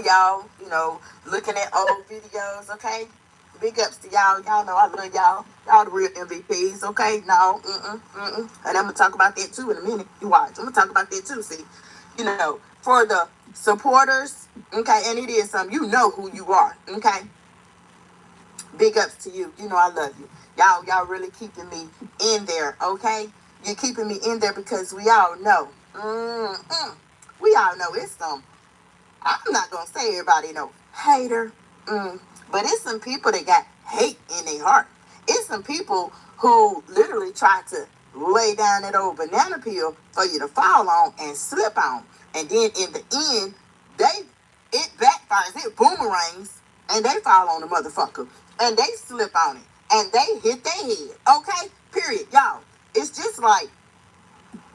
for y'all, looking at old videos, okay? Big ups to y'all. Y'all know I love y'all. Y'all the real MVPs, okay? No, And I'm going to talk about that too in a minute. You watch. I'm going to talk about that too, see? For the supporters, okay? And it is you know who you are, okay? Big ups to you. I love you. Y'all really keeping me in there, okay? You're keeping me in there because we all know. We all know it's I'm not going to say everybody hater. But it's some people that got hate in their heart. It's some people who literally try to lay down that old banana peel for you to fall on and slip on. And then in the end, it backfires, it boomerangs, and they fall on the motherfucker. And they slip on it. And they hit their head. Okay? Period. Y'all, it's just like,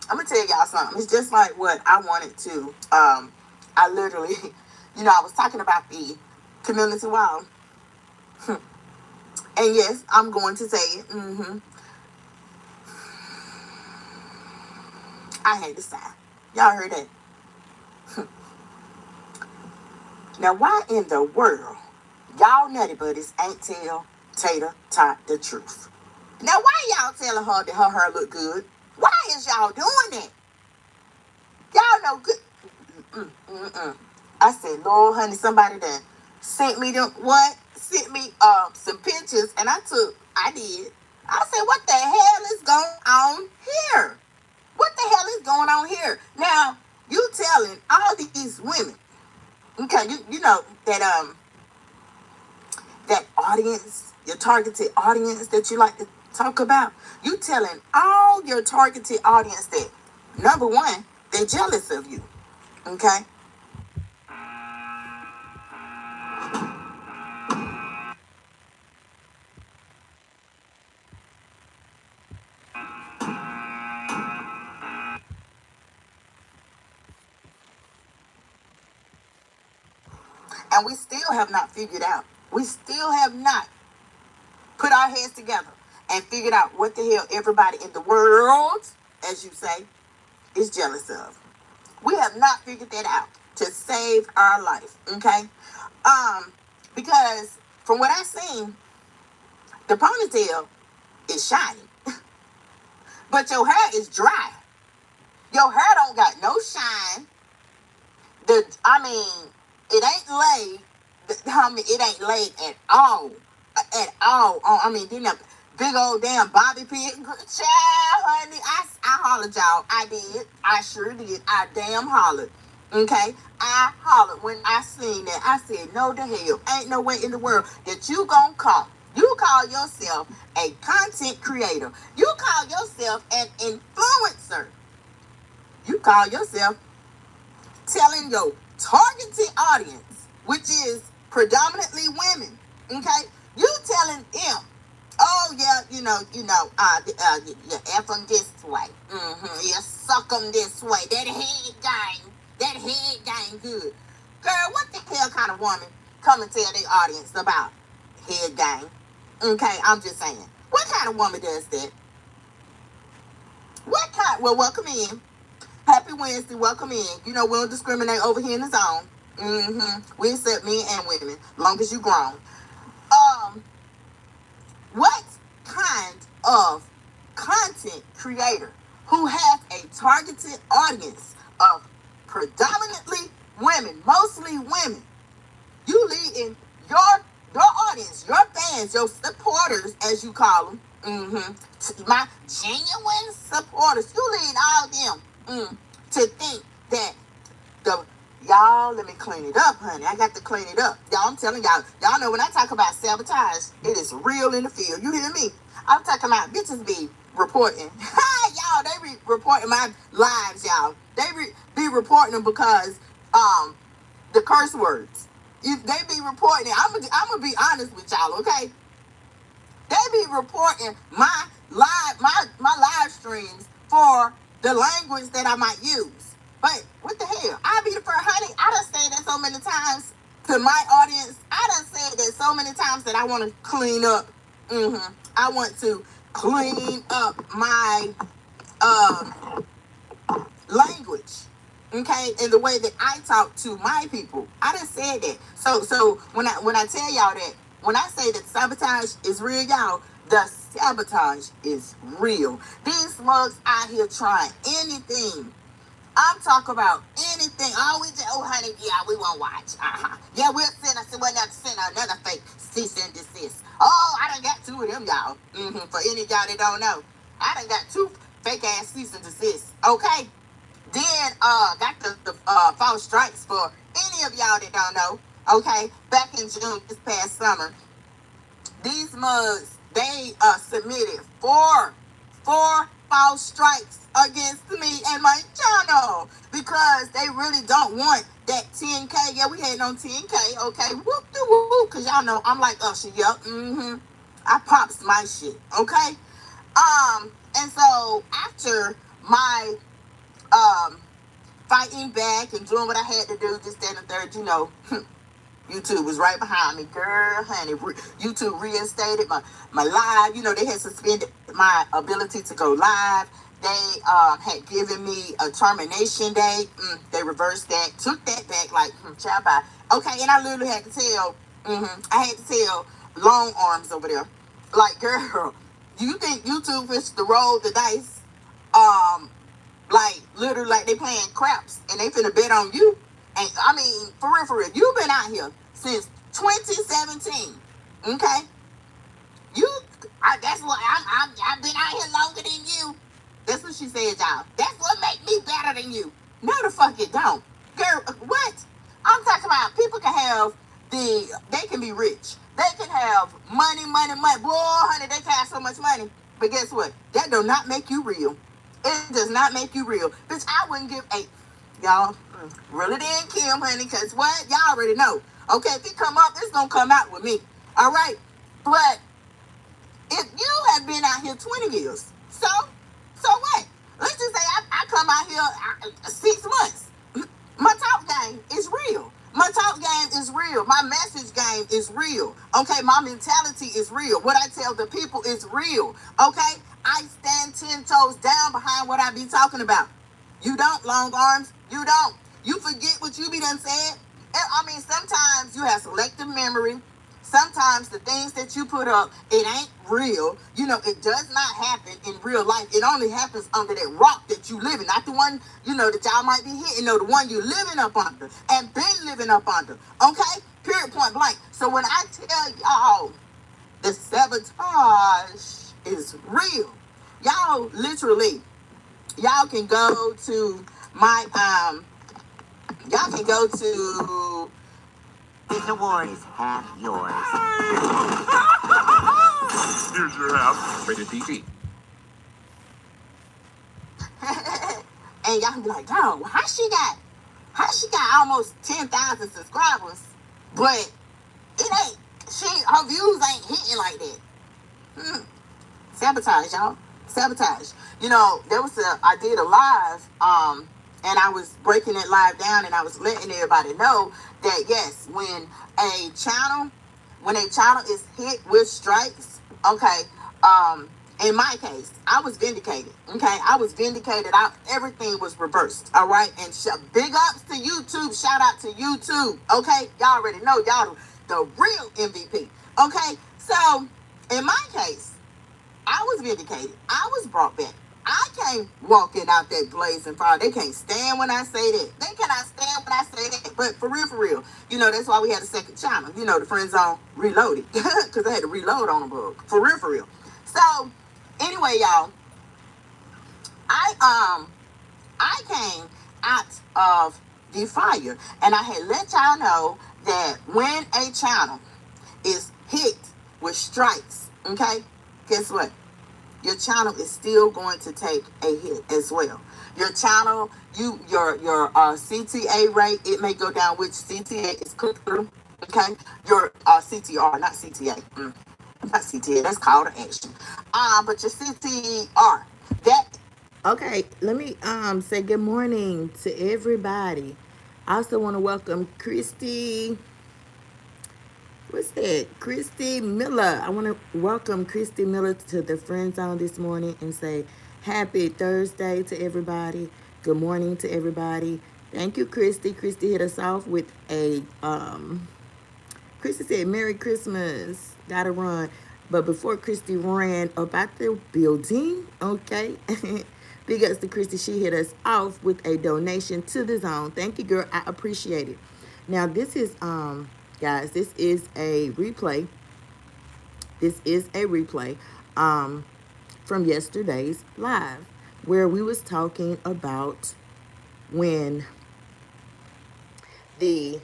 I'm going to tell y'all something. It's just like what I wanted to, I literally, I was talking about the community wall. And yes, I'm going to say it. I hate the sign. Y'all heard that? Now, why in the world y'all nutty buddies ain't tell Tater Tot the truth? Now, why y'all telling her that her hair look good? Why is y'all doing that? Y'all know good. I said, Lord, honey, somebody done sent me some pictures, and I did. I said, what the hell is going on here? What the hell is going on here? Now, you telling all these women, okay, you know that that audience, your targeted audience that you like to talk about, you telling all your targeted audience that, number one, they're jealous of you, okay? And we still have not figured out. We still have not put our heads together and figured out what the hell everybody in the world, as you say, is jealous of. We have not figured that out to save our life, okay? Because from what I've seen, the ponytail is shiny, but your hair is dry. Your hair don't got no shine. It ain't laid. It ain't laid at all. At all. Then a big old damn bobby pin. Child, honey, I hollered, y'all. I did. I sure did. I damn hollered. Okay? I hollered when I seen that. I said, no the hell. Ain't no way in the world that you gonna come. You call yourself a content creator. You call yourself an influencer. You call yourself telling your targeted audience, which is predominantly women, okay? You telling them, oh yeah, you F them this way, you suck them this way, that head gang good. Girl, what the hell kind of woman come and tell their audience about head gang? Okay, I'm just saying. What kind of woman does that? Well, welcome in. Happy Wednesday, welcome in. We don't discriminate over here in the zone. We accept men and women, long as you grown. What kind of content creator who has a targeted audience of predominantly women, mostly women, you leading your audience, your fans, your supporters, as you call them, my genuine supporters, you lead all them to think that y'all, let me clean it up, honey. I got to clean it up. Y'all, I'm telling y'all know when I talk about sabotage, it is real in the field. You hear me? I'm talking about bitches be reporting. Y'all, they be reporting my lives, y'all. They be reporting them because the curse words. They be reporting it. I'm gonna be honest with y'all, okay? They be reporting my live streams for the language that I might use. But what the hell? I be the first, honey. I done said that so many times to my audience. I done said that so many times that I want to clean up. I want to clean up my language. Okay, and the way that I talk to my people. I done said that. So when I tell y'all that, when I say that sabotage is real, y'all, the sabotage is real. These slugs out here trying anything. I'm talking about anything. Oh, honey, yeah, we won't watch. Yeah, we'll send another fake cease and desist. Oh, I done got two of them, y'all. For any of y'all that don't know, I done got two fake ass cease and desist. Okay. Then got the false strikes for any of y'all that don't know. Okay, back in June this past summer, these mugs they submitted four false strikes against me and my channel because they really don't want that 10K. Yeah, we had on 10K. Okay, whoop de whoop, cause y'all know I'm like Usher. Yup, I pops my shit. Okay, and so after my fighting back and doing what I had to do, this, that, and the third, you know, YouTube was right behind me. Girl, honey, YouTube reinstated my live. You know, they had suspended my ability to go live. They had given me a termination date. They reversed that, took that back, like, ciao, bye. Okay, and I literally had to tell, I had to tell long arms over there, like, girl, do you think YouTube is to roll the dice? Like, literally, like they playing craps and they finna bet on you. And I mean, for real, you've been out here since 2017. Okay? That's what I've been out here longer than you. That's what she said, y'all. That's what make me better than you. No, the fuck it don't. Girl, what? I'm talking about people can have they can be rich. They can have money. Boy, honey, they can have so much money. But guess what? That do not make you real. It does not make you real. Bitch, I wouldn't give a... Y'all, really didn't Kim, honey, because what? Y'all already know. Okay, if it come up, it's going to come out with me. All right? But if you have been out here 20 years, so what? Let's just say I come out here 6 months. My talk game is real. My talk game is real. My message game is real. Okay, my mentality is real. What I tell the people is real. Okay, I stand 10 toes down behind what I be talking about. You don't, long arms. You don't. You forget what you be done said. I mean, sometimes you have selective memory. Sometimes the things that you put up, it ain't real. You know, it does not happen in real life. It only happens under that rock that you live in. Not the one, you know, that y'all might be hitting. No, the one you living up under and been living up under. Okay? Period, point blank. So when I tell y'all the sabotage is real, y'all literally, y'all can go to my, y'all can go to... This award is half yours. Here's your half. Rated PG. And y'all can be like, "Dog, how she got almost 10,000 subscribers, but it ain't, her views ain't hitting like that." Sabotage, y'all. Sabotage. You know, I did a live, and I was breaking it live down, and I was letting everybody know that yes, when a channel is hit with strikes, okay, in my case, I was vindicated. Okay, I was vindicated. Everything was reversed. All right, and big ups to YouTube. Shout out to YouTube. Okay, y'all already know y'all the real MVP. Okay, so in my case, I was vindicated. I was brought back. I came walking out that blazing fire. They can't stand when I say that. They cannot stand when I say that. But for real, you know, that's why we had a second channel. You know, the Friend Zone Reloaded. Because I had to reload on the bug. For real. So, anyway, y'all. I came out of the fire. And I had let y'all know that when a channel is hit with strikes, okay, guess what? Your channel is still going to take a hit as well. Your channel, your CTA rate, it may go down, which CTA is cooked through. Okay, your CTR, not CTA, not CTA. That's called an action. But your CTR, that. Okay, let me say good morning to everybody. I also want to welcome Christy. What's that? Christy Miller. I want to welcome Christy Miller to the Friend Zone this morning and say happy Thursday to everybody. Good morning to everybody. Thank you, Christy. Christy hit us off with a Christy said, Merry Christmas. Gotta run. But before Christy ran up out the building, okay. Big ups to Christy. She hit us off with a donation to the zone. Thank you, girl. I appreciate it. Now, this is guys, this is a replay. This is a replay from yesterday's live where we was talking about when the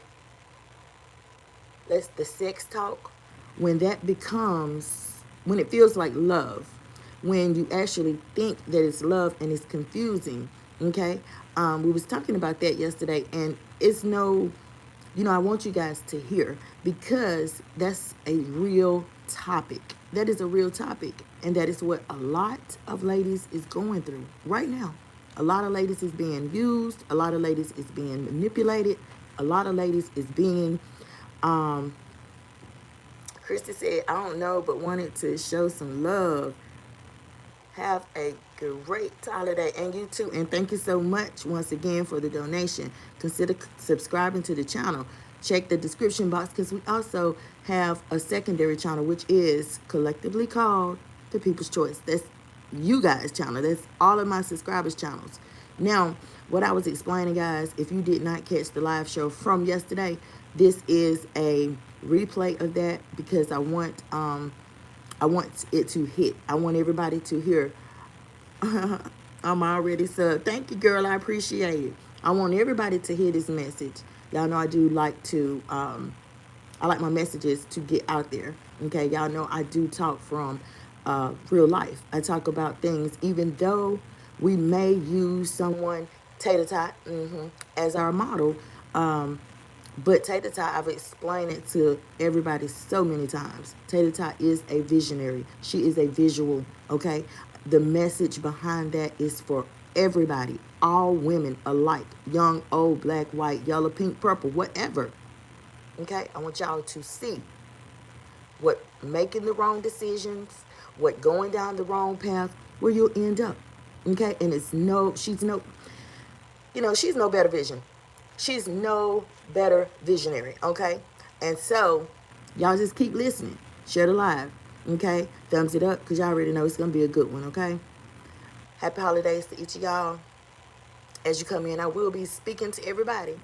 sex talk, when that becomes, when it feels like love, when you actually think that it's love and it's confusing, okay? We was talking about that yesterday, and it's no, I want you guys to hear, because that's a real topic. That is a real topic, and that is what a lot of ladies is going through right now. A lot of ladies is being used. A lot of ladies is being manipulated. A lot of ladies is being, Christy said, I don't know, but wanted to show some love. Have a great holiday, and you too. And thank you so much once again for the donation. Consider subscribing to the channel. Check the description box, because we also have a secondary channel, which is collectively called The People's Choice. That's you guys' channel. That's all of my subscribers' channels. Now, what I was explaining, guys, if you did not catch the live show from yesterday, this is a replay of that, because I want it to hit. I want everybody to hear. I'm already subbed. Thank you, girl. I appreciate it. I want everybody to hear this message. Y'all know I do like to, I like my messages to get out there. Okay, y'all know I do talk from real life. I talk about things, even though we may use someone, Tater Tot, as our model. But Tater Tot, I've explained it to everybody so many times. Tater Tot is a visionary. She is a visual, okay? The message behind that is for everybody, all women alike, young, old, black, white, yellow, pink, purple, whatever. Okay? I want y'all to see what making the wrong decisions, what going down the wrong path, where you'll end up. Okay? And she's no better vision. She's no better visionary, okay? And so, y'all just keep listening. Share the live, okay? Thumbs it up, because y'all already know it's going to be a good one, okay? Happy holidays to each of y'all. As you come in, I will be speaking to everybody.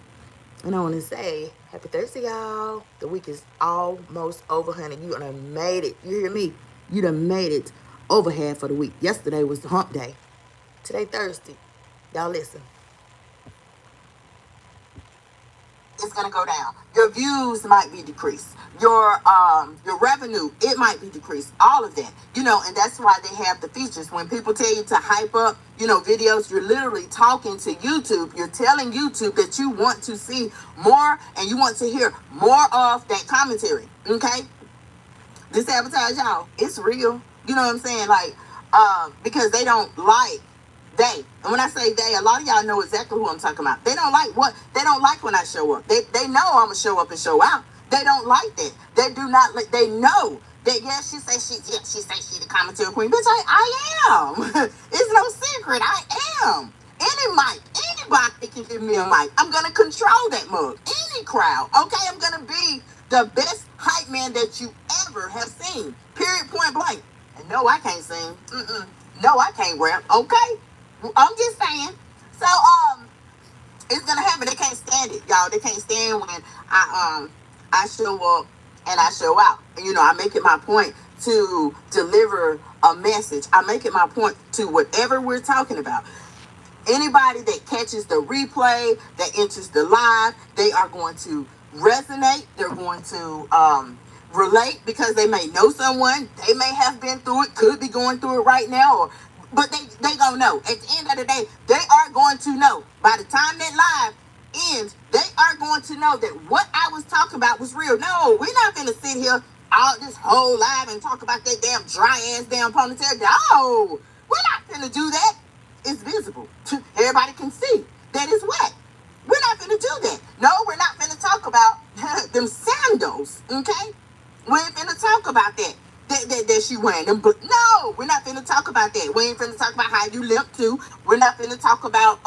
And I want to say, happy Thursday, y'all. The week is almost over, honey. You done made it. You hear me? You done made it over half of the week. Yesterday was the hump day. Today, Thursday. Y'all listen. It's gonna go down. Your views might be decreased. Your revenue, it might be decreased. All of that, and that's why they have the features. When people tell you to hype up, videos, you're literally talking to YouTube. You're telling YouTube that you want to see more and you want to hear more of that commentary. Okay, this sabotage, y'all, it's real. You know what I'm saying? Like, because they don't like. And when I say they, a lot of y'all know exactly who I'm talking about. They don't like when I show up. They know I'm gonna show up and show out. They don't like that. They do not like. They know that. Yes, she say she the commentary queen. Bitch, I am. It's no secret. I am. Anybody can give me a mic. I'm gonna control that mug. Any crowd. Okay, I'm gonna be the best hype man that you ever have seen. Period. Point blank. And no, I can't sing. No, I can't rap. Okay. I'm just saying. So, it's gonna happen. They can't stand it, y'all. They can't stand when I show up and I show out. I make it my point to deliver a message. I make it my point to whatever we're talking about. Anybody that catches the replay, that enters the live, they are going to resonate. They're going to relate, because they may know someone. They may have been through it, could be going through it right now, but they gonna know. At the end of the day, they are going to know. By the time that live ends, they are going to know that what I was talking about was real. No, we're not gonna sit here all this whole live and talk about that damn dry ass damn ponytail. No, we're not gonna do that. It's visible. Everybody can see that it's wet. We're not gonna do that. No, we're not gonna talk about them sandals. Okay, we ain't gonna talk about that. That she wearing them, but no, we're not finna talk about that. We ain't finna talk about how you limp too. We're not finna talk about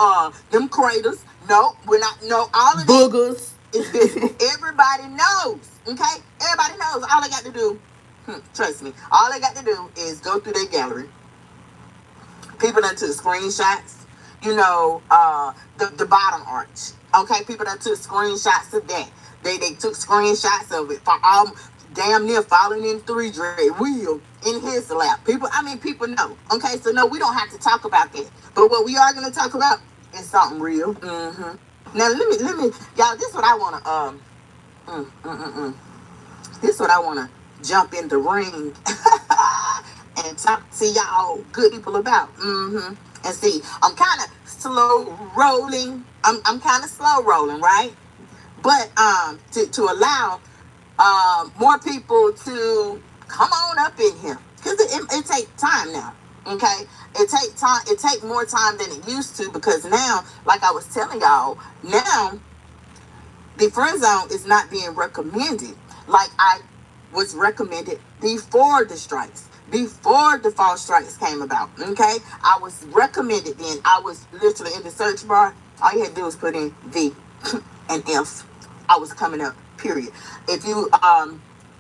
them craters. No, we're not. No, all of boogers is visible. Everybody knows. Okay, everybody knows. All I got to do, trust me, all I got to do is go through their gallery. People done took screenshots. You know, the bottom arch. Okay, people done took screenshots of that. They took screenshots of it for damn near falling in 3 wheel in his lap. People know. Okay, so no, we don't have to talk about that. But what we are gonna talk about is something real. Now let me, y'all. This is what I wanna This is what I wanna jump in the ring and talk to y'all good people about. And see, I'm kind of slow rolling. I'm kind of slow rolling, right? But to allow more people to come on up in here, because it takes time now. Okay, it takes time. It takes more time than it used to, because now, like I was telling y'all, now the friend zone is not being recommended like I was recommended before the strikes. Before the false strikes came about, okay? I was recommended then. I was literally in the search bar. All you had to do was put in V and F. I was coming up, period. If you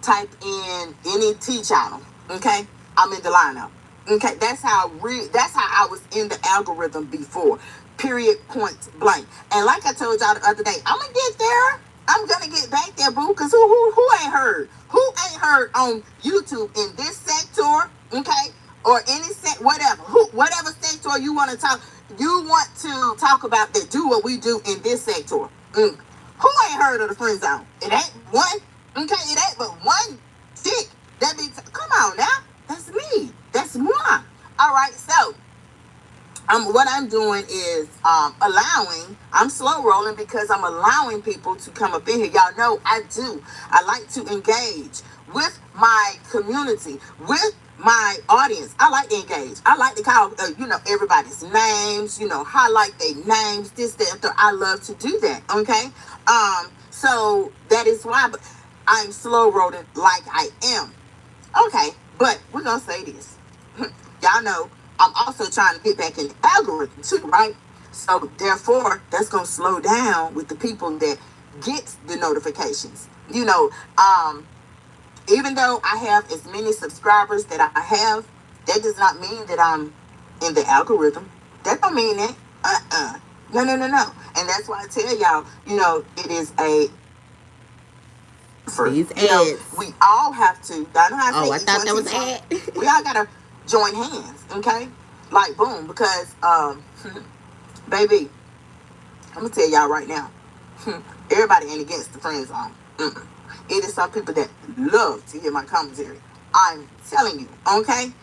type in any T channel, okay, I'm in the lineup. Okay, that's how I was in the algorithm before. Period, point blank. And like I told y'all the other day, I'm gonna get there. I'm gonna get back there, boo. Cause who ain't heard? Who ain't heard on YouTube in this sector, okay, or any whatever, whatever sector you want to talk about that do what we do in this sector. Who ain't heard of the friend zone? It ain't one, okay. It ain't but one chick. That be come on now. That's me. That's moi. All right, so. What I'm doing is I'm slow rolling because I'm allowing people to come up in here. Y'all know I do. I like to engage with my community, with my audience. I like to engage. I like to call, everybody's names, highlight their names, this, that, and that. I love to do that, okay? So that is why I'm slow rolling like I am. Okay, but we're going to say this. Y'all know I'm also trying to get back in the algorithm too, right? So therefore, that's going to slow down with the people that get the notifications. Even though I have as many subscribers that I have, that does not mean that I'm in the algorithm. That don't mean that. No. And that's why I tell y'all, it is a... These ads. We all have to. I thought that was an ad. We all gotta join hands, okay? Like boom, because baby, I'm gonna tell y'all right now, everybody ain't against the friend zone. It is some people that love to hear my commentary. I'm telling you, okay?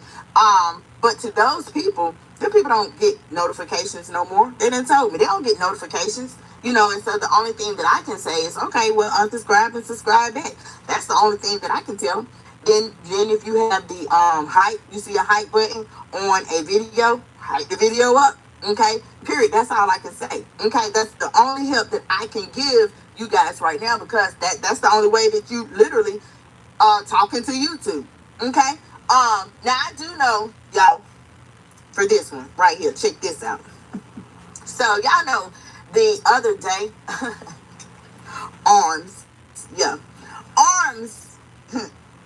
But to those people, the people don't get notifications no more. They done told me they don't get notifications. And so the only thing that I can say is, okay, well, unsubscribe and subscribe back. That's the only thing that I can tell them. Then if you have the hype, you see a hype button on a video, hype the video up, okay? Period. That's all I can say, okay? That's the only help that I can give you guys right now, because that's the only way that you literally talking to YouTube, okay? Now I do know, y'all, for this one right here, check this out. So y'all know the other day, Arms,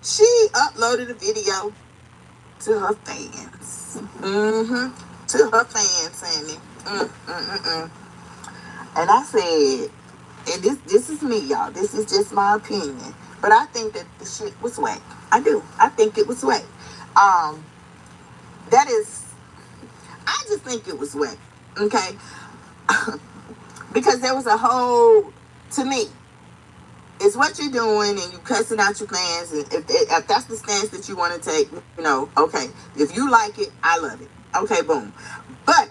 she uploaded a video to her fans. To her fans, Sammy. And I said, and this is me, y'all. This is just my opinion. But I think that the shit was whack. I do. I think it was whack. I just think it was whack. Okay? Because there was a whole, to me, it's what you're doing and you cussing out your fans. And if that's the stance that you want to take, okay. If you like it, I love it. Okay, boom. But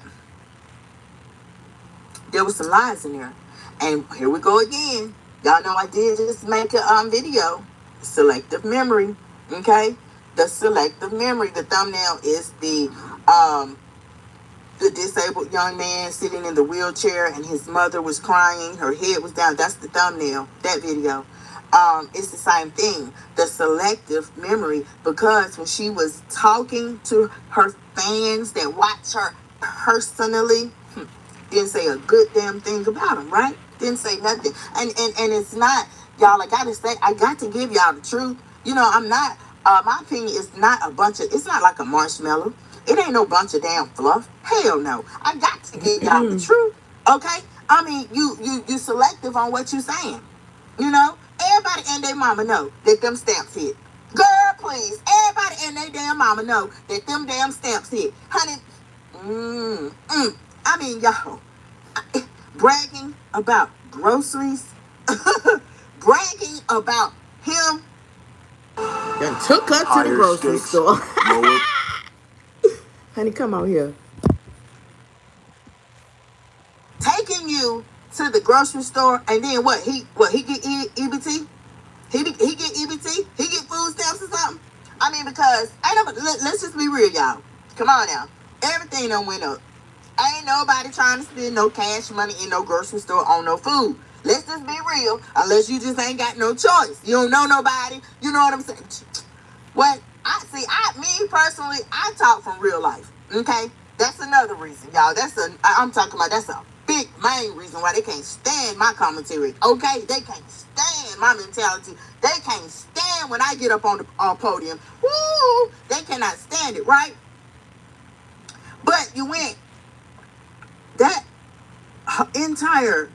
there was some lies in there. And here we go again. Y'all know I did just make a video. Selective memory. Okay? The selective memory. The thumbnail is the disabled young man sitting in the wheelchair and his mother was crying. Her head was down. That's the thumbnail. That video. It's the same thing. The selective memory. Because when she was talking to her fans that watch her personally, Didn't say a good damn thing about him, right? Didn't say nothing. And it's not, y'all, I gotta say, I got to give y'all the truth. You know, I'm not, my opinion is not a bunch of, it's not like a marshmallow. It ain't no bunch of damn fluff. Hell no. I got to give y'all the truth. Okay? I mean, you selective on what you saying. You know? Everybody and their mama know that them stamps hit. Girl, please. Everybody and their damn mama know that them damn stamps hit. Honey, I mean, y'all, bragging about groceries, bragging about him. Then took her to the grocery store. Honey, come out here. Taking you to the grocery store, and then what? He get EBT? He get EBT? He get food stamps or something? I mean, because let's just be real, y'all. Come on now. Everything done went up. Ain't nobody trying to spend no cash money in no grocery store on no food. Let's just be real. Unless you just ain't got no choice. You don't know nobody. You know what I'm saying? What me personally, I talk from real life. Okay? That's another reason, y'all. I'm talking about, that's a big main reason why they can't stand my commentary. Okay? They can't stand my mentality. They can't stand when I get up on the podium. Woo! They cannot stand it, right? But you went that entire,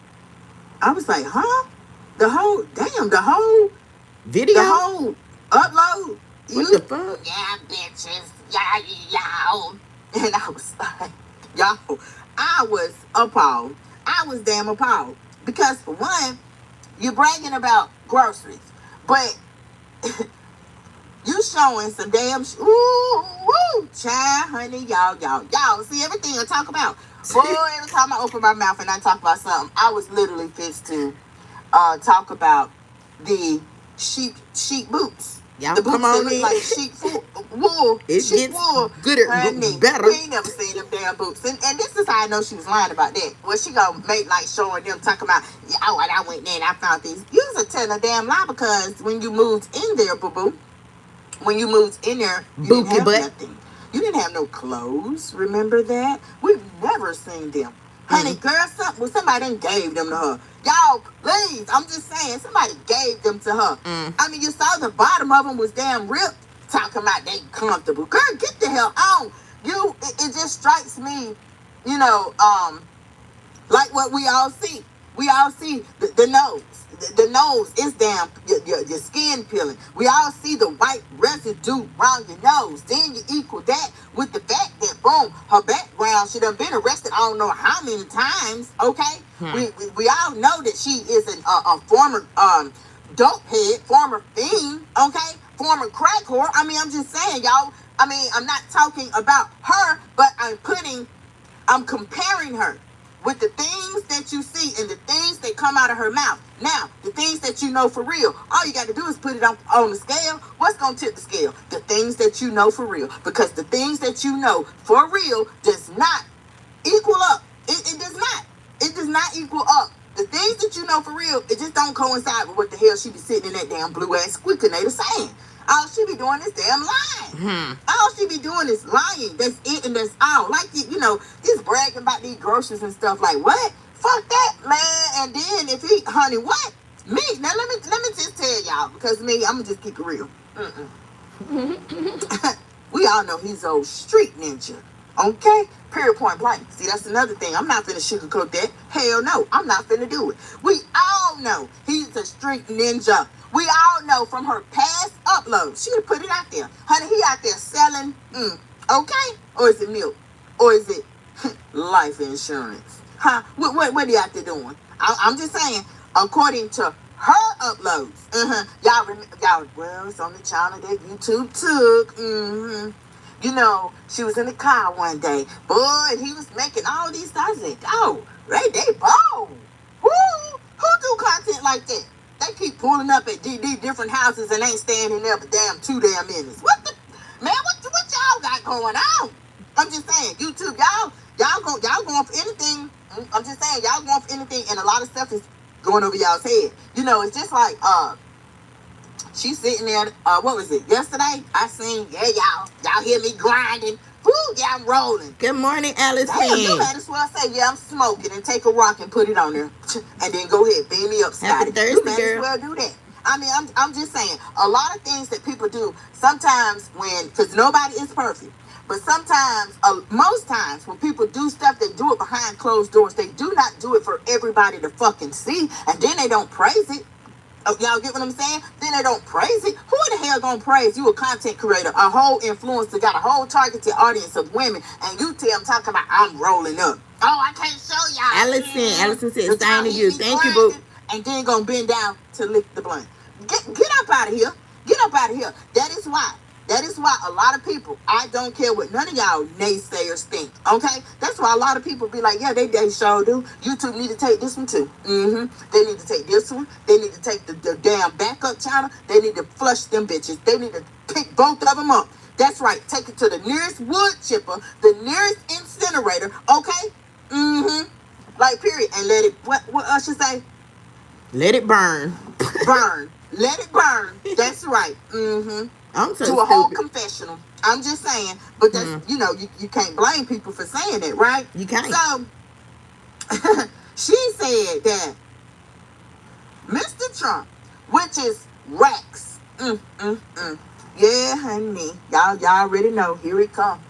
I was like, huh? The whole video, the whole upload. What the fuck? Yeah, bitches. Yeah, y'all. And I was like, y'all, I was appalled. I was damn appalled. Because for one, you're bragging about groceries. But you showing some damn, child, honey, y'all. See everything I talk about. Boy, every time I open my mouth and I talk about something, I was literally fixed to talk about the sheep boots. Y'all the boots come on that look in. like sheep wool. It sheep gets wool. gooder, Honey, better. we ain't never seen them damn boots. And this is how I know she was lying about that. Well, she gonna make like showing them talking about, yeah, oh, and I went there and I found these. You was telling a damn lie, because when you moved in there, boo-boo, when you moved in there, you didn't have nothing. You didn't have no clothes. Remember that? We've never seen them. Honey, girl, somebody done gave them to her. Y'all, please, I'm just saying, somebody gave them to her. I mean, you saw the bottom of them was damn ripped, talking about they comfortable. Girl, get the hell on. It just strikes me, you know, like what we all see. We all see the nose. The nose is damn, your skin peeling. We all see the white residue around your nose. Then you equal that with the fact that, boom, her background, she done been arrested I don't know how many times, okay? We all know that she is a former dope head, former fiend, okay? Former crack whore. I mean, I'm just saying, y'all. I mean, I'm not talking about her, but I'm comparing her with the things that you see and the things that come out of her mouth. Now, the things that you know for real, all you got to do is put it on the scale. What's going to tip the scale? The things that you know for real. Because the things that you know for real does not equal up. It does not. It does not equal up. The things that you know for real, it just don't coincide with what the hell she be sitting in that damn blue ass squeakinator saying. All she be doing is damn lying. All she be doing is lying. That's it and that's all. Like, you know, just bragging about these groceries and stuff. Like, what? Fuck that, man. And then if he, honey, what? Me? Now let me just tell y'all, because me, I'm gonna just keep it real. We all know he's old street ninja. Okay? Period, point blank. See, that's another thing. I'm not finna sugarcoat that. Hell no, I'm not finna do it. We all know he's a street ninja. We all know from her past uploads. She would put it out there. Honey, he out there selling, okay? Or is it milk? Or is it life insurance? Huh? What are you out there doing? I'm just saying, according to her uploads, y'all, well, it's on the channel that YouTube took, You know, she was in the car one day. Boy, and he was making all these stars. Like, oh, they bold. Who do content like that? They keep pulling up at these different houses and ain't standing there for damn 2 damn minutes. What y'all got going on? I'm just saying, YouTube, y'all going for anything. I'm just saying, y'all going for anything, and a lot of stuff is going over y'all's head. You know, it's just like she's sitting there, what was it, yesterday? I seen, yeah, y'all hear me grinding Woo, yeah, I'm rolling. Good morning, Damn, you Allison. might as well say, yeah, I'm smoking and take a rock and put it on there. And then go ahead, beam me up, Happy Scotty. You Thursday, might as girl. well do that. I mean, I'm just saying, a lot of things that people do, sometimes because nobody is perfect, but sometimes, most times, when people do stuff, they do it behind closed doors. They do not do it for everybody to fucking see, and then they don't praise it. Oh, y'all get what I'm saying? Then they don't praise it. Who the hell gonna praise you, a content creator, a whole influencer, got a whole targeted audience of women, and you tell them talking about I'm rolling up. Oh, I can't show y'all. Allison said, But y'all same to hear you. me Thank you, boo. grinding, and then gonna bend down to lick the blunt. Get up out of here. Get up out of here. That is why. That is why a lot of people, I don't care what none of y'all naysayers think, okay? That's why a lot of people be like, yeah, they sure do. YouTube need to take this one too. They need to take this one. They need to take the damn backup channel. They need to flush them bitches. They need to pick both of them up. That's right. Take it to the nearest wood chipper, the nearest incinerator, okay? Like, period. And let it, what else you say? Let it burn. Burn. Let it burn. That's right. I'm so To a whole stupid. confessional. I'm just saying, but that's you can't blame people for saying it, right? You can't. So she said that Mr. Trump, which is Rex, yeah, honey, y'all already know. Here it come.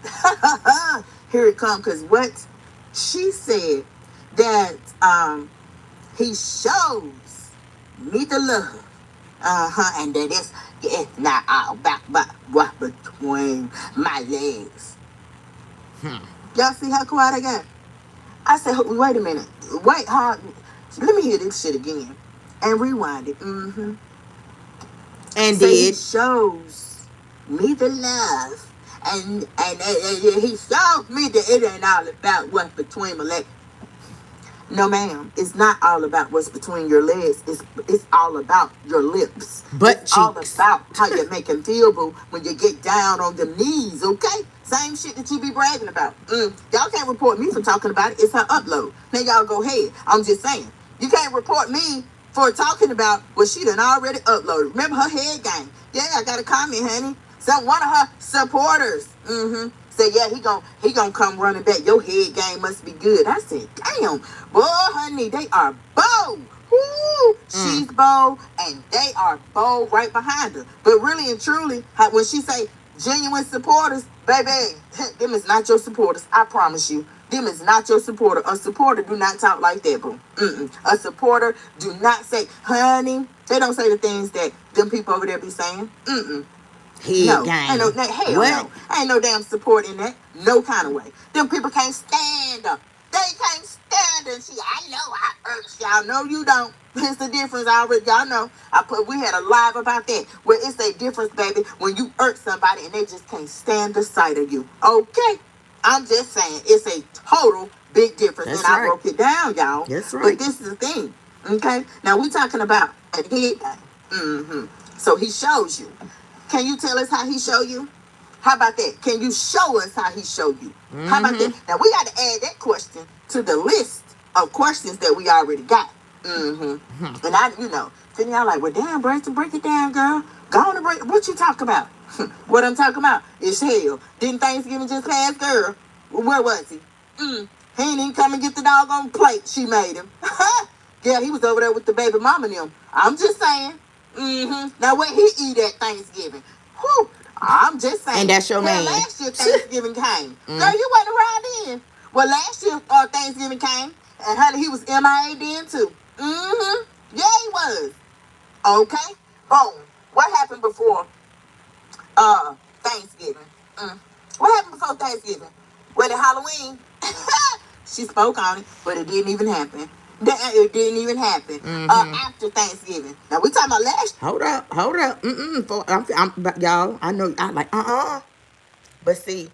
Here it come. Cause what she said that he shows me the love. And that it's not all about what between my legs. Y'all see how quiet I got? I said, wait a minute. Wait, let me hear this shit again. And rewind it. And So he did. shows me the love. And he shows me that it ain't all about what's between my legs. No, ma'am. It's not all about what's between your legs. It's all about your lips. Butt It's all cheeks. about how you make him feel, boo, when you get down on the knees, okay? Same shit that you be bragging about. Y'all can't report me for talking about it. It's her upload. Now y'all go ahead. I'm just saying. You can't report me for talking about what she done already uploaded. Remember her head game. Yeah, I got a comment, honey. One of her supporters. Say, yeah, he gonna come running back. Your head game must be good. I said, damn, boy, honey, they are bold. Woo! She's bold, and they are bold right behind her. But really and truly, when she say genuine supporters, baby, them is not your supporters. I promise you. Them is not your supporter. A supporter do not talk like that, boo. A supporter do not say, honey. They don't say the things that them people over there be saying. Head No, game. ain't no hell What? no. Ain't no damn support in that. No kind of way. Them people can't stand her. They can't stand her. And I know I hurt y'all. No, you don't. It's the difference already. Y'all know. We had a live about that. Where it's a difference, baby, when you hurt somebody and they just can't stand the sight of you. Okay? I'm just saying, it's a total big difference. That's and I right. broke it down, y'all. That's right. But this is the thing. Okay? Now we talking about a head game. So he shows you. Can you tell us how he show you? How about that? Can you show us how he show you? How about that? Now we got to add that question to the list of questions that we already got. And then y'all like, well, damn, Braxton, break it down, girl. Go on and break. What you talk about? What I'm talking about is hell. Didn't Thanksgiving just pass, girl? Where was he? He ain't even come and get the doggone plate she made him. Yeah, he was over there with the baby mama and them. I'm just saying. Now where he eat at Thanksgiving? Whew, I'm just saying. And that's your man. Last year Thanksgiving came. Girl, you wasn't around then. Well, last year Thanksgiving came, and honey, he was MIA then too. Yeah, he was. Okay. Boom. What happened before Thanksgiving? What happened before Thanksgiving? Was it Halloween? She spoke on it, but it didn't even happen. It didn't even happen after Thanksgiving. Now we talking about last. Hold up. Y'all, I know, I like, But see,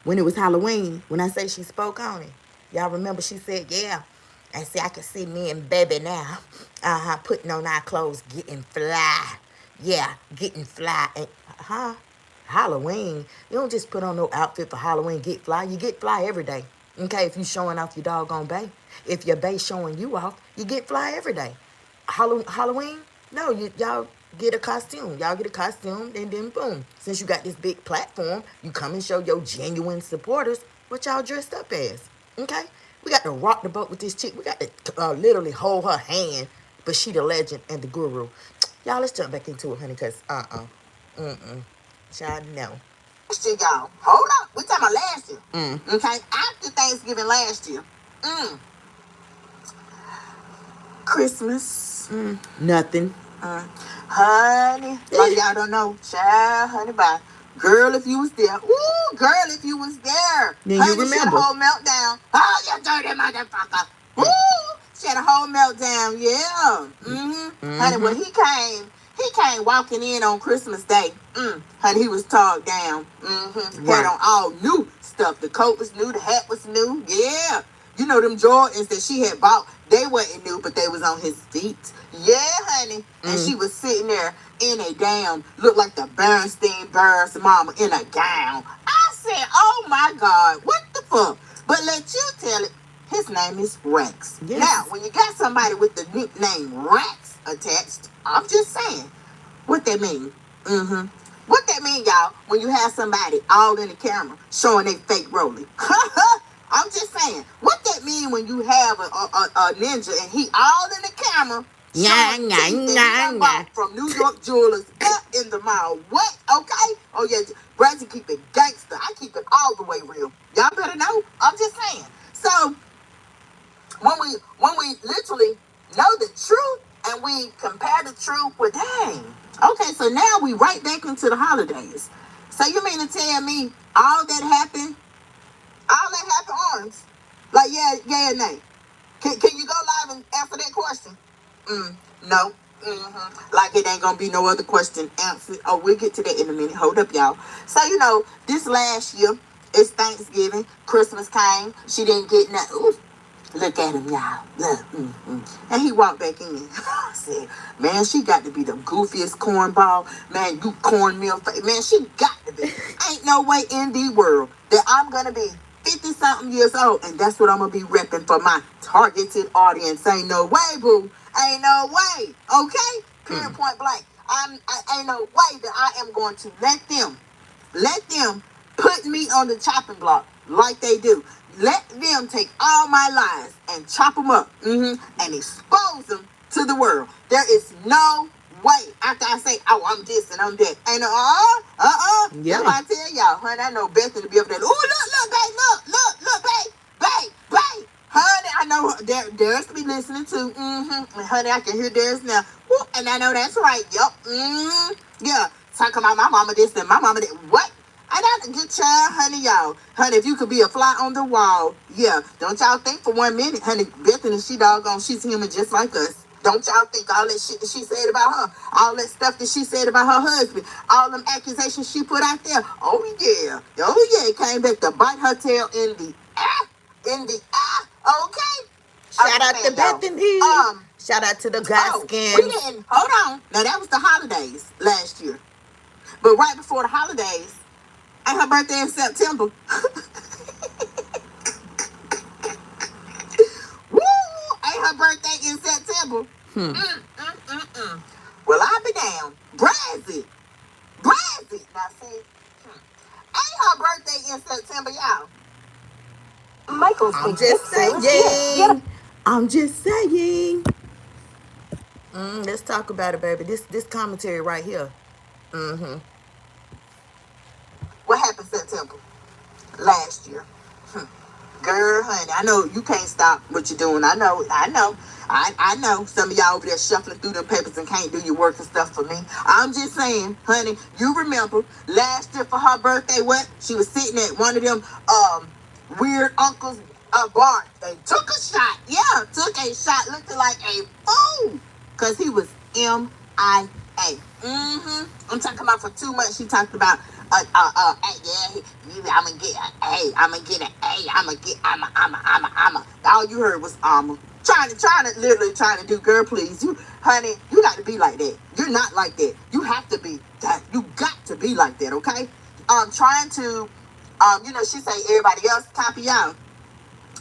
when it was Halloween, when I say she spoke on it, y'all remember she said, yeah. And see, I can see me and baby now, putting on our clothes, getting fly. Yeah, getting fly. And, Halloween, you don't just put on no outfit for Halloween, get fly. You get fly every day. Okay, if you showing off your doggone bae. If your bae showing you off, you get fly every day. Halloween? No, y'all get a costume. Y'all get a costume, and then boom. Since you got this big platform, you come and show your genuine supporters what y'all dressed up as. Okay? We got to rock the boat with this chick. We got to literally hold her hand, but she the legend and the guru. Y'all, let's jump back into it, honey, because y'all know. Last year, y'all. Hold up. We're talking about last year. Okay? After Thanksgiving last year. Christmas. Nothing. Honey. A lot of y'all don't know. Child, honey, bye. Girl, if you was there. Ooh, girl, if you was there. Then honey, you remember. She had a whole meltdown. Oh, you dirty motherfucker. Ooh. She had a whole meltdown. Yeah. Honey, when he came walking in on Christmas Day. Honey, he was togged down. Had on all new stuff. The coat was new. The hat was new. Yeah. You know them Jordans that she had bought. They wasn't new, but they was on his feet. Yeah, honey. And she was sitting there in a damn, looked like the Bernstein Bears mama in a gown. I said, oh my God, what the fuck? But let you tell it, his name is Rex. Yes. Now, when you got somebody with the nickname Rex attached, I'm just saying, what that mean? What that mean, y'all, when you have somebody all in the camera showing they fake rolling? I'm just saying, what that mean when you have a ninja and he all in the camera showing teeth that he bought from New York jewelers in the mall? What? Okay? Oh yeah, Bradley keep it gangster. I keep it all the way real. Y'all better know. I'm just saying. So when we literally know the truth and we compare the truth with dang. Okay, so now we right back into the holidays. So you mean to tell me all that happened? All that happened, arms. Like, yeah or nay? Can you go live and answer that question? No. Like it ain't gonna be no other question answered. Oh, we'll get to that in a minute. Hold up, y'all. So, you know, this last year, it's Thanksgiving. Christmas came. She didn't get nothing. Ooh, look at him, y'all. Look. And he walked back in. I said, man, she got to be the goofiest cornball. Man, you cornmeal face. Man, she got to be. Ain't no way in the world that I'm gonna be 50-something years old, and that's what I'm gonna be repping for my targeted audience. Ain't no way, boo. Ain't no way. Okay? Period, point blank. Ain't no way that I am going to let them put me on the chopping block like they do. Let them take all my lies and chop them up and expose them to the world. There is no way. After I say, oh, I'm this and I'm that. Ain't no, Yeah. That's why I tell y'all, honey, I know Bethany to be up there. Ooh, look, babe, babe. Honey, I know Darius to be listening to. And honey, I can hear Darius now. Ooh, and I know that's right. Yup. Yeah. Talking about my mama this and my mama that. What? I got a good child, honey, y'all. Honey, if you could be a fly on the wall, yeah. Don't y'all think for 1 minute, honey, Bethany, she's human just like us. Don't y'all think all that shit that she said about her, all that stuff that she said about her husband, all them accusations she put out there. Oh yeah, it came back to bite her tail in the okay. Shout out to Bethany. Shout out to the Goskins. We didn't. Hold on. Now that was the holidays last year, but right before the holidays, ain't her birthday in September. Woo! Ain't her birthday in September. Well, I'll be down. Brazzy. Now see, ain't her birthday in September, y'all. I'm just saying. I'm just saying. Let's talk about it, baby. This commentary right here. What happened September last year? Girl, honey, I know you can't stop what you're doing. I know some of y'all over there shuffling through them papers and can't do your work and stuff for me. I'm just saying, honey, you remember last year for her birthday, what? She was sitting at one of them weird uncles' bar. They took a shot. Yeah, took a shot looking like a fool. Because he was MIA. I'm talking about for 2 months. She talked about I'm gonna get an A. I'm gonna get an A. All you heard was trying to do, girl, please. Honey, you got to be like that. You're not like that. You have to be that. You got to be like that, okay? Trying to, she say everybody else copy y'all.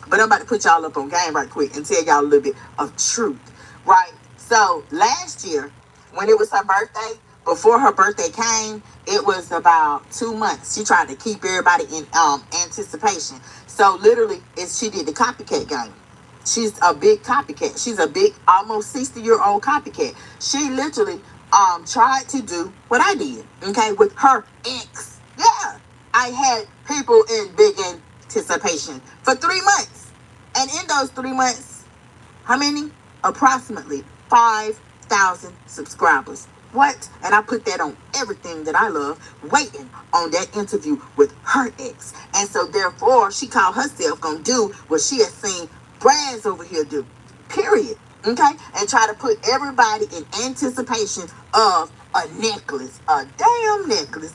But I'm about to put y'all up on game right quick and tell y'all a little bit of truth, right? So last year, when it was her birthday, before her birthday came, it was about 2 months. She tried to keep everybody in anticipation. So literally, she did the copycat game. She's a big copycat. She's a big, almost 60-year-old copycat. She literally tried to do what I did, okay, with her ex. Yeah, I had people in big anticipation for 3 months. And in those 3 months, how many? Approximately 5,000 subscribers. What? And I put that on everything that I love, waiting on that interview with her ex. And so therefore, she called herself gonna do what she has seen Braz over here do. Period. Okay? And try to put everybody in anticipation of a necklace. A damn necklace.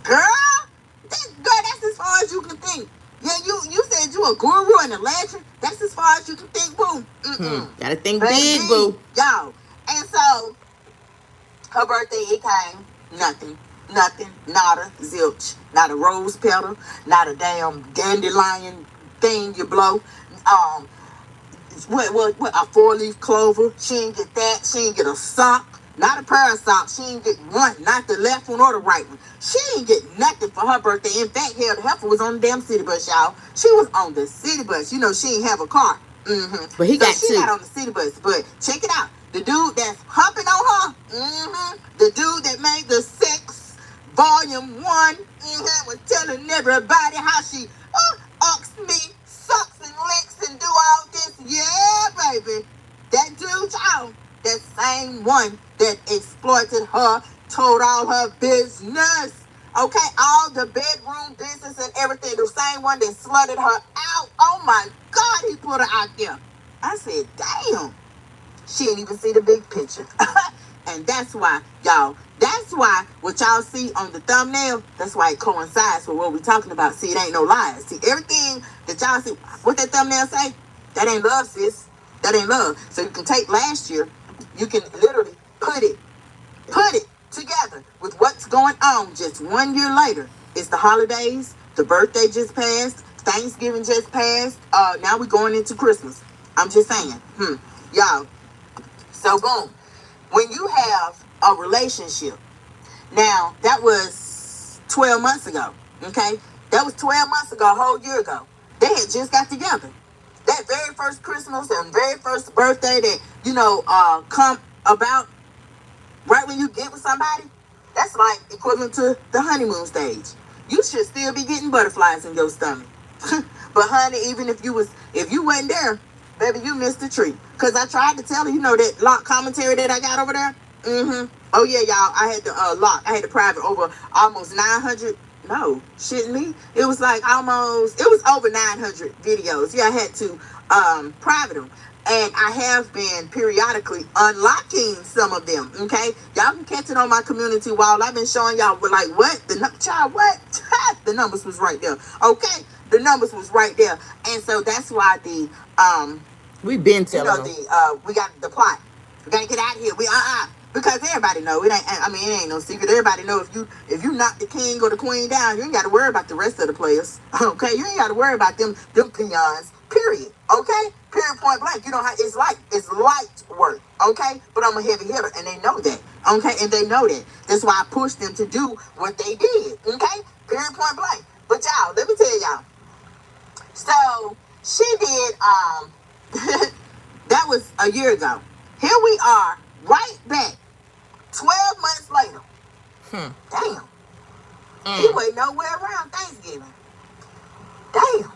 Girl. That's as far as you can think. Yeah, you said you a guru and a legend. That's as far as you can think, boo. Gotta think big, boo. Y'all. And so, her birthday, it came. Nothing. Nada. Zilch. Not a rose petal. Not a damn dandelion thing you blow. What? A 4-leaf clover. She didn't get that. She didn't get a sock. Not a pair of socks. She didn't get one. Not the left one or the right one. She didn't get nothing for her birthday. In fact, hell, the heifer was on the damn city bus, y'all. She was on the city bus. You know, she didn't have a car. But he got she two. got on the city bus. But check it out. The dude that's humping on her, the dude that made the sex volume 1, was telling everybody how she ucks me, sucks and licks and do all this. Yeah, baby. That dude, y'all, that same one that exploited her, told all her business. Okay, all the bedroom business and everything. The same one that slutted her out. Oh my God, he put her out there. I said, damn. She didn't even see the big picture. And that's why, y'all, that's why what y'all see on the thumbnail, that's why it coincides with what we're talking about. See, it ain't no lies. See, everything that y'all see, what that thumbnail say, that ain't love, sis. That ain't love. So you can take last year, you can literally put it together with what's going on just 1 year later. It's the holidays, the birthday just passed, Thanksgiving just passed, now we're going into Christmas. I'm just saying, y'all. So boom, when you have a relationship, now that was 12 months ago, okay? That was 12 months ago, a whole year ago. They had just got together. That very first Christmas and very first birthday that, come about right when you get with somebody, that's like equivalent to the honeymoon stage. You should still be getting butterflies in your stomach. But honey, even if you wasn't there, baby, you missed the treat. Because I tried to tell her, that lock commentary that I got over there. Oh, yeah, y'all. I had the I had the private over almost 900. No, shitting me. It was like it was over 900 videos. Yeah, I had to private them. And I have been periodically unlocking some of them, okay? Y'all can catch it on my community wall. I've been showing y'all, like, what? What? The numbers was right there, okay? The numbers was right there. And so that's why We've been telling them. We got the plot. We got to get out of here. Because everybody know. It ain't no secret. Everybody know if you knock the king or the queen down, you ain't got to worry about the rest of the players, okay? You ain't got to worry about them peons, period, okay? Period, point blank. You know how it's light work, okay? But I'm a heavy hitter, and they know that, okay? And they know that. That's why I pushed them to do what they did, okay? Period, point blank. But y'all, let me tell y'all. So she did. That was a year ago. Here we are, right back, 12 months later. Damn. He wasn't nowhere around Thanksgiving. Damn.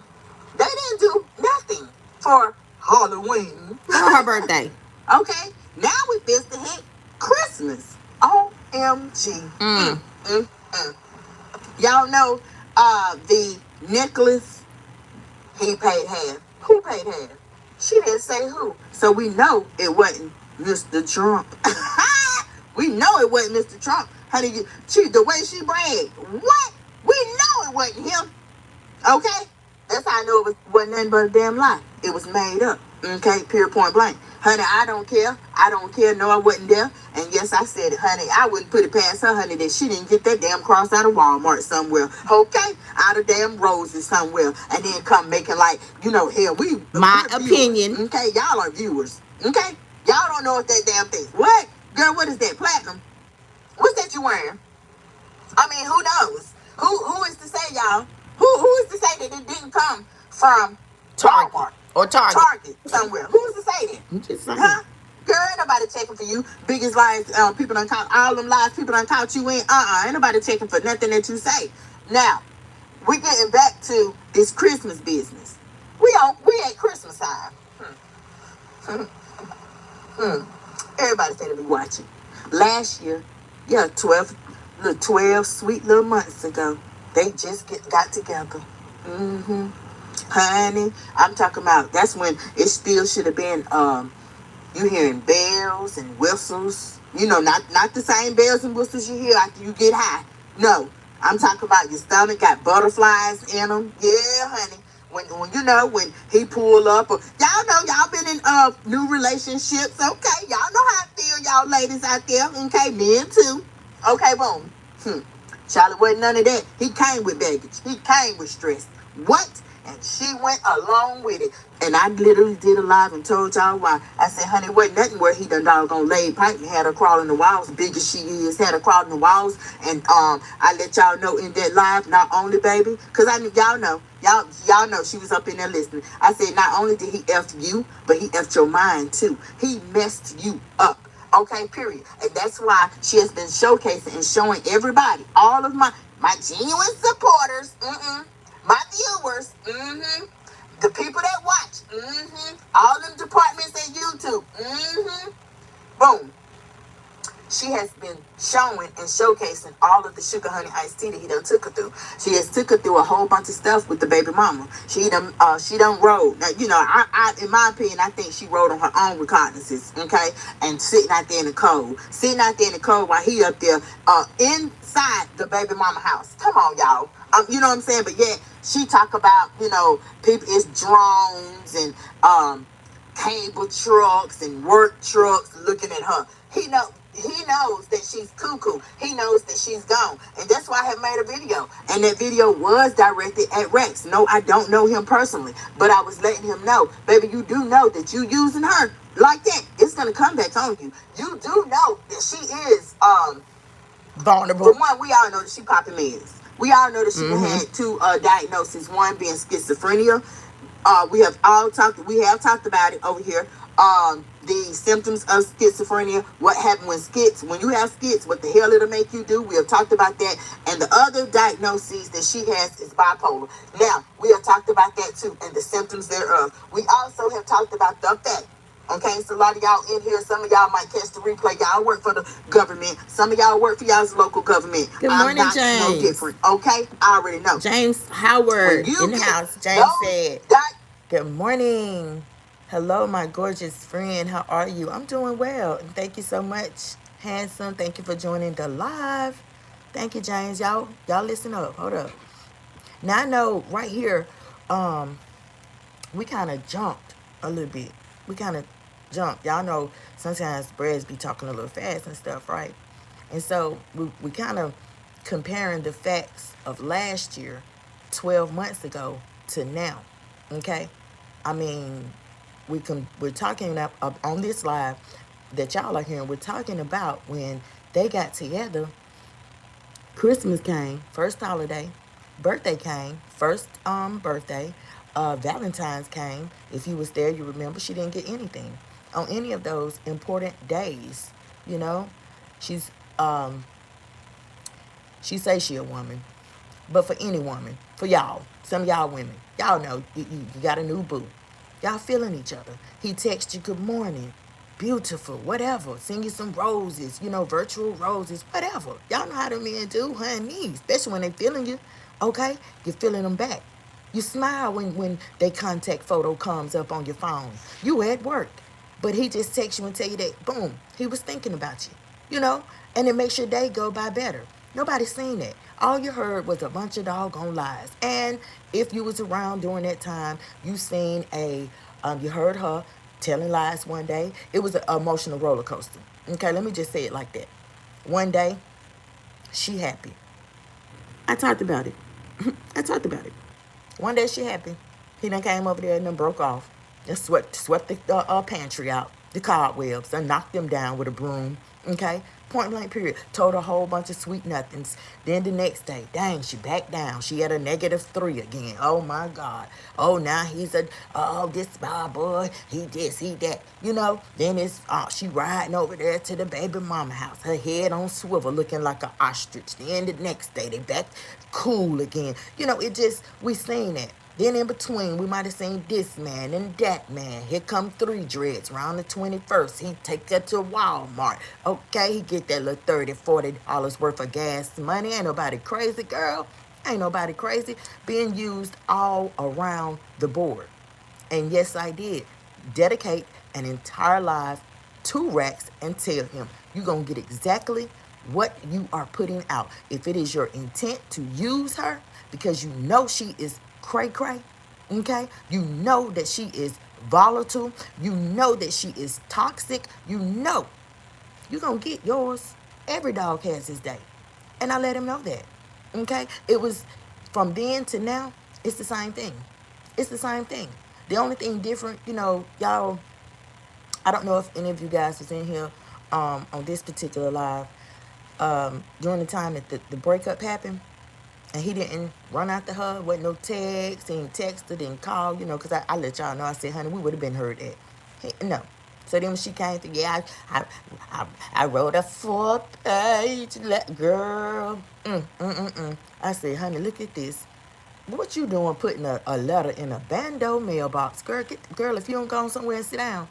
They didn't do nothing for Halloween. Her birthday. Okay. Now we fist to hit Christmas. OMG. Y'all know the necklace, he paid half. Who paid half? She didn't say who. So we know it wasn't Mr. Trump. We know it wasn't Mr. Trump. Honey, the way she bragged. What? We know it wasn't him. Okay? That's how I know it wasn't nothing but a damn lie. It was made up. Okay? Pure point blank. Honey, I don't care. I don't care. No, I wasn't there. And yes, I said it, honey. I wouldn't put it past her, honey, that she didn't get that damn cross out of Walmart somewhere. Okay? Out of damn roses somewhere. And then come making like, hell, my opinion. Okay? Y'all are viewers. Okay? Y'all don't know what that damn thing. What? Girl, what is that? Platinum? What's that you wearing? I mean, who knows? Who is to say, y'all? Who is to say that it didn't come from Target Walmart? or Target somewhere. Who's to say that? I'm just saying. Huh? Girl, ain't nobody checking for you. Biggest lies people done caught, all them lies people done caught you in. Ain't nobody checking for nothing that you say. Now, we getting back to this Christmas business. We at Christmas time. Everybody finna be watching. Last year, 12 sweet little months ago, they just got together. Honey, I'm talking about, that's when it still should have been, you hearing bells and whistles. You know, not the same bells and whistles you hear after you get high. No, I'm talking about your stomach got butterflies in them. Yeah, honey. When he pull up, or y'all know y'all been in new relationships. Okay, y'all know how I feel, y'all ladies out there. Okay, men too. Okay, boom. Charlie wasn't none of that. He came with baggage. He came with stress. What? And she went along with it. And I literally did a live and told y'all why. I said, honey, wasn't nothing where he done doggone laid pipe and had her crawling the walls, big as she is, had her crawling the walls. And I let y'all know in that live, not only, baby, because I knew y'all know she was up in there listening. I said, not only did he F you, but he F'd your mind too. He messed you up. Okay, period. And that's why she has been showcasing and showing everybody, all of my genuine supporters, my viewers, the people that watch, all them departments at YouTube, boom. She has been showing and showcasing all of the sugar honey iced tea that he done took her through. She has took her through a whole bunch of stuff with the baby mama. She done rode. Now, you know, I in my opinion, I think she rode on her own recognizances, okay? And sitting out there in the cold. Sitting out there in the cold while he up there inside the baby mama house. Come on, y'all. You know what I'm saying? But yet, she talk about, you know, people, it's drones and cable trucks and work trucks looking at her. He knows that she's cuckoo. He knows that she's gone. And that's why I have made a video. And that video was directed at Rex. No, I don't know him personally. But I was letting him know, baby, you do know that you using her like that, it's going to come back on you. You do know that she is vulnerable. For one, we all know that she popping meds. We all know that she had two diagnoses. One being schizophrenia. We have talked about it over here. The symptoms of schizophrenia, what happened when you have skits, what the hell it'll make you do. We have talked about that. And the other diagnoses that she has is bipolar. Now, we have talked about that too, and the symptoms thereof. We also have talked about the effect. Okay, so a lot of y'all in here, some of y'all might catch the replay. Y'all work for the government. Some of y'all work for y'all's local government. Good morning, I'm not James. no different. Okay, I already know. James Howard in the house. James said, good morning. Hello, my gorgeous friend. How are you? I'm doing well. And thank you so much, handsome. Thank you for joining the live. Thank you, James. Y'all listen up. Hold up. Now, I know right here, we kind of jumped a little bit. We kind of jumped. Y'all know sometimes Breads be talking a little fast and stuff, right? And so we kind of comparing the facts of last year, 12 months ago, to now. Okay? I mean, we're talking on this live that y'all are hearing. We're talking about when they got together. Christmas came, first holiday. Birthday came, first birthday. Valentine's came. If you was there, you remember she didn't get anything on any of those important days. You know, she say she a woman, but for any woman, for y'all, some of y'all women, y'all know you got a new boo. Y'all feeling each other. He texts you good morning, beautiful, whatever. Send you some roses, virtual roses, whatever. Y'all know how the men do, honey, especially when they feeling you. Okay, you're feeling them back. You smile when their contact photo comes up on your phone. You at work, but he just texts you and tell you that, boom, he was thinking about you, and it makes your day go by better. Nobody seen that. All you heard was a bunch of doggone lies. And if you was around during that time, you seen you heard her telling lies one day. It was an emotional roller coaster. Okay, let me just say it like that. One day, she happy. I talked about it. One day she happy. He done came over there and done broke off. Just swept the pantry out. the cobwebs. I knocked them down with a broom. Okay? Point blank period. Told her a whole bunch of sweet nothings. Then the next day, dang, she backed down. She had a -3 again. Oh my God. Oh, now he's this bad boy. He this, he that. You know, then it's, she riding over there to the baby mama house. Her head on swivel looking like an ostrich. Then the next day, they back cool again. You know, it just, we seen that. Then in between, we might have seen this man and that man. Here come 3 dreads around the 21st. He take that to Walmart. Okay, he get that little $30, $40 worth of gas money. Ain't nobody crazy, girl. Ain't nobody crazy. Being used all around the board. And yes, I did dedicate an entire live to Rex and tell him, you're going to get exactly what you are putting out. If it is your intent to use her because you know she is cray-cray, okay? You know that she is volatile. You know that she is toxic. You know you're going to get yours. Every dog has his day. And I let him know that, okay? It was from then to now, it's the same thing. It's the same thing. The only thing different, you know, y'all, I don't know if any of you guys was in here on this particular live during the time that the breakup happened. And he didn't run after her, wasn't no text, didn't text her, didn't call, you know, because I let y'all know. I said, honey, we would have been heard that. No. So then when she came through, yeah, I wrote a 4-page girl. I said, honey, look at this. What you doing putting a letter in a bando mailbox? Girl, if you don't go somewhere and sit down.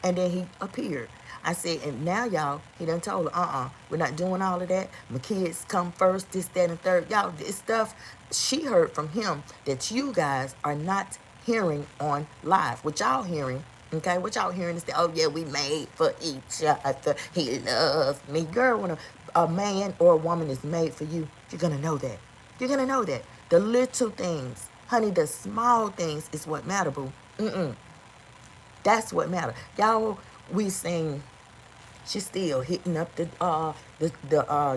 And then he appeared. I said, and now, y'all, he done told her, we're not doing all of that. My kids come first, this, that, and third. Y'all, this stuff, she heard from him that you guys are not hearing on live. What y'all hearing, okay? What y'all hearing is that, oh, yeah, we made for each other. He loves me. Girl, when a man or a woman is made for you, you're going to know that. You're going to know that. The little things, honey, the small things is what matter, boo. That's what matter. Y'all, we sing... She's still hitting up the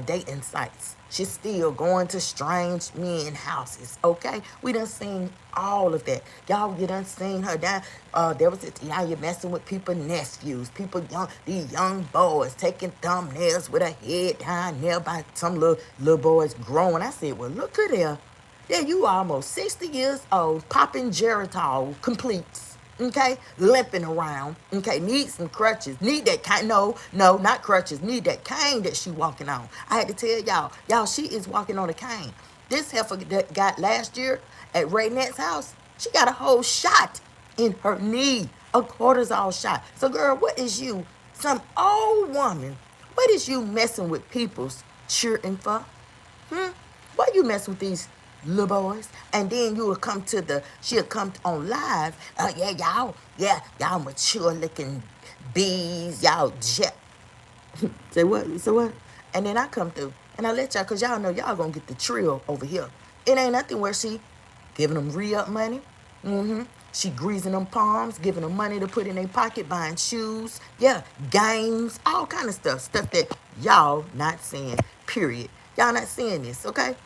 dating sites. She's still going to strange men houses, okay? We done seen all of that. Y'all, you done seen her down. There was you're messing with people's nephews, these young boys taking thumbnails with a head down there by some little boys growing. I said, well, look at there. Yeah, you almost 60 years old, popping Geritol completes. Okay, limping around. Okay, need some crutches. Need that cane. No, not crutches. Need that cane that she walking on. I had to tell y'all, she is walking on a cane. This heifer that got last year at Ray Nett's house, she got a whole shot in her knee, a cortisol shot. So, girl, what is you, some old woman, what is you messing with people's cheering for? Why you messing with these little boys? And then she'll come on live. Y'all mature looking bees, y'all jet. Say what? So what? And then I come through and I let y'all, because y'all know y'all gonna get the trill over here. It ain't nothing where she giving them re-up money. She greasing them palms, giving them money to put in their pocket, buying shoes, games, all kind of stuff that y'all not seeing, period. Y'all not seeing this, okay?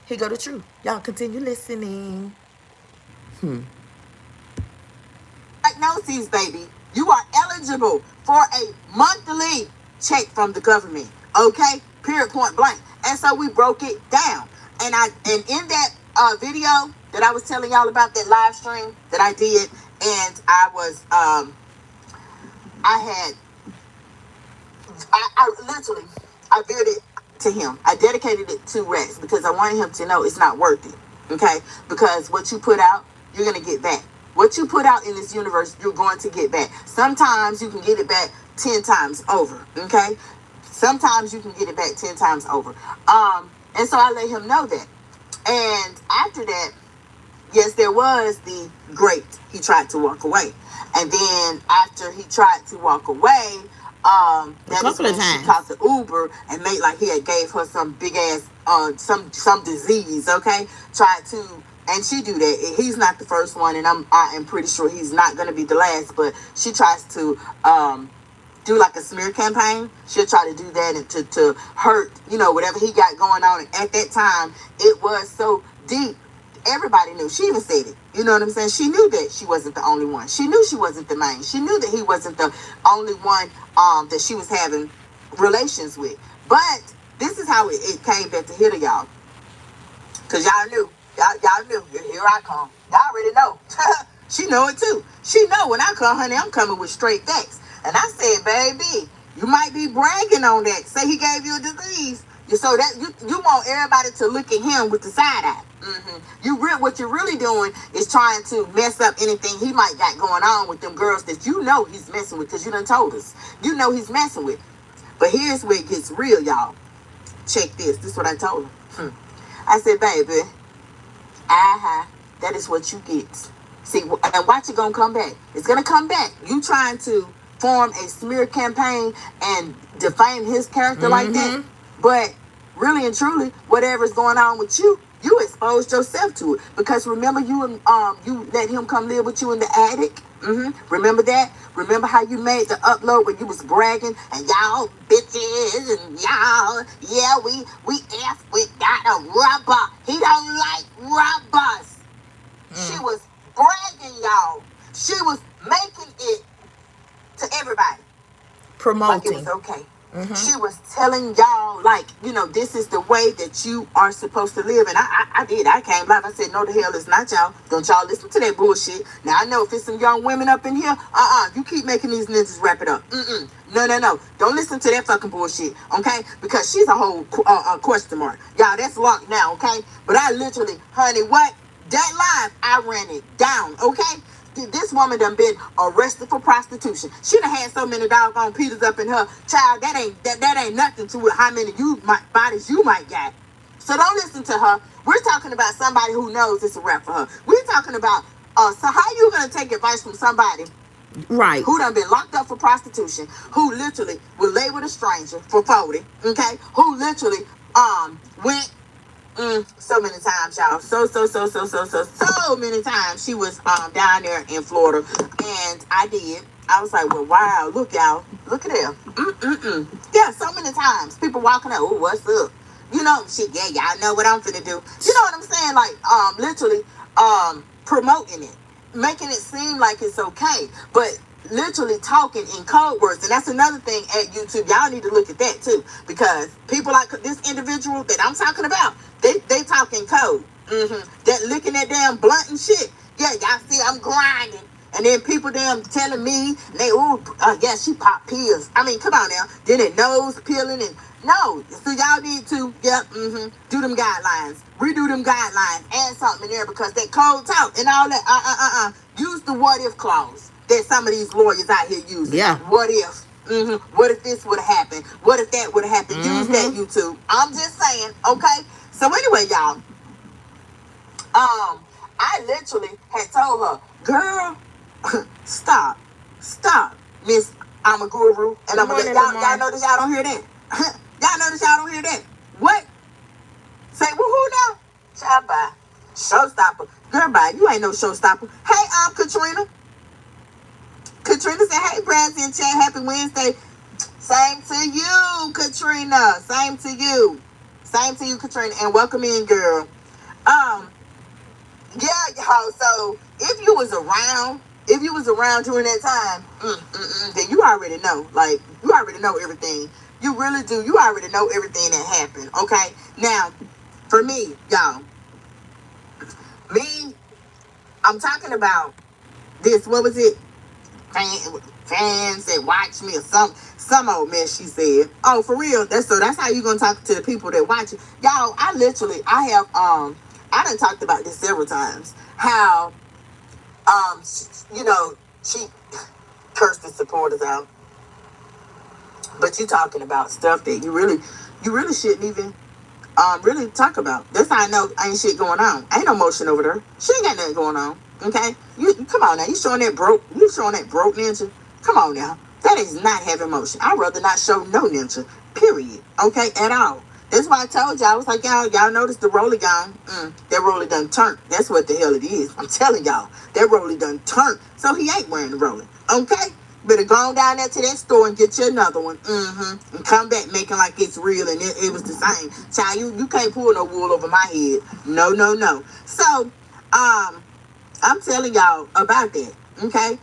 Here go the truth. Y'all continue listening. Diagnoses, baby. You are eligible for a monthly check from the government. Okay? Period, point blank. And so we broke it down. And in that video that I was telling y'all about, that live stream that I did, and I was I veered it to him. I dedicated it to Rex because I wanted him to know it's not worth it. Okay? Because what you put out, you're going to get back. What you put out in this universe, you're going to get back. Sometimes you can get it back 10 times over. Okay? Sometimes you can get it back 10 times over. And so I let him know that. And after that, yes, there was the great. He tried to walk away. And then after he tried to walk away, that is when she talked to Uber and made like he had gave her some big ass some disease, okay? Tried to, and she do that. He's not the first one, and I am pretty sure he's not gonna be the last, but she tries to do like a smear campaign. She'll try to do that and to hurt, whatever he got going on. And at that time, it was so deep. Everybody knew. She even said it. You know what I'm saying? She knew that she wasn't the only one. She knew she wasn't the main. She knew that he wasn't the only one that she was having relations with. But this is how it came back to hit her, y'all. Because y'all knew. Y'all knew. Here I come. Y'all already know. She know it too. She know when I come, honey, I'm coming with straight facts. And I said, baby, you might be bragging on that. Say he gave you a disease. So that you want everybody to look at him with the side eye. What you're really doing is trying to mess up anything he might got going on with them girls that you know he's messing with, because you done told us. You know he's messing with. But here's where it gets real, y'all. Check this. This is what I told him. I said, baby, that is what you get. See, and watch it gonna come back. It's gonna come back. You trying to form a smear campaign and defame his character like that. But really and truly, whatever's going on with you, you exposed yourself to it. Because remember, you let him come live with you in the attic. Remember that? Remember how you made the upload where you was bragging and y'all bitches and y'all, yeah, we F with got a rubber. He don't like rubbers. She was bragging, y'all. She was making it to everybody. Promoting. Like it was okay. She was telling y'all, like, you know, this is the way that you are supposed to live. And I did. I came live. I said, no, the hell it's not, y'all. Don't y'all listen to that bullshit. Now, I know if it's some young women up in here, you keep making these ninjas wrap it up. No. Don't listen to that fucking bullshit, okay? Because she's a whole question mark. Y'all, that's locked now, okay? But I literally, honey, what? That live, I ran it down, okay? This woman done been arrested for prostitution. She done had so many doggone Peters up in her. Child, that ain't nothing to how many bodies you might get. So don't listen to her. We're talking about somebody who knows it's a rap for her. We're talking about, so how you going to take advice from somebody right who done been locked up for prostitution, who literally was laid with a stranger for 40, okay? Who literally went so many times, y'all. So many times she was down there in Florida, and I was like, well, wow, look, y'all, look at them. Yeah, so many times people walking up, oh, what's up? You know, shit, yeah, y'all know what I'm finna do. You know what I'm saying? Like, literally, promoting it, making it seem like it's okay, but literally talking in code words. And that's another thing at YouTube. Y'all need to look at that too, because people like this individual that I'm talking about, they talk in code. That licking that damn blunt and shit. Yeah, y'all see I'm grinding. And then people damn telling me, yeah, she pop pills. I mean, come on now. Then it nose peeling and no. So y'all need to, do them guidelines. Redo them guidelines. Add something in there, because that code talk and all that, use the what if clause that some of these lawyers out here use. Yeah. What if? What if this would have happened? What if that would have happened? Use that, YouTube. I'm just saying, okay? So anyway, y'all, I literally had told her, girl, stop, Miss, I'm a guru, and I'm gonna y'all notice y'all don't hear that. Y'all notice y'all don't hear that. What? Say woohoo now? Child, bye. Showstopper. Girl, bye. You ain't no showstopper. Hey, Katrina. Katrina said, hey, Brad's in chat. Happy Wednesday. Same to you, Katrina. Same to you. Same to you, Katrina. And welcome in, girl. Yeah, y'all. So if you was around during that time, then you already know. Like, you already know everything. You really do. You already know everything that happened. Okay. Now, for me, y'all, I'm talking about this. What was it? Fans that watch me or some old mess she said. Oh, for real? That's how you gonna talk to the people that watch you. Y'all, I done talked about this several times. How she cursed the supporters out. But you talking about stuff that you really shouldn't even really talk about. That's how I know ain't shit going on. Ain't no motion over there. She ain't got nothing going on. Okay? You come on now. You showing that broke ninja? Come on now. That is not having motion. I'd rather not show no ninja. Period. Okay? At all. That's why I told y'all. I was like, y'all notice the roller gone. That roller done turned. That's what the hell it is. I'm telling y'all. That roller done turned. So he ain't wearing the roller. Okay? Better go on down there to that store and get you another one. And come back making like it's real and it was the same. Child, you can't pull no wool over my head. No, no, no. So, I'm telling y'all about that. Okay?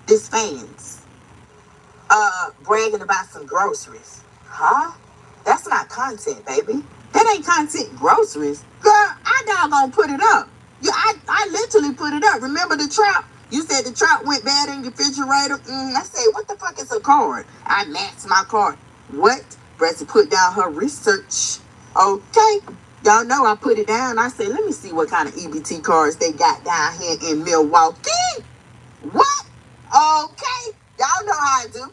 This fans. Bragging about some groceries. Huh? That's not content, baby. That ain't content groceries. Girl, I doggone put it up. I literally put it up. Remember the trap? You said the trap went bad in your refrigerator. I said, what the fuck is a card? I matched my card. What? Bressy put down her research. Okay. Y'all know I put it down. I said, let me see what kind of EBT cards they got down here in Milwaukee. What? Okay. Y'all know how I do.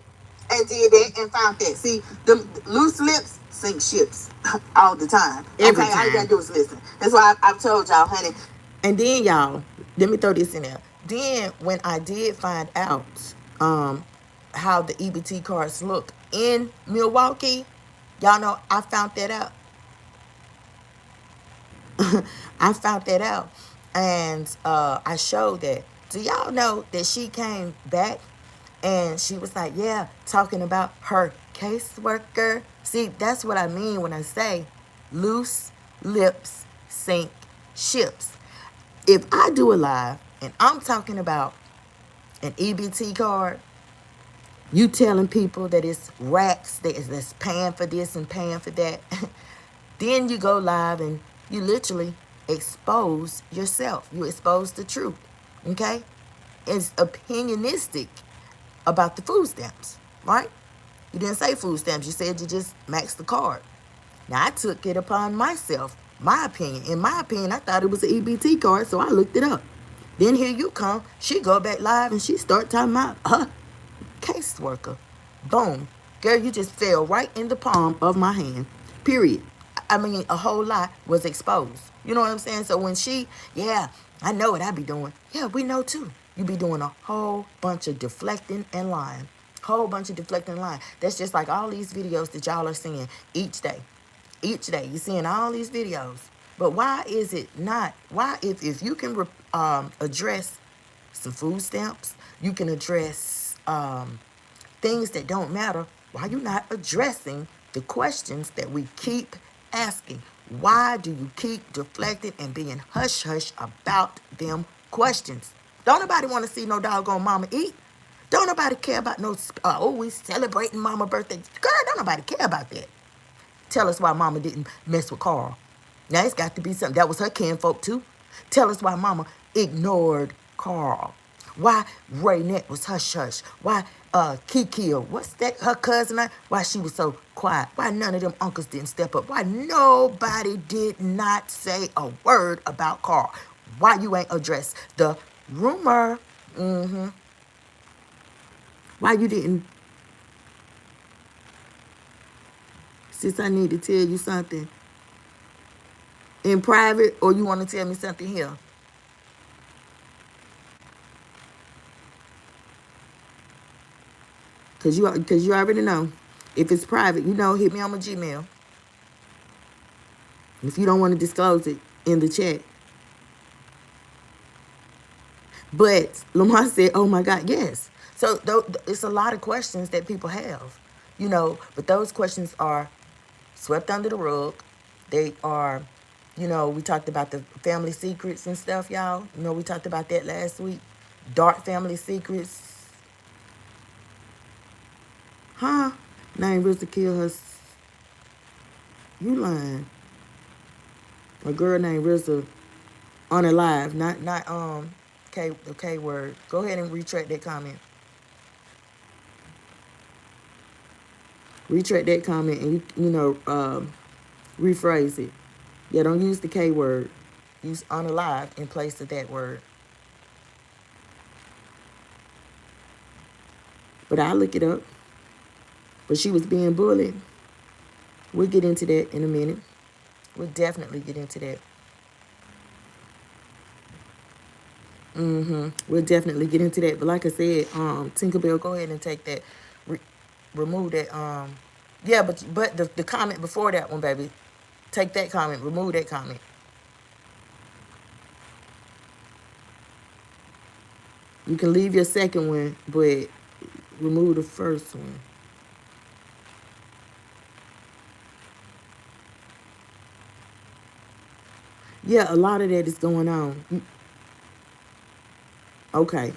And did that and found that. See, the loose lips sink ships all the time. Every Okay, all you time. gotta do is listen. That's why I've told y'all, honey. And then y'all, let me throw this in there. Then when I did find out how the EBT cards look in Milwaukee, y'all know I found that out. I found that out. And I showed that. Do y'all know that she came back and she was like, yeah, talking about her caseworker. See, that's what I mean when I say loose lips sink ships. If I do a live and I'm talking about an EBT card, you telling people that it's racks that's paying for this and paying for that, then you go live and you literally expose yourself. You expose the truth, okay? It's opinionistic about the food stamps, right? You didn't say food stamps. You said you just maxed the card. Now, I took it upon myself, my opinion. In my opinion, I thought it was an EBT card, so I looked it up. Then here you come. She go back live and she start talking about her caseworker. Boom. Girl, you just fell right in the palm of my hand. Period. I mean, a whole lot was exposed. You know what I'm saying? So when she, yeah, I know what I be doing. Yeah, we know too. You be doing a whole bunch of deflecting and lying. Whole bunch of deflecting and lying. That's just like all these videos that y'all are seeing each day. Each day. You're seeing all these videos. But why is it not? Why, if you can address some food stamps, you can address things that don't matter, why you not addressing the questions that we keep asking? Why do you keep deflecting and being hush-hush about them questions? Don't nobody want to see no doggone mama eat. Don't nobody care about no, we celebrating mama birthday. Girl, don't nobody care about that. Tell us why mama didn't mess with Carl. Now, it's got to be something. That was her kinfolk, too. Tell us why mama ignored Carl. Why Raynette was hush-hush. Why Kiki, what's that, her cousin, why she was so quiet. Why none of them uncles didn't step up. Why nobody did not say a word about Carl. Why you ain't addressed the rumor. Why you didn't. Sis, I need to tell you something in private, or you want to tell me something here? Cause you already know. If it's private, you know, hit me on my Gmail. If you don't want to disclose it in the chat. But Lamar said, oh my God, yes. So it's a lot of questions that people have, you know, but those questions are swept under the rug. They are, you know, we talked about the family secrets and stuff, y'all. You know, we talked about that last week. Dark family secrets. Huh? Name Rissa killed her. You lying. A girl named Rissa on a live, not the K word. Go ahead and retract that comment. Retract that comment and you know rephrase it. Yeah, don't use the K word. Use unalive in place of that word. But I'll look it up. But she was being bullied. We'll get into that in a minute. We'll definitely get into that. We'll definitely get into that. But like I said, Tinkerbell, go ahead and take that. Remove that. Yeah, but the comment before that one, baby. Take that comment. Remove that comment. You can leave your second one, but Remove the first one. Yeah, a lot of that is going on. Okay.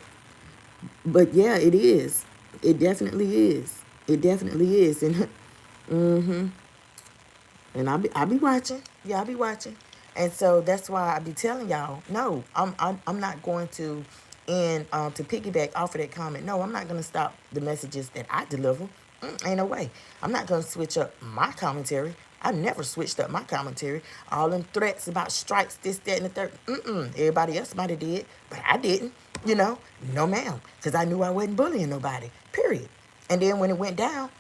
But yeah, it is. It definitely is. It definitely is. And and I be watching. Yeah, I be watching. And so that's why I be telling y'all, no, I'm not going to, and to piggyback off of that comment, no, I'm not gonna stop the messages that I deliver. Ain't no way. I'm not gonna switch up my commentary. I never switched up my commentary. All them threats about strikes, this, that, and the third. Everybody else might have did, but I didn't. You know, no ma'am, because I knew I wasn't bullying nobody. Period. And then when it went down,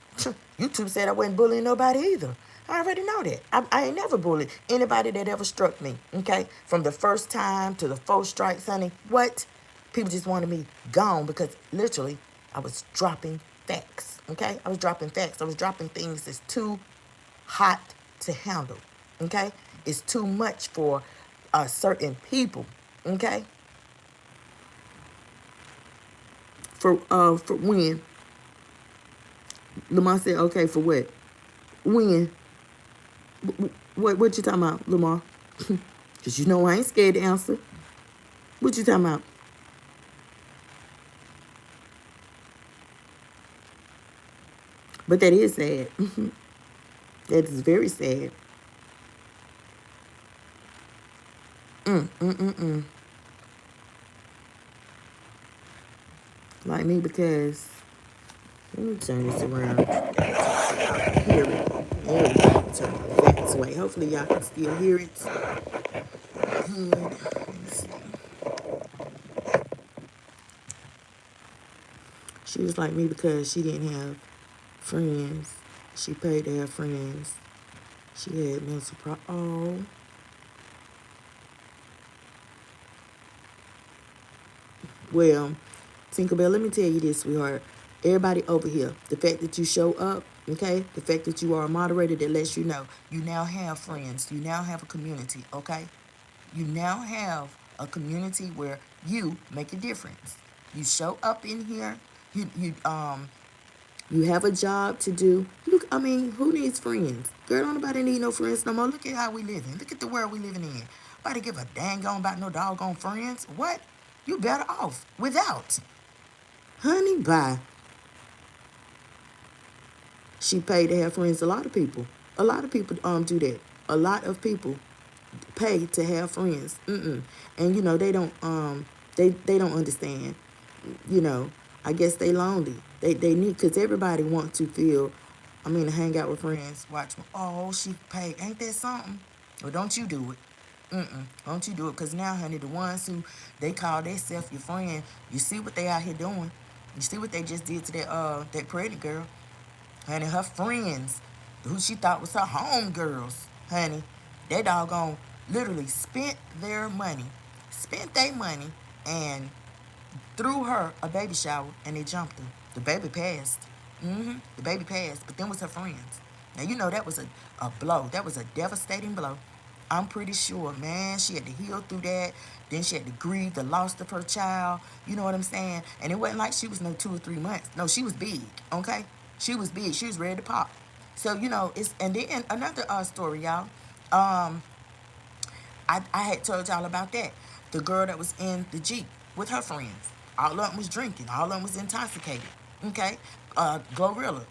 YouTube said I wasn't bullying nobody either. I already know that. I ain't never bullied anybody that ever struck me, okay? From the first time to the 4 strikes, honey. What? People just wanted me gone because literally I was dropping facts, okay? I was dropping facts. I was dropping things that's too hot to handle, okay? It's too much for certain people, okay? For when? Lamar said, okay, for what? When? What you talking about, Lamar? Because you know I ain't scared to answer. What you talking about? But that is sad. That is very sad. Like me because, let me turn this around. Hear it. There we go. Turn the facts away. Hopefully y'all can still hear it. Good. Let's see. She was like me because she didn't have friends. She paid to have friends. She had mental Oh. Well, Tinkerbell, let me tell you this, sweetheart. Everybody over here, the fact that you show up, okay? The fact that you are a moderator that lets you know you now have friends. You now have a community, okay? You now have a community where you make a difference. You show up in here. You have a job to do. Look, I mean, who needs friends? Girl, don't nobody need no friends no more. Look at how we living. Look at the world we living in. Nobody give a dang on about no doggone friends. What? You better off without. Honey, bye. She paid to have friends. A lot of people. A lot of people do that. A lot of people pay to have friends. And you know, they don't they don't understand. You know, I guess they lonely. They need, because everybody wants to feel, I mean, to hang out with friends, watch, oh, she paid. Ain't that something? Well, don't you do it. Don't you do it, because now, honey, the ones who they call themselves your friend, you see what they out here doing. You see what they just did to that pregnant girl. Honey, her friends, who she thought was her homegirls, honey, they doggone literally spent their money, and threw her a baby shower, and they jumped her. The baby passed. The baby passed, but then was her friends. Now, you know that was a blow. That was a devastating blow. I'm pretty sure, man, she had to heal through that. Then she had to grieve the loss of her child. You know what I'm saying? And it wasn't like she was no 2 or 3 months. No, she was big, okay? She was big. She was ready to pop. So, you know, and then another story, y'all. I had told y'all about that. The girl that was in the Jeep with her friends. All of them was drinking. All of them was intoxicated. Okay? Glorilla.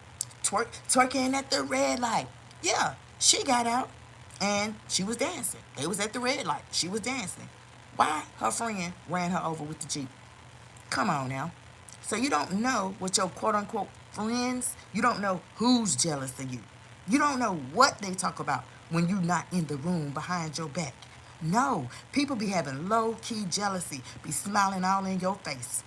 Twerking at the red light. Yeah, she got out and she was dancing. They was at the red light. She was dancing. Why? Her friend ran her over with the Jeep. Come on now. So you don't know what your quote-unquote friends, you don't know who's jealous of you. You don't know what they talk about when you're not in the room behind your back. No, people be having low-key jealousy, be smiling all in your face.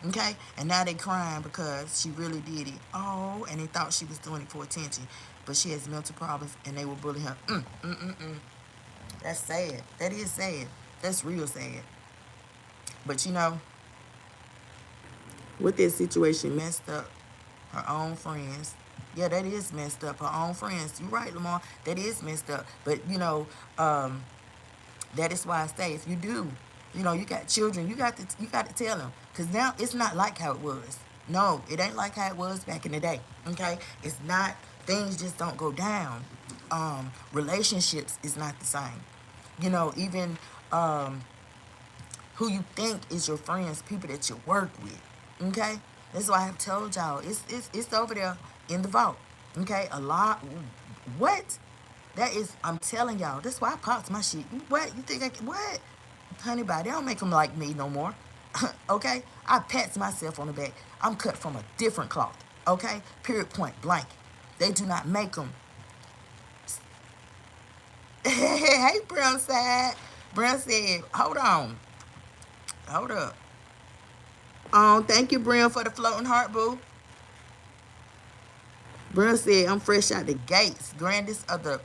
Okay? And now they crying because she really did it. Oh, and they thought she was doing it for attention. But she has mental problems and they will bully her. That's sad. That is sad. That's real sad. But you know, with this situation messed up her own friends. Yeah, that is messed up. Her own friends. You're right, Lamar. That is messed up. But you know, that is why I say, if you got children, you got to tell them, because now it's not like how it was. No, it ain't like how it was back in the day. Okay? It's not, things just don't go down. Relationships is not the same. You know, even who you think is your friends, people that you work with. Okay? That's why I have told y'all. It's over there in the vault. Okay? A lot. What? That is, I'm telling y'all. That's why I popped my shit. What? You think I can, what? Honey, bye. They don't make them like me no more. Okay? I pats myself on the back. I'm cut from a different cloth. Okay? Period, point blank. They do not make them. Hey, Brown side. Brown said, hold on. Hold up. Thank you, Brown, for the floating heart, boo. Brown said, I'm fresh out the gates. Grandest of the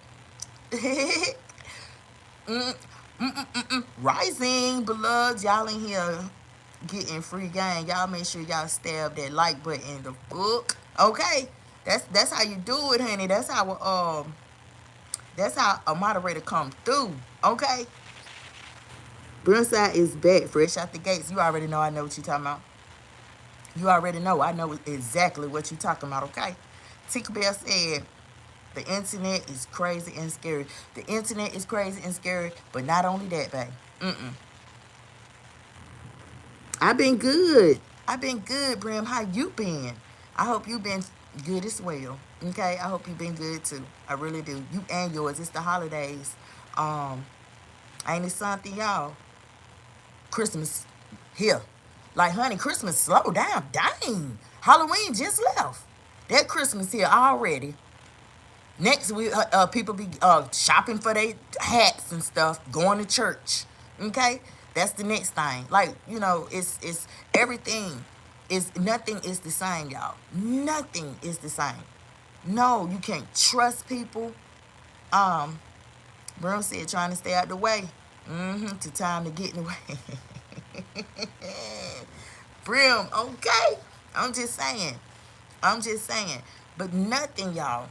rising beloveds. Y'all in here getting free game. Y'all make sure y'all stab that like button in the book. Okay? That's how you do it, honey. That's how a moderator come through. Okay? Burnside is back, fresh out the gates. You already know I know what you're talking about. You already know I know exactly what you're talking about, okay? Tinkerbell said, the internet is crazy and scary. The internet is crazy and scary, but not only that, babe. I've been good. I've been good, Brim. How you been? I hope you been good as well. Okay? I hope you been good too. I really do. You and yours. It's the holidays. Ain't it something, y'all? Christmas here. Like, honey, Christmas slow down. Dang. Halloween just left. That Christmas here already. Next week, people be shopping for their hats and stuff, going to church. Okay? That's the next thing. Like, you know, it's everything. Nothing is the same, y'all. Nothing is the same. No, you can't trust people. Brown said trying to stay out the way. To time to get in the way. Brim, okay. I'm just saying. But nothing, y'all.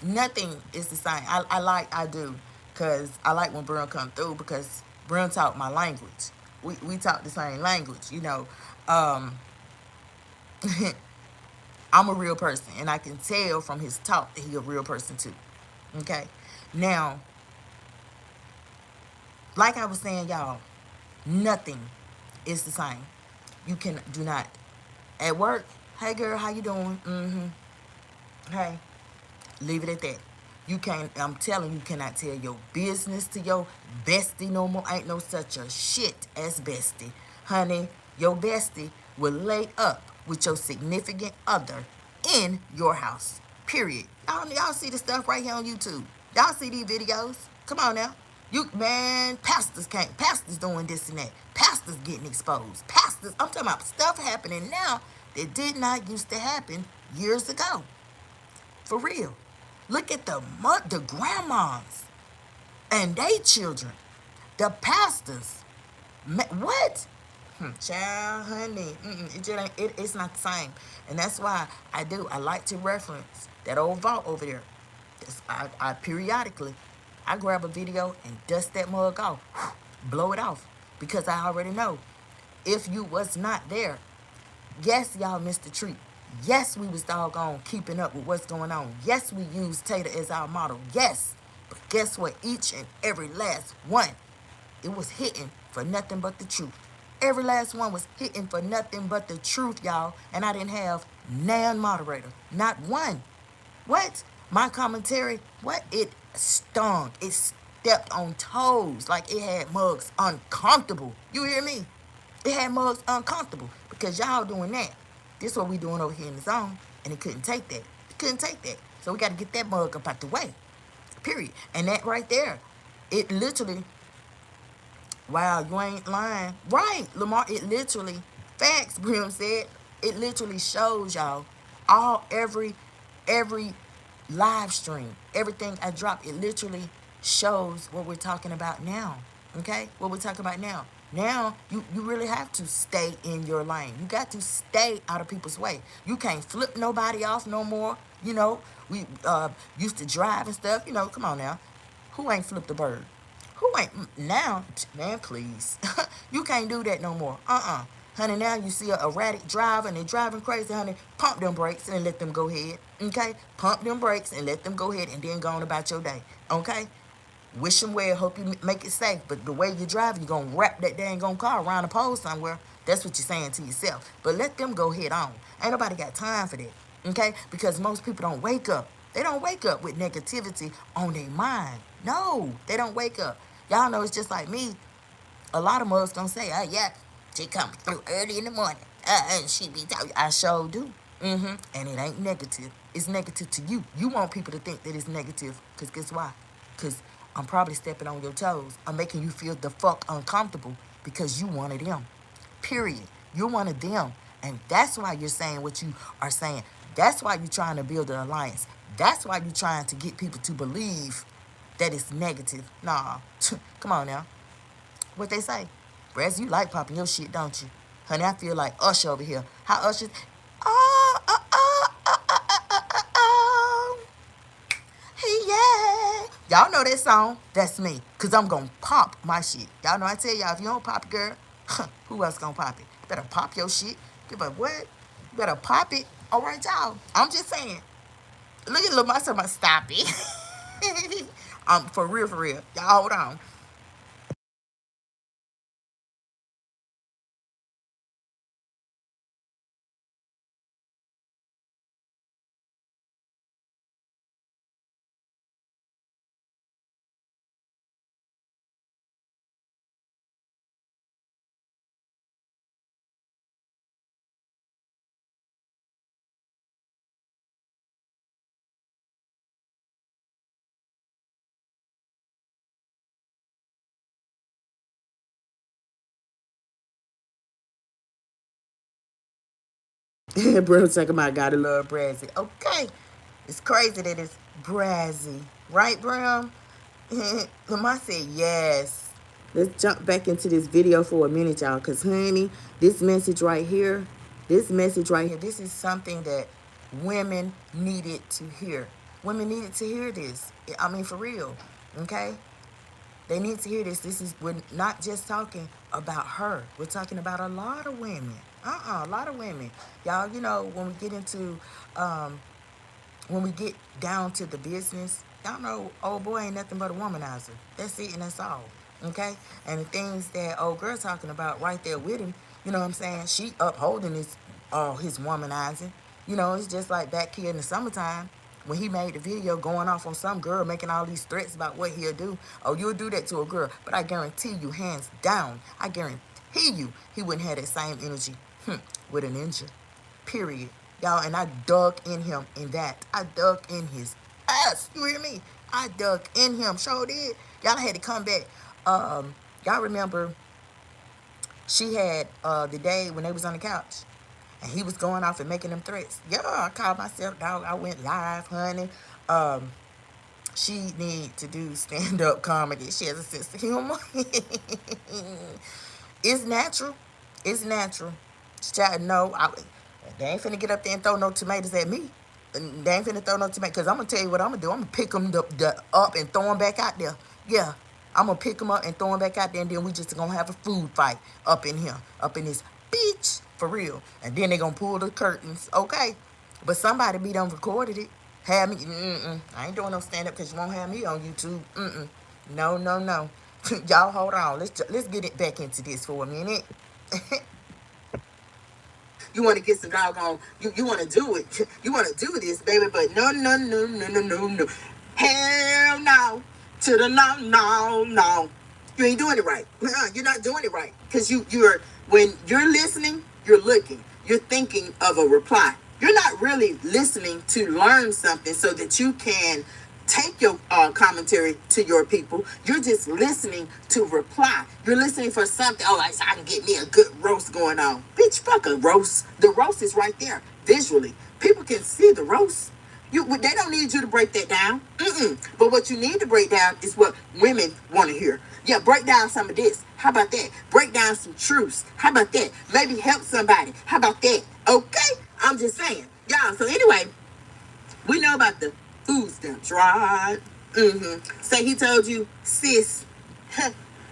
Nothing is the same. I do. Because I like when Brim come through because Brim talk my language. We talk the same language, you know. I'm a real person, and I can tell from his talk that he a real person too. Okay? Now, like I was saying, y'all, nothing is the same. You do not. At work, hey girl, how you doing? Hey, leave it at that. You can't, I'm telling you, cannot tell your business to your bestie no more. Ain't no such a shit as bestie. Honey, your bestie will lay up with your significant other in your house. Period. Y'all see the stuff right here on YouTube. Y'all see these videos. Come on now. Pastors doing this and that. Pastors getting exposed. Pastors, I'm talking about stuff happening now that did not used to happen years ago. For real. Look at the grandmas and they children. The pastors. What? Child, honey. It's not the same. And that's why I like to reference that old vault over there. I periodically, I grab a video and dust that mug off. Blow it off. Because I already know. If you was not there, yes, y'all missed the treat. Yes, we was doggone keeping up with what's going on. Yes, we used Tater as our model. Yes. But guess what? Each and every last one, it was hitting for nothing but the truth. Every last one was hitting for nothing but the truth, y'all. And I didn't have nan moderator. Not one. What? My commentary, what? It stung. It stepped on toes. Like it had mugs uncomfortable. You hear me? It had mugs uncomfortable. Because y'all doing that. This is what we doing over here in the zone. And it couldn't take that. It couldn't take that. So we got to get that mug up out the way. Period. And that right there, it literally, wow, you ain't lying. Right, Lamar, it literally, facts, Brim said, it literally shows y'all every live stream, everything I drop, it literally shows what we're talking about now. Okay? What we're talking about now. Now, you really have to stay in your lane. You got to stay out of people's way. You can't flip nobody off no more. You know, we used to drive and stuff. You know, come on now. Who ain't flipped a bird? Who ain't? Now, man, please. You can't do that no more. Honey, now you see an erratic driver and they're driving crazy, honey, pump them brakes and let them go ahead. Okay? Pump them brakes and let them go ahead and then go on about your day. Okay? Wish them well, hope you make it safe. But the way you drive, you're going to wrap that dang on car around a pole somewhere. That's what you're saying to yourself. But let them go head on. Ain't nobody got time for that. Okay? Because most people don't wake up. They don't wake up with negativity on their mind. No, they don't wake up. Y'all know it's just like me. A lot of us gonna say, oh yeah, she comes through early in the morning. And she be talking. I sure do. And it ain't negative. It's negative to you. You want people to think that it's negative. Because guess why? Because I'm probably stepping on your toes. I'm making you feel the fuck uncomfortable because you one of them. Period. You're one of them. And that's why you're saying what you are saying. That's why you're trying to build an alliance. That's why you're trying to get people to believe that it's negative. Nah. Come on now. What they say? Brez, you like popping your shit, don't you? Honey, I feel like Usher over here. How Usher? Oh, oh, oh, oh, oh, oh, oh, oh. Yeah. Y'all know that song? That's me. Because I'm going to pop my shit. Y'all know I tell y'all, if you don't pop it, girl, who else going to pop it? Better pop your shit. Give a what? Better pop it. All right, y'all. I'm just saying. Look at little myself. Stop it. For real, for real. Y'all hold on. Bro, talking about gotta love Brazzy. Okay. It's crazy that it's Brazzy. Right, Bram? Lamar said yes. Let's jump back into this video for a minute, y'all. Because, honey, this message right here, this is something that women needed to hear. Women needed to hear this. I mean, for real. Okay? They need to hear this. We're not just talking about her. We're talking about a lot of women. A lot of women. Y'all, you know, when we get down to the business, y'all know old boy ain't nothing but a womanizer. That's it and that's all. Okay? And the things that old girl talking about right there with him, you know what I'm saying? She upholding his womanizing. You know, it's just like back here in the summertime when he made the video going off on some girl making all these threats about what he'll do. Oh, you'll do that to a girl. But I guarantee you, hands down, I guarantee you, he wouldn't have that same energy with a ninja. Period. Y'all, and I dug in him in that. I dug in his ass. You hear me? I dug in him. Sure did. Y'all had to come back. Y'all remember she had the day when they was on the couch and he was going off and making them threats. Yeah, I called myself, dog. I went live, honey. She need to do stand-up comedy. She has a sense of humor. It's natural. It's natural. No, they ain't finna get up there and throw no tomatoes at me. They ain't finna throw no tomatoes. Because I'm going to tell you what I'm going to do. I'm going to pick them up and throw them back out there. Yeah. I'm going to pick them up and throw them back out there. And then we just going to have a food fight up in here. Up in this beach. For real. And then they going to pull the curtains. Okay. But somebody be done recorded it. Have me. I ain't doing no stand-up because you won't have me on YouTube. No, no, no. Y'all hold on. Let's get it back into this for a minute. You want to get some doggone, you want to do it. You want to do this, baby, but no, no, no, no, no, no, no. Hell no. To the no, no, no. You ain't doing it right. You're not doing it right. Because when you're listening, you're looking. You're thinking of a reply. You're not really listening to learn something so that you can take your commentary to your people. You're just listening to reply. You're listening for something. Oh, so I can get me a good roast going on. Bitch, fuck a roast. The roast is right there visually. People can see the roast. They don't need you to break that down. But what you need to break down is what women want to hear. Yeah, break down some of this. How about that? Break down some truths. How about that? Maybe help somebody. How about that? Okay? I'm just saying. Y'all, so anyway, we know about the food stamps, right? Say he told you, sis.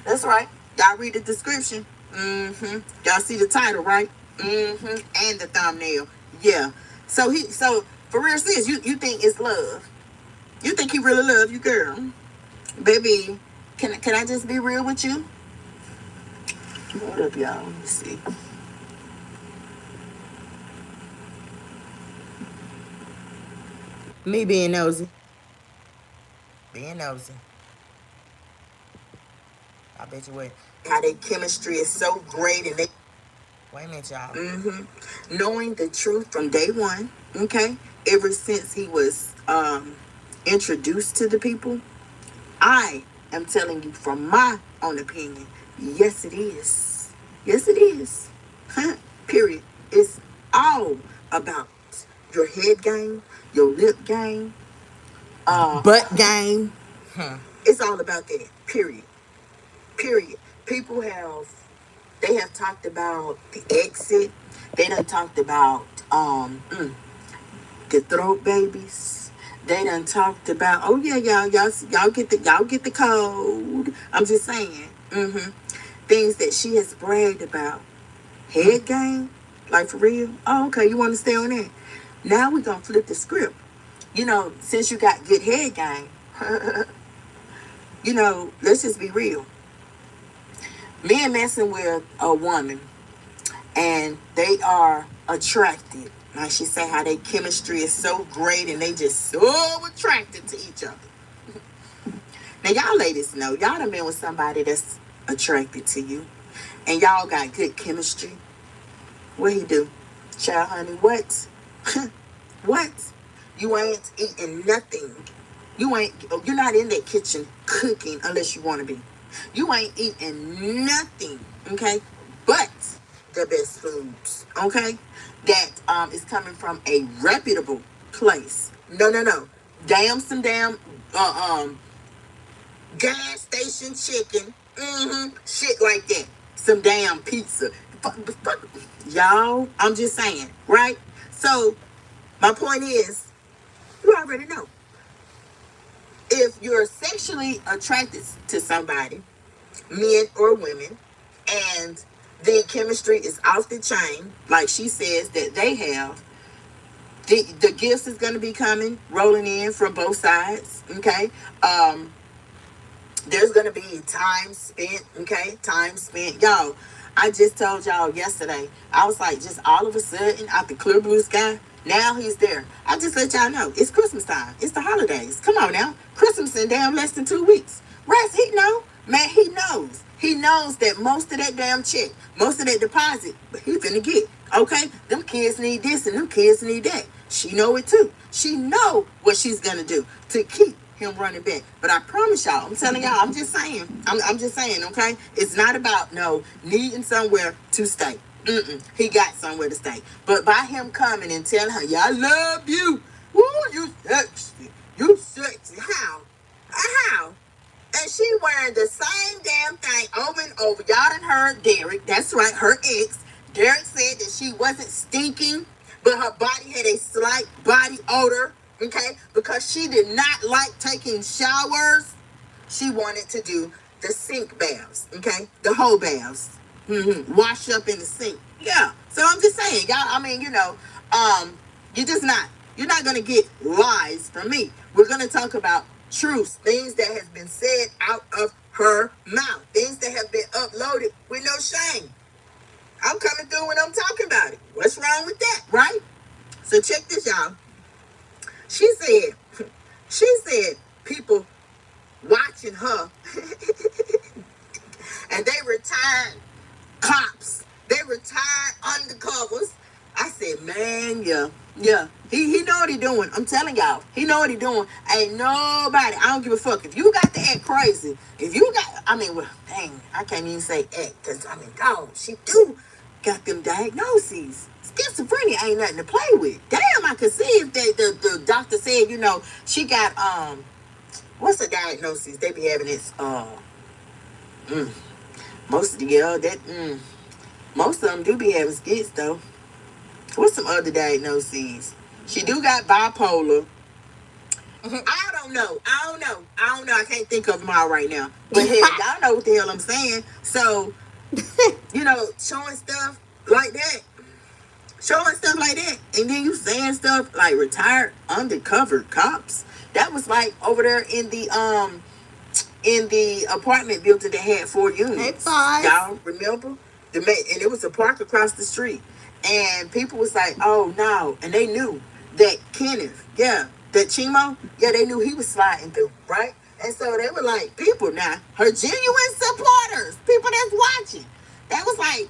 That's right. Y'all read the description. Y'all see the title, right? And the thumbnail. Yeah. So for real, sis, you think it's love? You think he really love you, girl? Baby, can I just be real with you? What up, y'all? Let me see. Me being nosy. Being nosy. I bet you would. How their chemistry is so great and they... Wait a minute, y'all. Knowing the truth from day one, okay? Ever since he was introduced to the people, I am telling you from my own opinion, yes it is. Yes it is. Period. It's all about your head game, your lip game, butt game. It's all about that. Period. Period. People they have talked about the exit. They done talked about the throat babies. They done talked about, oh yeah, y'all get the code. I'm just saying. Things that she has bragged about. Head game, like for real. Oh, okay, you want to stay on that? Now we gonna flip the script. You know, since you got good head game, you know, let's just be real. Men messing with a woman and they are attracted. Like she said, how their chemistry is so great and they just so attracted to each other. Now y'all ladies know, y'all done been with somebody that's attracted to you and y'all got good chemistry. What he do? Child, honey, what? What? You ain't eating nothing. You're not in that kitchen cooking unless you want to be. You ain't eating nothing, okay? But the best foods, okay? That is coming from a reputable place. No. Some damn gas station chicken. Shit like that. Some damn pizza. Y'all, I'm just saying, right? So, my point is, you already know. If you're sexually attracted to somebody, men or women, and the chemistry is off the chain, like she says that they have, the gifts is going to be coming, rolling in from both sides, okay? There's going to be time spent, okay? Time spent. Y'all, I just told y'all yesterday, I was like, just all of a sudden, out the clear blue sky, now he's there. I just let y'all know, it's Christmas time. It's the holidays. Come on now. Christmas in damn less than 2 weeks. Rest, he know. Man, he knows. He knows that most of that damn check, most of that deposit, but he finna get. Okay? Them kids need this and them kids need that. She know it too. She know what she's gonna do to keep him running back. But I promise y'all, I'm telling y'all, I'm just saying, okay? It's not about needing somewhere to stay. He got somewhere to stay. But by him coming and telling her, yeah, I love you. Woo, you sexy. You sexy. How? How? And she wearing the same damn thing over and over. Y'all done heard Derek. That's right, her ex. Derek said that she wasn't stinking, but her body had a slight body odor, okay? Because she did not like taking showers. She wanted to do the sink baths, okay? The whole baths. Wash up in the sink. Yeah. So I'm just saying, y'all, I mean, you're not going to get lies from me. We're going to talk about truths, things that has been said out of her mouth, things that have been uploaded with no shame. I'm coming through when I'm talking about it. What's wrong with that, right? So check this, y'all. She said people watching her and they retired cops. They retired undercovers. I said, man, yeah. He know what he doing. I'm telling y'all, he know what he doing. Ain't nobody, I don't give a fuck. If you got to act crazy, dang, I can't even say act, because, dog, she do got them diagnoses. Schizophrenia ain't nothing to play with. Damn, I could see if the doctor said, she got, what's the diagnosis? They be having this, most of them do be having schiz, though. What's some other diagnoses? She do got bipolar. I don't know. I can't think of them all right now. But hell, y'all know what the hell I'm saying. So, You know, showing stuff like that. Showing stuff like that. And then you saying stuff like retired undercover cops. That was like over there in the apartment building that had 4 Hey, units. five. Y'all remember? And it was a park across the street. And people was like, oh no. And they knew that Kenneth, yeah, that Chimo, yeah, they knew he was sliding through, right? And so they were like, people now, her genuine supporters, people that's watching. That was like,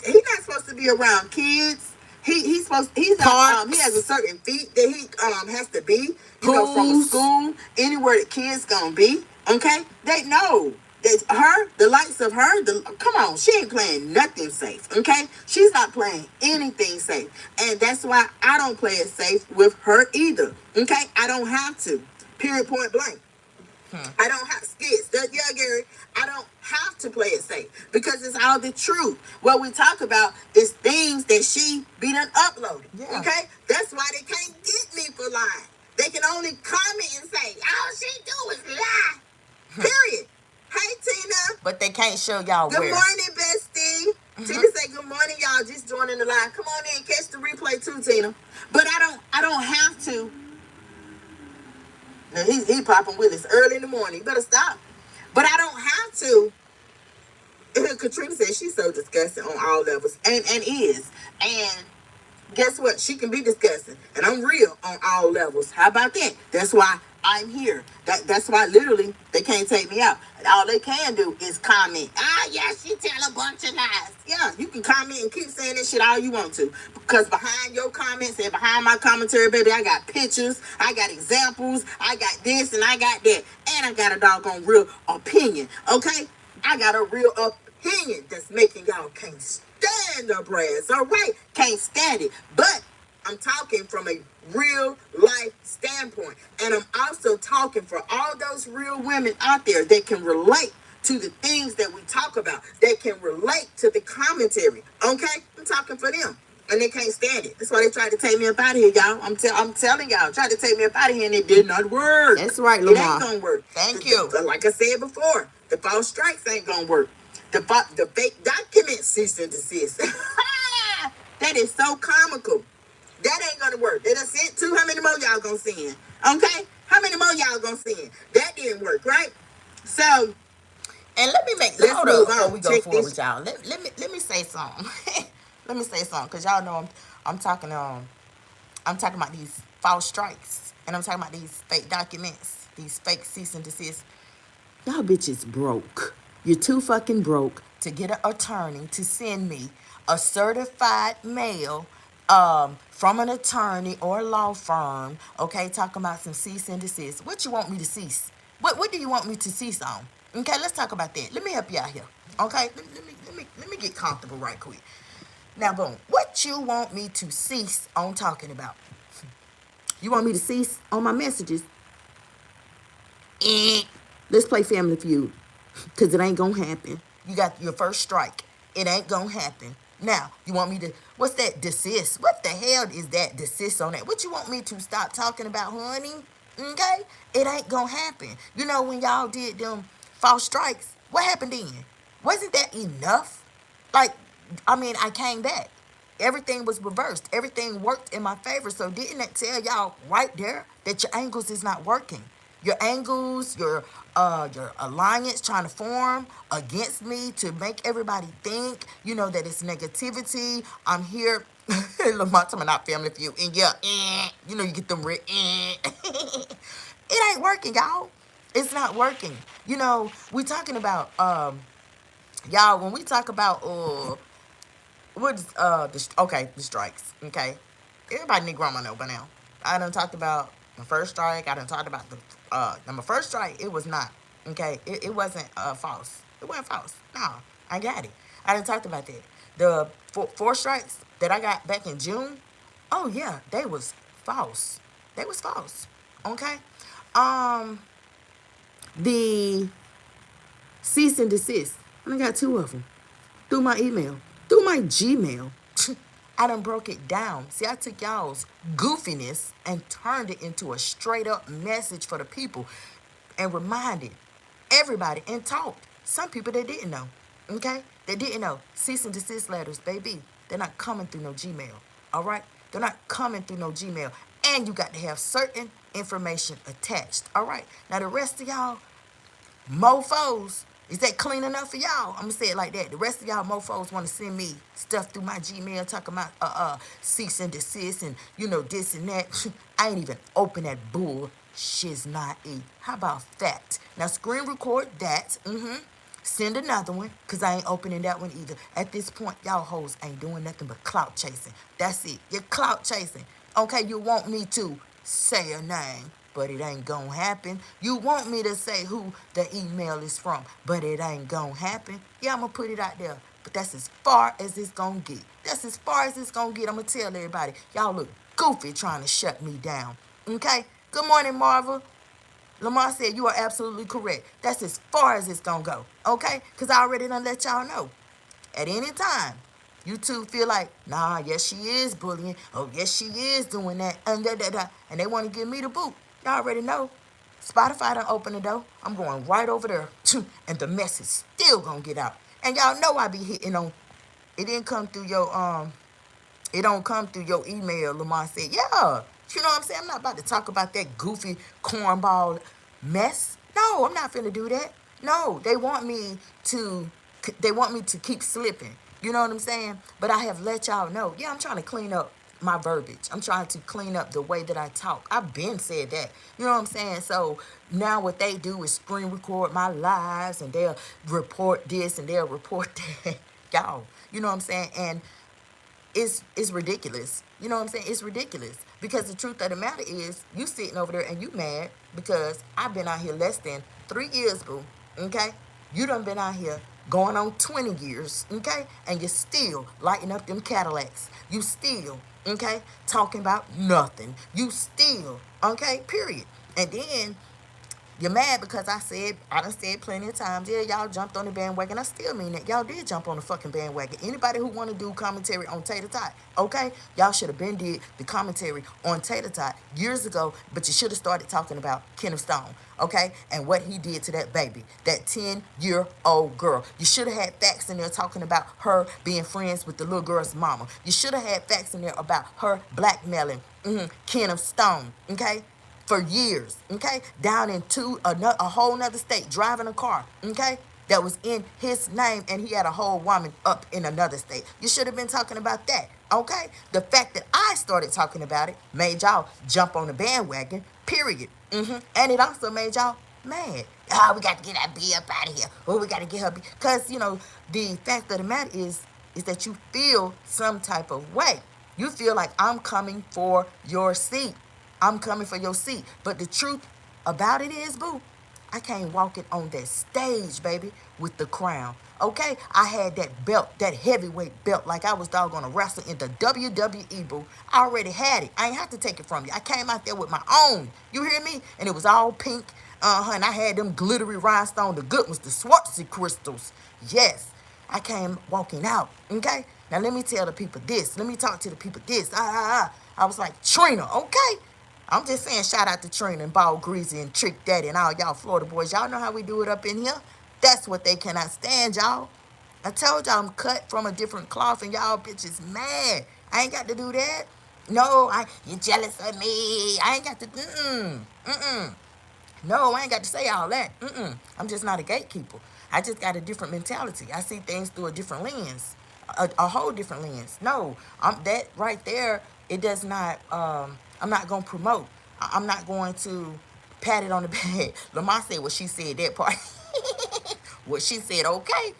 he not supposed to be around kids. He's not he has a certain feet that he has to be, from a school, anywhere that kids gonna be. Okay? They know that the likes of her, come on, she ain't playing nothing safe. Okay? She's not playing anything safe. And that's why I don't play it safe with her either. Okay? I don't have to. Period, point blank. I don't have skits. Yeah, Gary. I don't have to play it safe because it's all the truth. What we talk about is things that she be done uploaded. Yeah. Okay? That's why they can't get me for lying. They can only comment and say, all she do is lie. Period. Hey, Tina. But they can't show y'all Good where. morning, bestie. Tina say good morning, y'all. Just joining the line. Come on in, catch the replay too, Tina. But I don't have to. Now he popping with us early in the morning. You better stop. But I don't have to. Katrina says she's so disgusting on all levels. And is. And guess what? She can be disgusting. And I'm real on all levels. How about that? That's why I'm here. That's why literally they can't take me out. All they can do is comment. Yeah, she tell a bunch of lies. Yeah, you can comment and keep saying that shit all you want to. Because behind your comments and behind my commentary, baby, I got pictures, I got examples, I got this and I got that. And I got a doggone real opinion. Okay? I got a real opinion that's making y'all can't stand the brass. All right? Can't stand it. But I'm talking from a real life standpoint. And I'm also talking for all those real women out there that can relate to the things that we talk about, that can relate to the commentary. Okay? I'm talking for them. And they can't stand it. That's why they tried to take me up out of here, y'all. I'm telling y'all, tried to take me up out of here and it did not work. That's right, Lamar. It ain't gonna work. Thank you. Like I said before, the false strikes ain't gonna work. The fake document cease and desist. That is so comical. That ain't gonna work. They done sent 2. How many more y'all gonna send? Okay? How many more y'all gonna send? That didn't work, right? So, and let me make hold up before we go forward with y'all. Let me say something. Let me say something, because y'all know I'm talking about these false strikes, and I'm talking about these fake documents, these fake cease and desist. Y'all bitches broke. You're too fucking broke to get an attorney to send me a certified mail from an attorney or a law firm, okay, talking about some cease and desist. What you want me to cease? What do you want me to cease on? Okay, let's talk about that. Let me help you out here. Okay, let me get comfortable right quick. Now, boom, what you want me to cease on talking about? You want me to cease on my messages? Let's play Family Feud, because it ain't gonna happen. You got your first strike. It ain't gonna happen. Now, you want me to, what's that, desist? What the hell is that, desist on that? What you want me to stop talking about, honey? Okay? It ain't gonna happen. You know, when y'all did them false strikes, what happened then? Wasn't that enough? Like, I mean, I came back. Everything was reversed. Everything worked in my favor. So didn't that tell y'all right there that your angles is not working? Your angles, your alliance trying to form against me to make everybody think, that it's negativity. I'm here. Lamont, I'm not Family Feud. And yeah, you get them red. It ain't working, y'all. It's not working. We talking about y'all, when we talk about the strikes, okay? Everybody need grandma know by now. I done talked about my first strike. I done talked about my first strike. It was not, okay? It wasn't false. It wasn't false. No, I got it. I done talked about that. The four strikes that I got back in June, oh yeah, they was false. They was false, okay? The cease and desist, I got 2 of them through my email, through my Gmail. I done broke it down. See, I took y'all's goofiness and turned it into a straight up message for the people and reminded everybody and taught some people that didn't know. Okay? They didn't know. Cease and desist letters, baby. They're not coming through no Gmail. All right? They're not coming through no Gmail. And you got to have certain information attached. All right? Now, the rest of y'all, mofos, is that clean enough for y'all? I'm gonna say it like that. The rest of y'all mofos want to send me stuff through my Gmail talking about cease and desist and this and that. I ain't even open that bull shiz not e. How about that? Now screen record that. Send another one, cause I ain't opening that one either. At this point, y'all hoes ain't doing nothing but clout chasing. That's it. You're clout chasing. Okay, you want me to say a name, but it ain't gonna happen. You want me to say who the email is from, but it ain't gonna happen. Yeah, I'm gonna put it out there, but that's as far as it's gonna get. That's as far as it's gonna get. I'm gonna tell everybody, y'all look goofy trying to shut me down. Okay? Good morning, Marva. Lamar said you are absolutely correct. That's as far as it's gonna go. Okay? Because I already done let y'all know. At any time, you two feel like, nah, yes, she is bullying. Oh, yes, she is doing that. And And they want to give me the boot. Y'all already know. Spotify done open the door. I'm going right over there. And the message still gonna get out. And y'all know I be hitting on. It didn't come through your it don't come through your email, Lamar said. Yeah. You know what I'm saying? I'm not about to talk about that goofy cornball mess. No, I'm not finna do that. No, to they want me to keep slipping. You know what I'm saying? But I have let y'all know. Yeah, I'm trying to clean up my verbiage. I'm trying to clean up the way that I talk. I've been said that. You know what I'm saying? So now what they do is screen record my lives and they'll report this and they'll report that. Y'all, you know what I'm saying? And it's ridiculous. You know what I'm saying? It's ridiculous. Because the truth of the matter is, you sitting over there and you mad because I've been out here less than 3 years, boo. Okay? You done been out here going on 20 years, okay? And you still lighting up them Cadillacs. You still, okay, talking about nothing. You still, okay, period. And then you're mad because I done said plenty of times, yeah, y'all jumped on the bandwagon. I still mean that. Y'all did jump on the fucking bandwagon. Anybody who want to do commentary on Tater Tot, okay? Y'all should have been did the commentary on Tater Tot years ago, but you should have started talking about Kenneth Stone, okay? And what he did to that baby, that 10-year-old girl. You should have had facts in there talking about her being friends with the little girl's mama. You should have had facts in there about her blackmailing Kenneth Stone, okay? For years, okay? Down into a whole nother state, driving a car, okay? That was in his name, and he had a whole woman up in another state. You should have been talking about that, okay? The fact that I started talking about it made y'all jump on the bandwagon, period. And it also made y'all mad. Oh, we got to get that B up out of here. Oh, we got to get her. Because, the fact of the matter is that you feel some type of way. You feel like I'm coming for your seat. I'm coming for your seat. But the truth about it is, boo, I came walking on that stage, baby, with the crown. Okay? I had that belt, that heavyweight belt, like I was doggone to wrestle in the WWE, boo. I already had it. I ain't have to take it from you. I came out there with my own. You hear me? And it was all pink. And I had them glittery rhinestone, the good ones, the Swarovski crystals. Yes. I came walking out. Okay? Now let me tell the people this. Let me talk to the people this. I was like, Trina, okay? I'm just saying shout out to Trina and Ball Greasy and Trick Daddy and all y'all Florida boys. Y'all know how we do it up in here. That's what they cannot stand, y'all. I told y'all I'm cut from a different cloth and y'all bitches mad. I ain't got to do that. No, you jealous of me. I ain't got to, No, I ain't got to say all that. I'm just not a gatekeeper. I just got a different mentality. I see things through a different lens, a whole different lens. No, that right there. It does not. I'm not gonna promote. I'm not going to pat it on the back. Lamar said what she said. That part. What she said. Okay,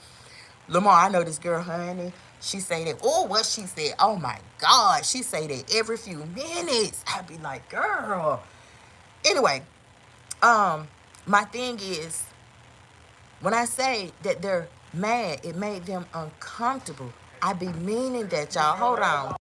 Lamar. I know this girl, honey. She say that. Oh, what she said. Oh my God. She say that every few minutes. I be like, girl. Anyway, my thing is, when I say that they're mad, it made them uncomfortable. I be meaning that, y'all. Hold on.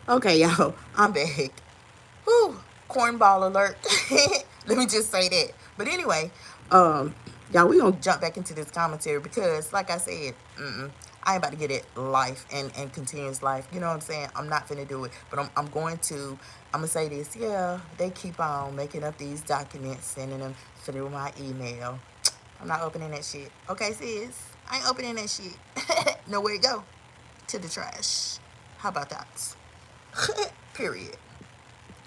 Okay, y'all, I'm back. Whew, cornball alert. Let me just say that. But anyway, y'all, we gonna jump back into this commentary because, like I said, I ain't about to get it life and continuous life. You know what I'm saying? I'm not finna do it, but I'm going to. I'm gonna say this. Yeah, they keep on making up these documents, sending them through my email. I'm not opening that shit. Okay, sis, I ain't opening that shit. Nowhere to go. To the trash. How about that? Period.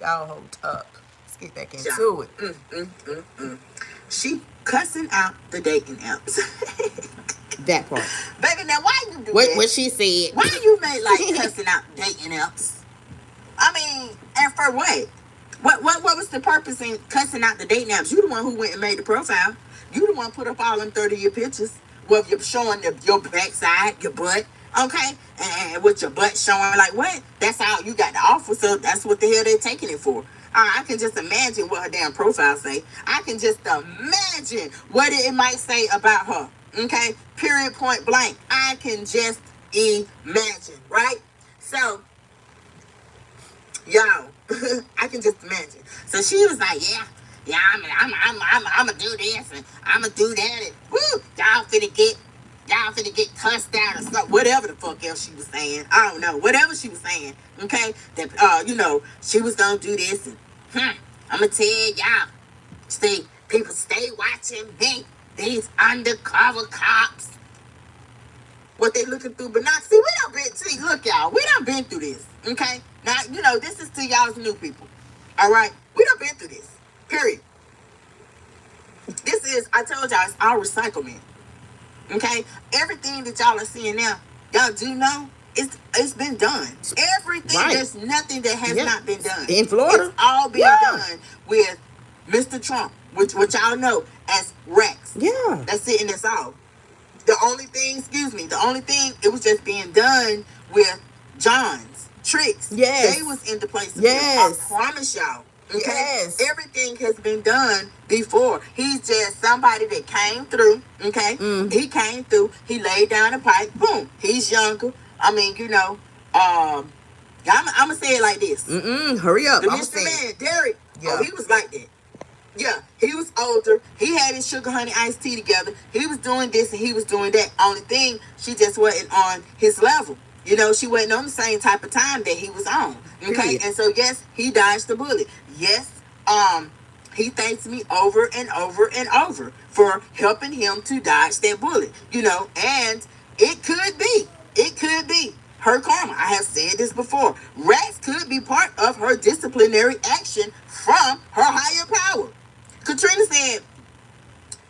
Y'all hold up. Let's get back into it. She cussing out the dating apps. That part. Baby, now why you do What that? what she said. Why you made like cussing out dating apps? I mean, and for what? What was the purpose in cussing out the dating apps? You the one who went and made the profile. You the one put up all them 30-year pictures. Well, you're showing your backside, your butt, okay? And with your butt showing, like, what? That's all you got to offer, so that's what the hell they're taking it for. I can just imagine what her damn profile say. I can just imagine what it might say about her, okay? Period, point blank. I can just imagine, right? So, y'all, I can just imagine. So she was like, yeah, I'm gonna do this and I'm gonna do that and woo, y'all finna get cussed out or something, whatever the fuck else she was saying. I don't know, whatever she was saying. Okay, that she was gonna do this and I'm gonna tell y'all, see, people stay watching me. These undercover cops. What they looking through binoculars. See, look, y'all, we done been through this, okay? Now, this is to y'all's new people, all right? We done been through this, period. This is, I told y'all, it's our recyclement, okay? Everything that y'all are seeing now, y'all do know, it's been done. Everything, Right. there's nothing that has not been done. In Florida. It's all been done with Mr. Trump, which y'all know as Rex. Yeah. That's it, and that's all. The only thing, it was just being done with John's tricks. Yes. They was into place. Yes. I promise y'all. Okay? Yes. Everything has been done before. He's just somebody that came through. Okay? He came through. He laid down a pipe. Boom. He's younger. I mean, I'm going to say it like this. Hurry up. The I'm Mr. saying. Man, Derek, Yeah. he was like that. Yeah, he was older. He had his sugar honey iced tea together. He was doing this and he was doing that. Only thing, she just wasn't on his level. She wasn't on the same type of time that he was on. Okay, Period. and so yes, he dodged the bullet. Yes, he thanks me over and over and over for helping him to dodge that bullet. And it could be her karma. I have said this before. Rex could be part of her disciplinary action from her higher power. Katrina said,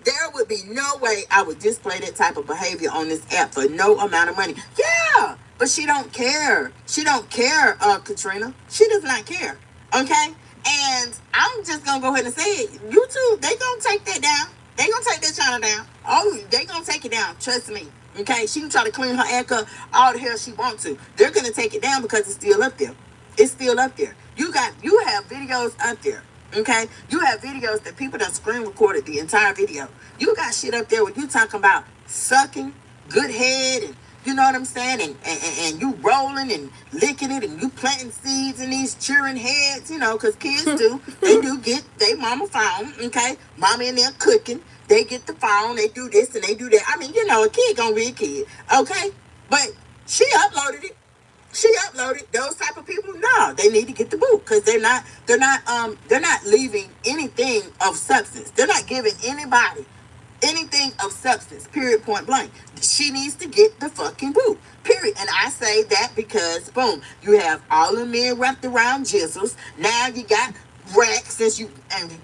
there would be no way I would display that type of behavior on this app for no amount of money. Yeah, but she don't care. She don't care, Katrina. She does not care. Okay? And I'm just going to go ahead and say it. YouTube, they going to take that down. They going to take that channel down. Oh, they going to take it down. Trust me. Okay? She can try to clean her act up all the hell she wants to. They're going to take it down because it's still up there. It's still up there. You have videos up there. Okay, you have videos that people done screen recorded the entire video. You got shit up there where you talking about sucking, good head, and you know what I'm saying, and you rolling and licking it, and you planting seeds in these cheering heads, because kids do. They do get they mama phone, okay? Mama in there cooking. They get the phone. They do this and they do that. I mean, a kid gonna be a kid, okay? But she uploaded it. Those type of people. No, they need to get the boot because they're not leaving anything of substance. They're not giving anybody anything of substance. Period. Point blank. She needs to get the fucking boot. Period. And I say that because boom, you have all the men wrapped around jizzles. Now you got Rex and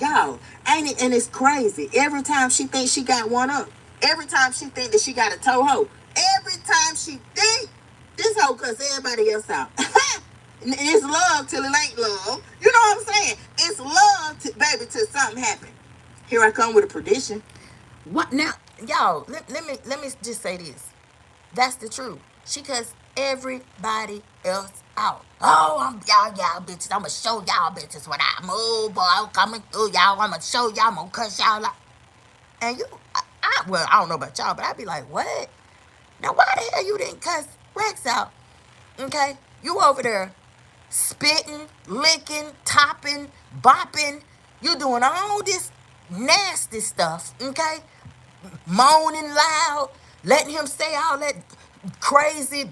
y'all ain't it? And it's crazy. Every time she thinks she got one up. Every time she think that she got a toe-ho. Every time she think. This hoe cuss everybody else out. It's love till it ain't love. You know what I'm saying? It's love, baby, till something happen. Here I come with a prediction. What now, y'all? Let me just say this. That's the truth. She cuss everybody else out. Oh, y'all bitches. I'ma show y'all bitches when I move, boy. I'm coming through y'all. I'ma show y'all. I'm gonna cuss y'all out. And I don't know about y'all, but I'd be like, what? Now, why the hell you didn't cuss Rex out? Okay, you over there spitting, licking, topping, bopping. You doing all this nasty stuff, okay? Moaning loud, letting him say all that crazy,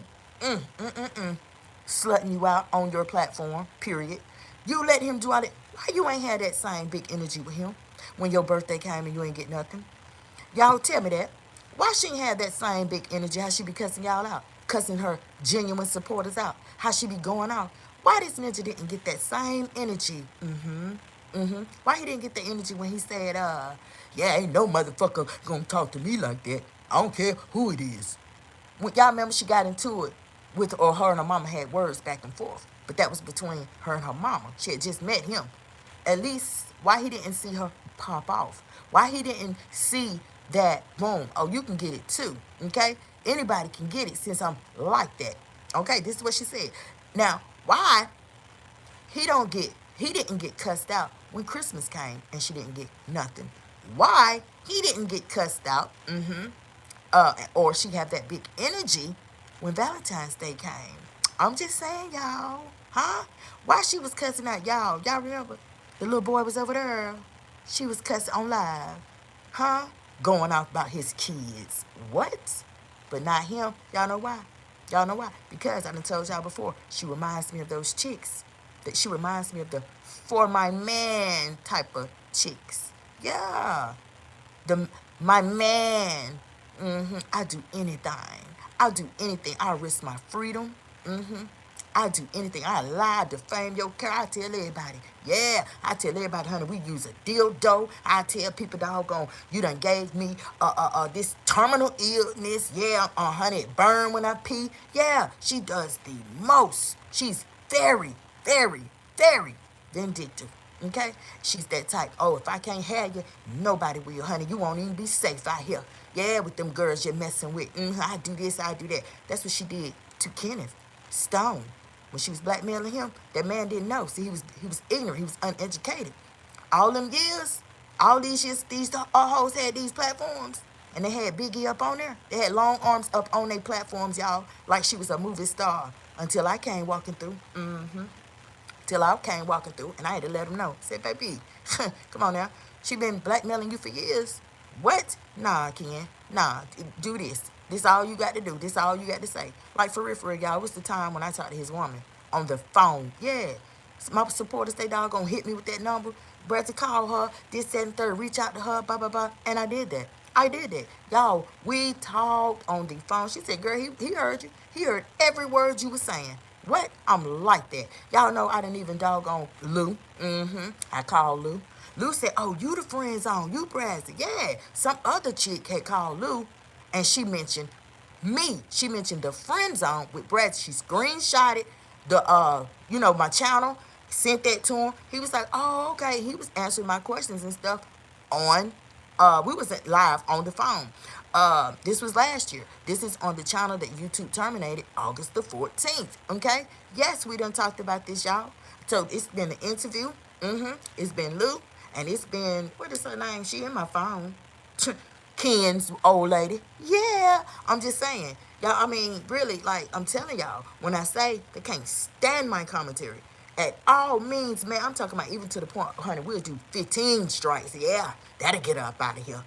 slutting you out on your platform, period. You let him do all that. Why you ain't had that same big energy with him when your birthday came and you ain't get nothing? Y'all tell me that. Why she ain't have that same big energy? How she be cussing y'all out? Cussing her genuine supporters out? How she be going off? Why this ninja didn't get that same energy? Why he didn't get the energy when he said, yeah, ain't no motherfucker gonna talk to me like that. I don't care who it is. When, y'all remember she got into it with, or her and her mama had words back and forth. But that was between her and her mama. She had just met him. At least, why he didn't see her pop off? Why he didn't see that, boom, oh, you can get it too, okay? Anybody can get it since I'm like that. Okay, this is what she said. Now, why he didn't get cussed out when Christmas came and she didn't get nothing? Why he didn't get cussed out, or she have that big energy when Valentine's Day came? I'm just saying, y'all, huh? Why she was cussing out y'all? Y'all remember? The little boy was over there. She was cussing on live, huh? Going off about his kids. What? But not him. Y'all know why? Y'all know why? Because I done told y'all before, she reminds me of those chicks. That she reminds me of the for my man type of chicks. Yeah. My man. I do anything. I'll do anything. I'll risk my freedom. I do anything. I lie, defame your character. I tell everybody. Yeah, I tell everybody, honey, we use a dildo. I tell people, doggone, you done gave me this terminal illness. Yeah, honey, it burn when I pee. Yeah, she does the most. She's very, very, very vindictive. Okay? She's that type. Oh, if I can't have you, nobody will, honey. You won't even be safe out here. Yeah, with them girls you're messing with. I do this, I do that. That's what she did to Kenneth Stone. When she was blackmailing him, that man didn't know. See, he was ignorant. He was uneducated. All them years, all these years, these hoes had these platforms. And they had Biggie up on there. They had long arms up on their platforms, y'all, like she was a movie star. Until I came walking through. Till I came walking through, and I had to let them know. I said, baby, come on now. She been blackmailing you for years. What? Nah, Ken. Nah, do this. This all you got to do. This all you got to say. Like, for real, y'all, what's the time when I talked to his woman on the phone? Yeah. My supporters, they doggone hit me with that number. Brad to call her, this, that, and third, reach out to her, blah, blah, blah. And I did that. I did that. Y'all, we talked on the phone. She said, girl, he heard you. He heard every word you were saying. What? I'm like that. Y'all know I didn't even doggone Lou. I called Lou. Lou said, oh, you the friend zone. You Brazzy. Yeah. Some other chick had called Lou, and she mentioned me. She mentioned the friend zone with Brad. She screenshotted the, my channel, sent that to him. He was like, oh, okay. He was answering my questions and stuff on, we was live on the phone. This was last year. This is on the channel that YouTube terminated August the 14th. Okay? Yes, we done talked about this, y'all. So it's been an interview. It's been Lou. And it's been, what is her name? She in my phone. Ken's old lady. Yeah. I'm just saying. Y'all, I mean, really, like, I'm telling y'all, when I say they can't stand my commentary, at all means, man, I'm talking about even to the point, honey, we'll do 15 strikes. Yeah, that'll get her up out of here.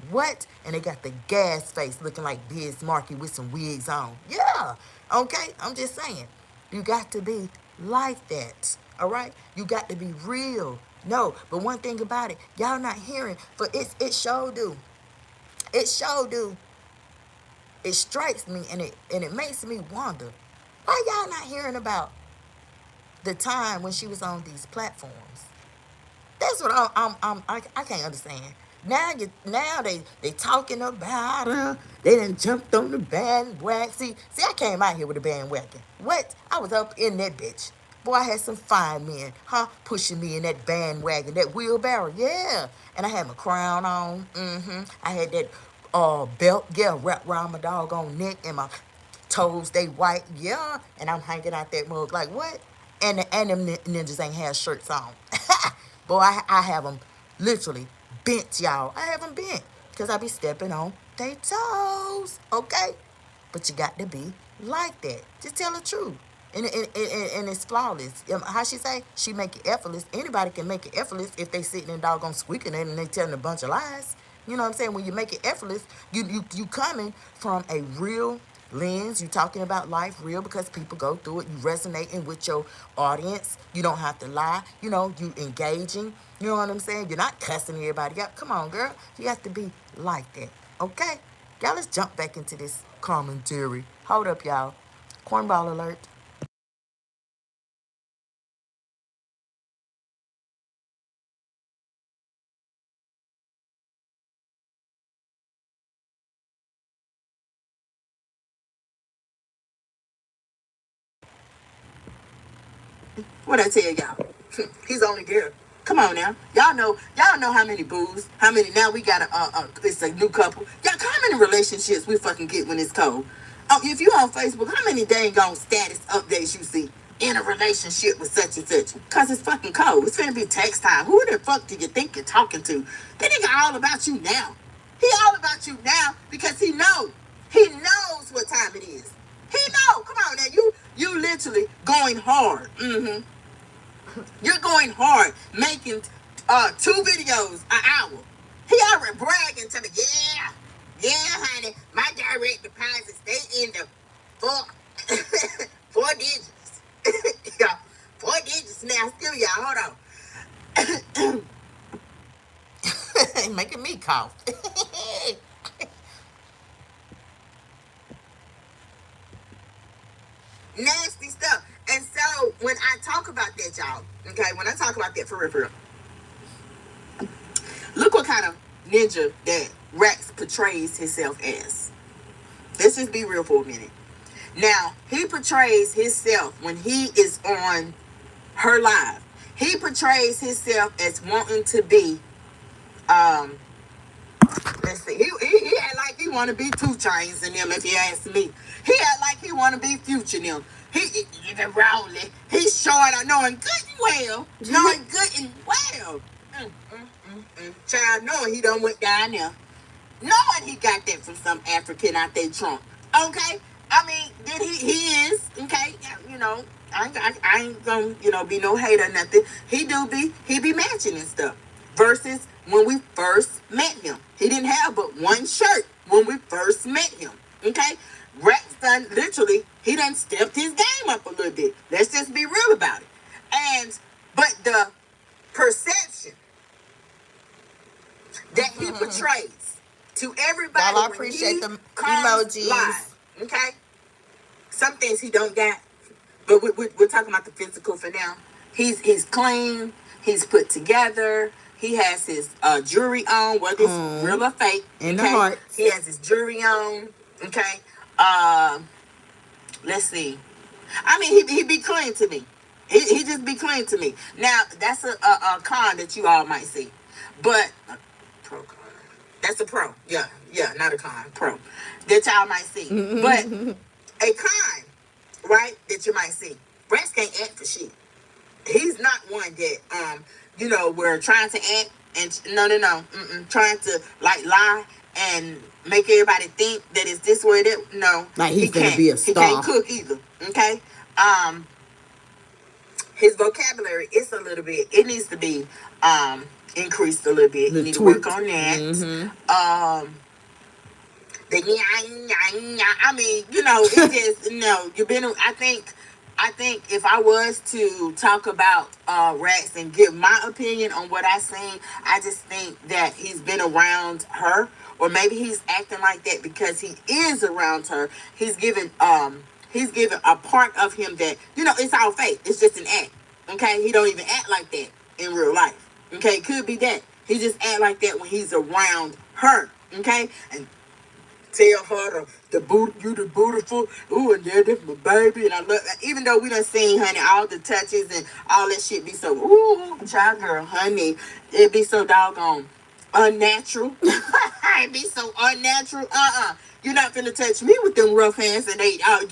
What? And they got the gas face looking like Biz Markie with some wigs on. Yeah. Okay? I'm just saying. You got to be like that. All right? You got to be real. No, but one thing about it, y'all not hearing, for it sure do. It sure do. It strikes me and it makes me wonder, why y'all not hearing about the time when she was on these platforms? That's what I can't understand. Now they talking about her. They done jumped on the bandwagon. See, I came out here with a bandwagon. What? I was up in that bitch. Boy, I had some fine men, pushing me in that bandwagon, that wheelbarrow. Yeah. And I had my crown on. I had that belt, yeah, wrapped around my doggone neck, and my toes, they white. Yeah. And I'm hanging out that mug like, what? And them ninjas ain't have shirts on. Boy, I have them literally bent, y'all. I have them bent because I be stepping on they toes, okay? But you got to be like that. Just tell the truth. And it's flawless. How she say? She make it effortless. Anybody can make it effortless if they sitting and doggone squeaking it and they telling a bunch of lies. You know what I'm saying? When you make it effortless, you coming from a real lens. You talking about life real because people go through it. You resonating with your audience. You don't have to lie. You know, you engaging. You know what I'm saying? You're not cussing everybody out. Come on, girl. You have to be like that. Okay? Y'all, let's jump back into this commentary. Hold up, y'all. Cornball alert. What I tell y'all? He's only girl. Come on now. Y'all know how many boos, how many, now we got it's a new couple. Y'all, how many relationships we fucking get when it's cold? Oh, if you on Facebook, how many dang on status updates you see? In a relationship with such and such. Cause it's fucking cold. It's gonna be text time. Who the fuck do you think you're talking to? That nigga all about you now. He all about you now because he knows. He knows what time it is. He know. Come on now. You literally going hard. You're going hard, making 2 videos an hour. He already bragging to me, yeah, honey, my direct deposits, they in the four digits. Yeah, 4 digits now. Still, y'all, hold on. Making me cough. Nasty stuff. And so when I talk about that, y'all, okay, when I talk about that for real, look what kind of ninja that Rex portrays himself as. Let's just be real for a minute. Now, he portrays himself when he is on her live. He portrays himself as wanting to be, let's see, he act like he want to be 2 Chainz in them, if you ask me. He act like he want to be Future in them. The Rowley. He's short on knowing good and well. Knowing good and well. Child, knowing he done went down there. Knowing he got that from some African out there trunk. Okay? I mean, then he is, okay, you know, I ain't gonna, be no hater or nothing. He be matching and stuff. Versus when we first met him. He didn't have but one shirt when we first met him. Okay? Rex done, literally, he done stepped his game up a little bit. Let's just be real about it. But the perception that he portrays to everybody, Y'all, I appreciate the emojis. Live, okay? Some things he don't got, but we're talking about the physical for now. He's clean. He's put together. He has his jewelry on, whether it's real or fake. In the heart. He has his jewelry on. Okay. Let's see. I mean, he be clean to me. He just be clean to me. Now that's a con that you all might see, but pro con. That's a pro. Yeah, not a con. Pro that y'all might see, but a con, right? That you might see. Rex can't act for shit. He's not one that we're trying to act and no, trying to like lie and make everybody think that it's this way. That no, like he's gonna be a star. He can't cook either. Okay, his vocabulary is a little bit. It needs to be increased a little bit. You need to work on that. I mean, it just you've been. I think if I was to talk about Rex and give my opinion on what I've seen, I just think that he's been around her, or maybe he's acting like that because he is around her. He's given a part of him that it's all fake. It's just an act. Okay, he don't even act like that in real life. Okay, it could be that he just act like that when he's around her. Okay, and tell her the beautiful, ooh, and that's my baby, and I love. Even though we done seen, honey, all the touches and all that shit be so, ooh, child girl, honey, it be so doggone unnatural. It be so unnatural. You're not finna touch me with them rough hands, and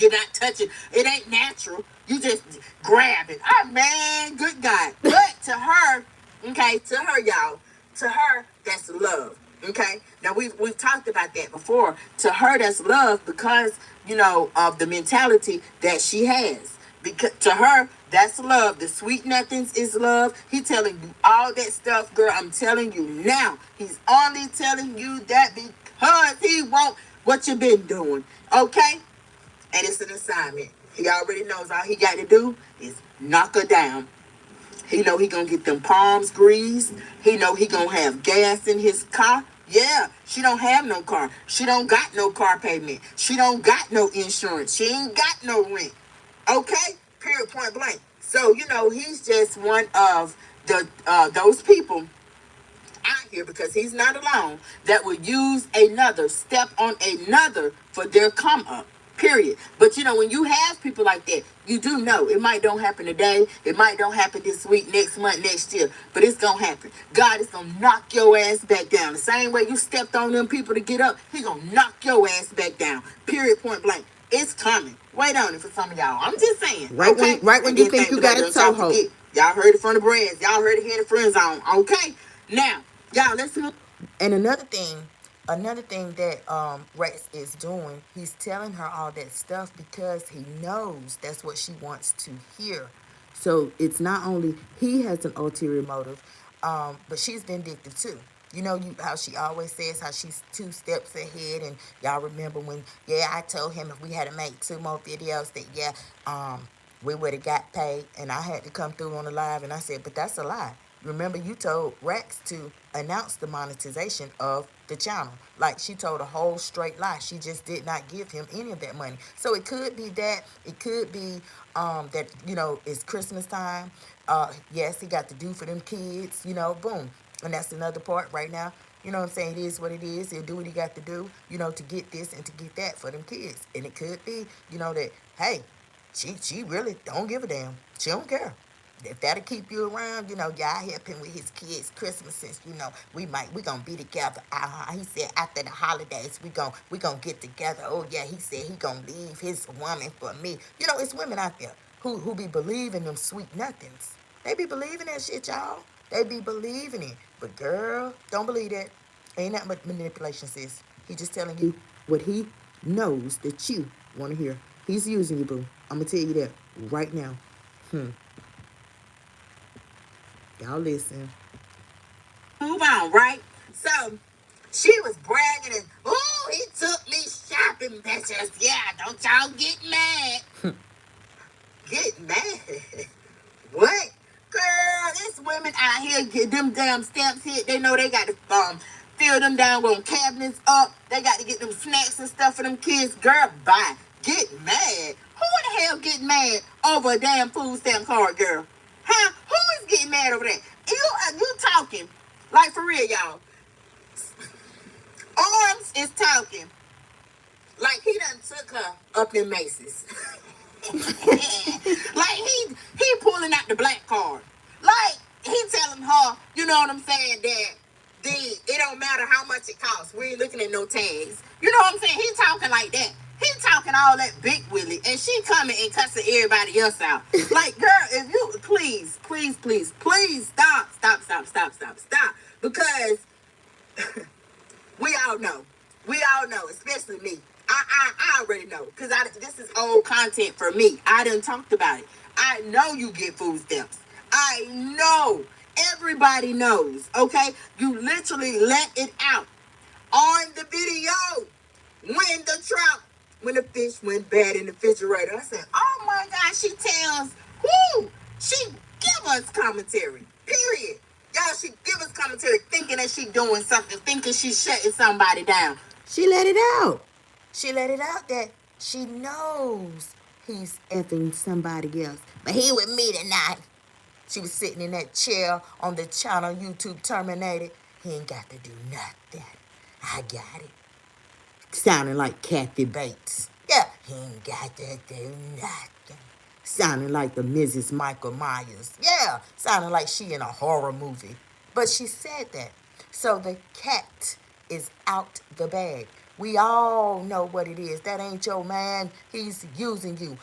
you're not touching. It ain't natural. You just grab it. Oh man, good God. But to her, okay, to her, y'all, to her, that's love. Okay, now we've talked about that before. To her, that's love because of the mentality that she has. Because to her, that's love. The sweet nothings is love. He telling you all that stuff, girl. I'm telling you now. He's only telling you that because he want what you been doing. Okay? And it's an assignment. He already knows all he got to do is knock her down. He know he gonna get them palms greased. He know he gonna have gas in his car. Yeah, she don't have no car. She don't got no car payment. She don't got no insurance. She ain't got no rent. Okay? Period, point blank. So, he's just one of the those people out here, because he's not alone, that will use another, step on another for their come up. Period. But when you have people like that, you do know it might don't happen today, it might don't happen this week, next month, next year, but it's gonna happen. God is gonna knock your ass back down. The same way you stepped on them people to get up, he gonna knock your ass back down. Period, point blank. It's coming. Wait on it for some of y'all. I'm just saying. Right Okay? when you think you got it so hope. Y'all heard it from the brands. Y'all heard it here in the friend zone. Okay? Now, y'all, let's move. And another thing that Rex is doing, he's telling her all that stuff because he knows that's what she wants to hear. So it's not only he has an ulterior motive, but she's vindictive too. How she always says how she's 2 steps ahead, and y'all remember when I told him if we had to make 2 more videos that we would have got paid, and I had to come through on the live, and I said, but that's a lie. Remember, you told Rex to announce the monetization of the channel. Like, she told a whole straight lie. She just did not give him any of that money. So it could be that. It could be that, it's Christmas time. Yes, he got to do for them kids, boom. And that's another part right now. You know what I'm saying? It is what it is. He'll do what he got to do, to get this and to get that for them kids. And it could be, that, hey, she really don't give a damn. She don't care. If that'll keep you around, y'all help him with his kids' Christmas, since we gonna be together. He said after the holidays we gonna get together. Oh yeah, he said he gonna leave his woman for me. It's women out there who be believing them sweet nothings. They be believing that shit, y'all. They be believing it. But girl, don't believe that. Ain't that much manipulation, sis. He just telling you what he knows that you want to hear. He's using you, boo. I'm gonna tell you that right now. Y'all listen. Move on, right? So she was bragging and, oh, he took me shopping, bitches. Yeah, don't y'all get mad. Get mad? What? Girl, there's women out here get them damn stamps hit. They know they got to fill them down with cabinets up. They got to get them snacks and stuff for them kids. Girl, bye. Get mad. Who the hell get mad over a damn food stamp card, girl? Huh? Who is getting mad over that? You talking. Like, for real, y'all. Arms is talking. Like, he done took her up in Macy's. Like, he pulling out the black card. Like, he telling her, you know what I'm saying, that it don't matter how much it costs. We ain't looking at no tags. You know what I'm saying? He talking like that. He talking all that big willy, and she coming and cussing everybody else out. Like, girl, if you please stop. Because we all know, especially me. I already know, because this is old content for me. I done talked about it. I know you get food stamps. I know. Everybody knows, okay? You literally let it out on the video when the fish went bad in the refrigerator. I said, oh my God, she give us commentary, period. Y'all, she give us commentary thinking that she doing something, thinking she's shutting somebody down. She let it out. She let it out that she knows he's effing somebody else. But he with me tonight. She was sitting in that chair on the channel YouTube terminated. He ain't got to do nothing. I got it. Sounding like Kathy Bates. Yeah, he ain't got to do nothing. Sounding like the Mrs. Michael Myers. Yeah, sounding like she in a horror movie. But she said that. So the cat is out the bag. We all know what it is. That ain't your man. He's using you.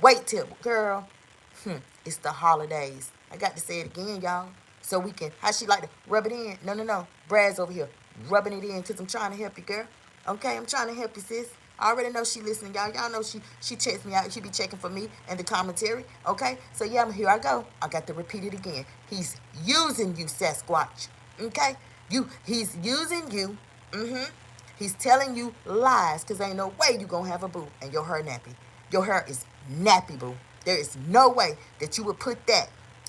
Wait till, girl. It's the holidays. I got to say it again, y'all. So we can, how she like to rub it in? No. Brad's over here rubbing it in because I'm trying to help you, girl. Okay, I'm trying to help you, sis. I already know she listening, y'all. Y'all know she checks me out. She be checking for me and the commentary. Okay, so yeah, here I go. I got to repeat it again. He's using you, Sasquatch. Okay, he's using you. He's telling you lies because ain't no way you gonna have a boo and your hair nappy. Your hair is nappy, boo. There is no way that you would put that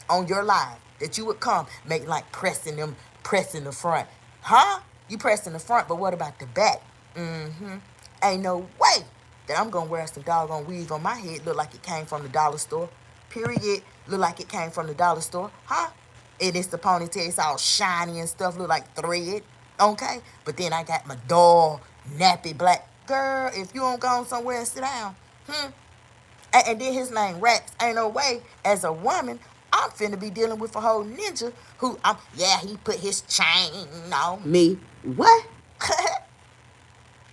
on your live. That you would come make like pressing the front. Huh? You pressing the front, but what about the back? Ain't no way that I'm gonna wear some doggone weave on my head. Look like it came from the dollar store. Period. Look like it came from the dollar store. Huh? And it's the ponytail. It's all shiny and stuff. Look like thread. Okay? But then I got my dull, nappy black. Girl, if you don't go somewhere and sit down. And then his name Raps. Ain't no way, as a woman, I'm finna be dealing with a whole ninja who, he put his chain on me. What?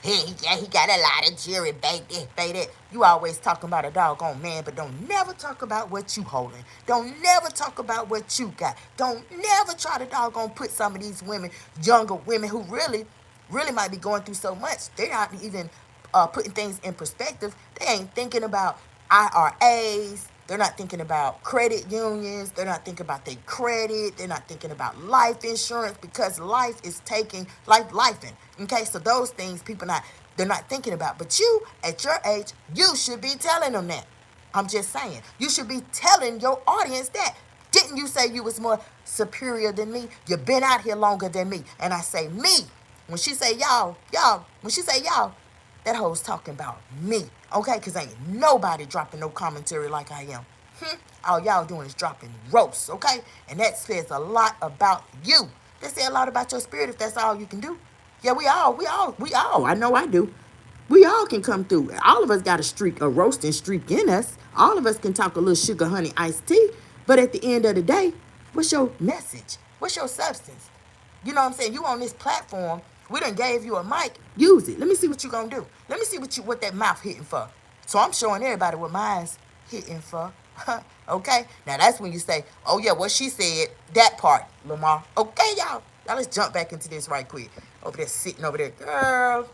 He got a lot of jewelry, baby. You always talking about a doggone man, but don't never talk about what you holding. Don't never talk about what you got. Don't never try to doggone put some of these women, younger women who really might be going through so much. They're not even putting things in perspective. They ain't thinking about IRAs. They're not thinking about credit unions. They're not thinking about their credit. They're not thinking about life insurance because life is taking lifing. Okay, so those things they're not thinking about. But you, at your age, you should be telling them that. I'm just saying. You should be telling your audience that. Didn't you say you was more superior than me? You've been out here longer than me. And I say me. When she say y'all, that hoe's talking about me, okay? Because ain't nobody dropping no commentary like I am. All y'all doing is dropping roast, okay? And that says a lot about you. That says a lot about your spirit if that's all you can do. Yeah, we all, I know I do. We all can come through. All of us got a roasting streak in us. All of us can talk a little sugar, honey, iced tea. But at the end of the day, what's your message? What's your substance? You know what I'm saying? You on this platform. We done gave you a mic. Use it. Let me see what you gonna do. Let me see what that mouth hitting for. So I'm showing everybody what mine's hitting for. Okay? Now that's when you say, oh yeah, what she said, that part, Lamar. Okay, y'all. Now let's jump back into this right quick. Over there sitting over there. Girl,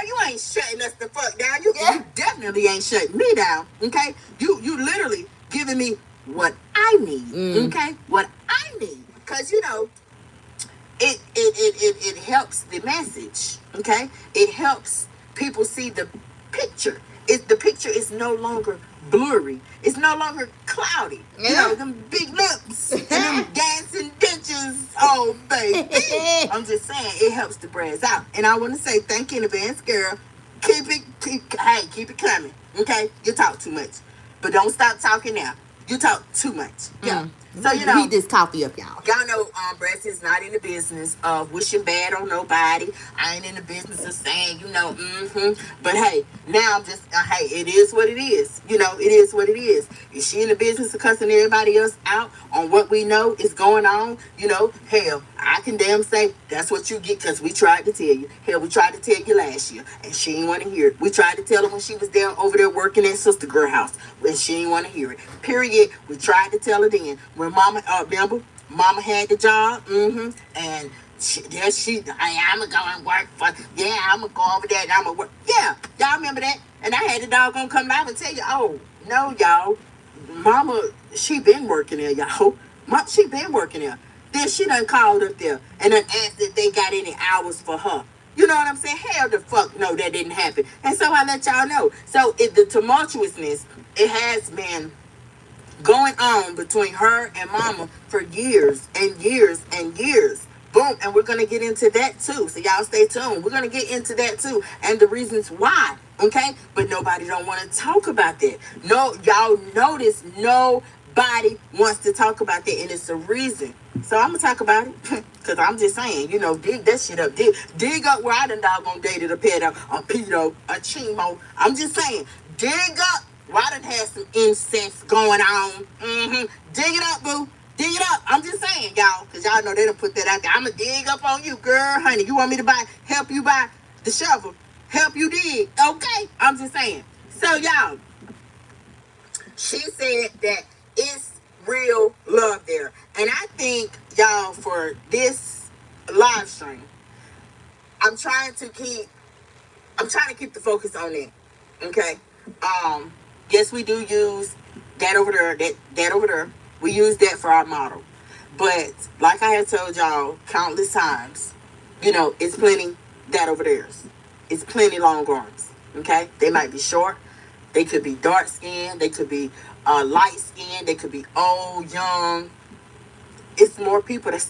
you ain't shutting us the fuck down. You definitely ain't shutting me down. Okay? You literally giving me what I need. Okay? What I need. Because it helps the message, okay? It helps people see the picture. The picture is no longer blurry. It's no longer cloudy. Yeah. You know, them big lips and them dancing dentures. Oh, baby. I'm just saying, it helps the brass out. And I want to say thank you in advance, girl. Keep it coming, okay? You talk too much. But don't stop talking now. You talk too much. Yeah. So, heat this coffee up, y'all. Y'all know Brass is not in the business of wishing bad on nobody. I ain't in the business of saying, But hey, now I'm just, it is what it is. It is what it is. Is she in the business of cussing everybody else out on what we know is going on? Hell, I can damn say that's what you get because we tried to tell you. Hell, we tried to tell you last year and she didn't want to hear it. We tried to tell her when she was down over there working at Sister Girl House and she didn't want to hear it. Period. We tried to tell her then. When Mama had the job, and I'm going to go and work I'm going to go over there and I'm going to work. Yeah, y'all remember that? And I had the dog going to come live and tell you, oh, no, y'all, Mama, she been working there, y'all. She been working there. Then she done called up there and done asked if they got any hours for her. You know what I'm saying? Hell the fuck no, that didn't happen. And so I let y'all know. So the tumultuousness, it has been going on between her and Mama for years and years and years. Boom. And we're going to get into that too. So y'all stay tuned. We're going to get into that too. And the reasons why. Okay. But nobody don't want to talk about that. No, y'all notice nobody wants to talk about that. And it's a reason. So I'm going to talk about it. Because I'm just saying, dig that shit up. Dig up where I done doggone dated a pedo, a pedo, a chemo. I'm just saying, dig up. Well, I done had some incest going on. Dig it up, boo. Dig it up. I'm just saying, y'all. Because y'all know they done put that out there. I'm going to dig up on you, girl, honey. You want me to help you buy the shovel? Help you dig. Okay? I'm just saying. So, y'all, she said that it's real love there. And I think, y'all, for this live stream, I'm trying to keep I'm trying to keep the focus on that. Okay. Yes, we do use that over there. That over there. We use that for our model. But like I have told y'all countless times, it's plenty that over there. It's plenty long arms. Okay. They might be short. They could be dark skinned. They could be light skinned. They could be old, young. It's more people that's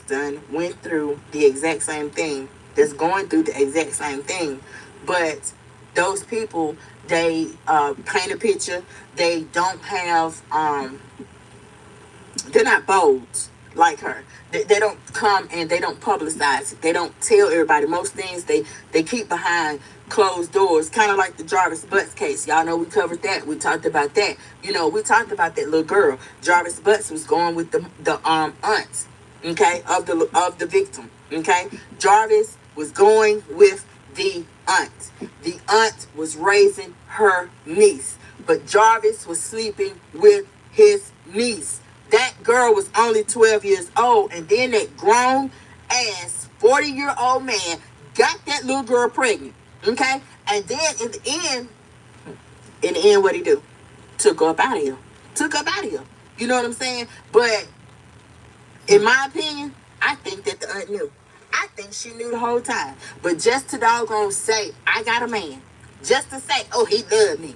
went through the exact same thing, that's going through the exact same thing. But those people, they paint a picture. They don't have, they're not bold like her. They don't come and they don't publicize it. They don't tell everybody. Most things they keep behind closed doors, kind of like the Jarvis Butts case. Y'all know we covered that. We talked about that. We talked about that little girl. Jarvis Butts was going with the aunt, okay, of the victim. Okay, Jarvis was going with the aunt. The aunt was raising her niece, but Jarvis was sleeping with his niece. That girl was only 12 years old, and then that grown ass 40-year-old man got that little girl pregnant. Okay? And then in the end, what'd he do? Took her up out of here. Took her up out of here. You know what I'm saying? But in my opinion, I think that the aunt knew. I think she knew the whole time. But just to doggone say, I got a man. Just to say, oh, he loved me.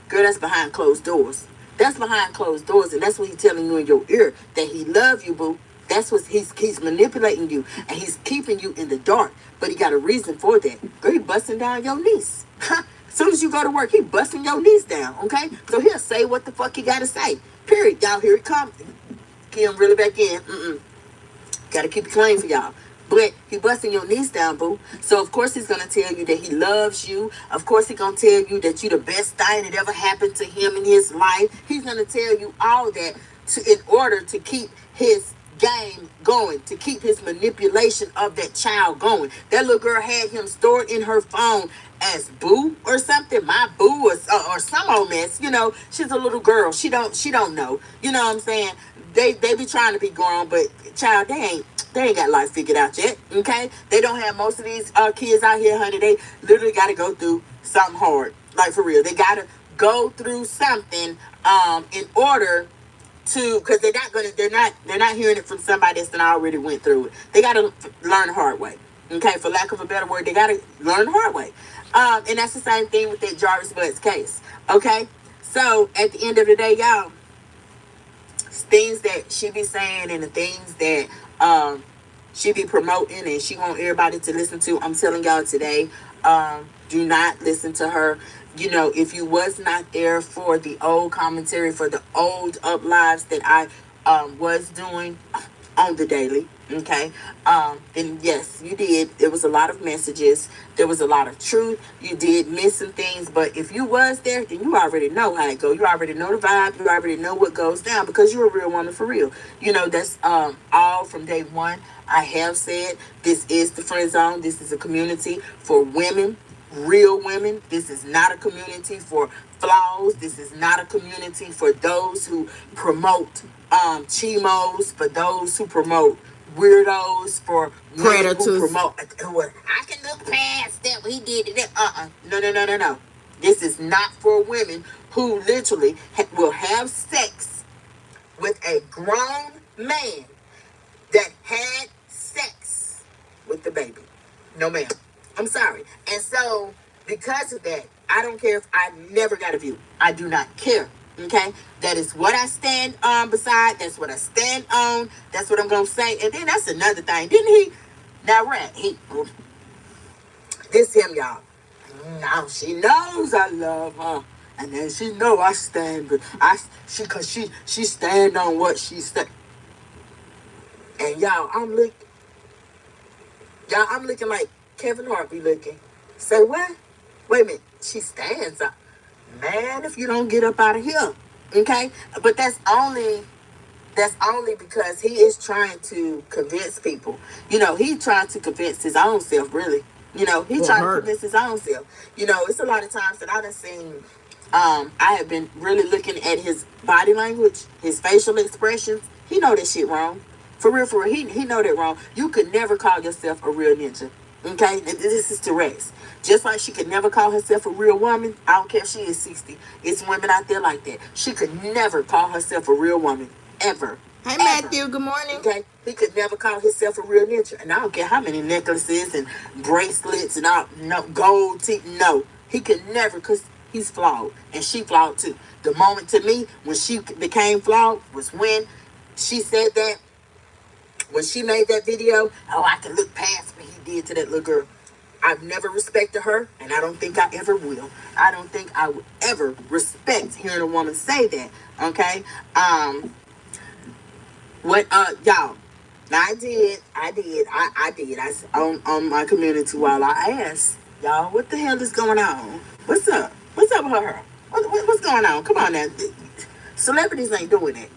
Girl, that's behind closed doors. That's behind closed doors, and that's what he's telling you in your ear, that he loves you, boo. That's what he's manipulating you, and he's keeping you in the dark. But he got a reason for that. Girl, he busting down your niece. As soon as you go to work, he busting your niece down, okay? So he'll say what the fuck he got to say. Period. Y'all, here it comes. Kim, really back in. Got to keep it clean for y'all. But he busting your niece down, boo. So, of course, he's going to tell you that he loves you. Of course, he's going to tell you that you the best thing that ever happened to him in his life. He's going to tell you all that in order to keep his game going, to keep his manipulation of that child going. That little girl had him stored in her phone as boo or something. My boo or some old mess. She's a little girl. She don't know. You know what I'm saying? They be trying to be grown, but child, they ain't got life figured out yet, okay? They don't have most of these kids out here, honey. They literally got to go through something hard, like for real. They got to go through something in order to, because they're not hearing it from somebody that's already went through it. They got to learn the hard way, okay? For lack of a better word, they got to learn the hard way. And that's the same thing with that Jarvis Butts case, okay? So at the end of the day, y'all, things that she be saying and the things that she be promoting and she want everybody to listen to, I'm telling y'all today, do not listen to her. If you was not there for the old commentary, for the old up lives that I was doing on the daily, okay, then yes, you did. There was a lot of messages. There was a lot of truth. You did miss some things, but if you was there, then you already know how it go. You already know the vibe. You already know what goes down because you're a real woman for real. That's all from day one. I have said this is the friend zone. This is a community for women, real women. This is not a community for flaws. This is not a community for those who promote chimos, for those who promote weirdos, for Predators. who promote I can look past that. He did it. No. This is not for women who literally will have sex with a grown man that had sex with the baby. No, ma'am. I'm sorry. And so, because of that, I don't care if I never got a view. I do not care. Okay? That is what I stand beside. That's what I stand on. That's what I'm going to say. And then that's another thing. Didn't he? Now, Rat, this him, y'all. Now, she knows I love her. And then she know I stand, but she stand on what she stand. And y'all, I'm looking like Kevin Hart be looking. Say what? Wait a minute. She stands up. Man, if you don't get up out of here. Okay? But that's only because he is trying to convince people. He's trying to convince his own self, really. He's trying to convince his own self. It's a lot of times that I done seen, I have been really looking at his body language, his facial expressions. He know that shit wrong. For real, he know that wrong. You could never call yourself a real ninja. Okay, this is Tourette's. Just like she could never call herself a real woman. I don't care if she is 60. It's women out there like that. She could never call herself a real woman. Ever. Hey, Ever. Matthew, good morning. Okay? He could never call himself a real ninja. And I don't care how many necklaces and bracelets and all, no, gold teeth. No. He could never, because he's flawed. And she flawed too. The moment to me, when she became flawed, was when she said that, when she made that video, oh, I can look past what he did to that little girl. I've never respected her, and I don't think I ever will. I don't think I would ever respect hearing a woman say that. Okay? Y'all. I did. On my community while I asked, y'all, what the hell is going on? What's up? What's up with her? What's going on? Come on now. Celebrities ain't doing it.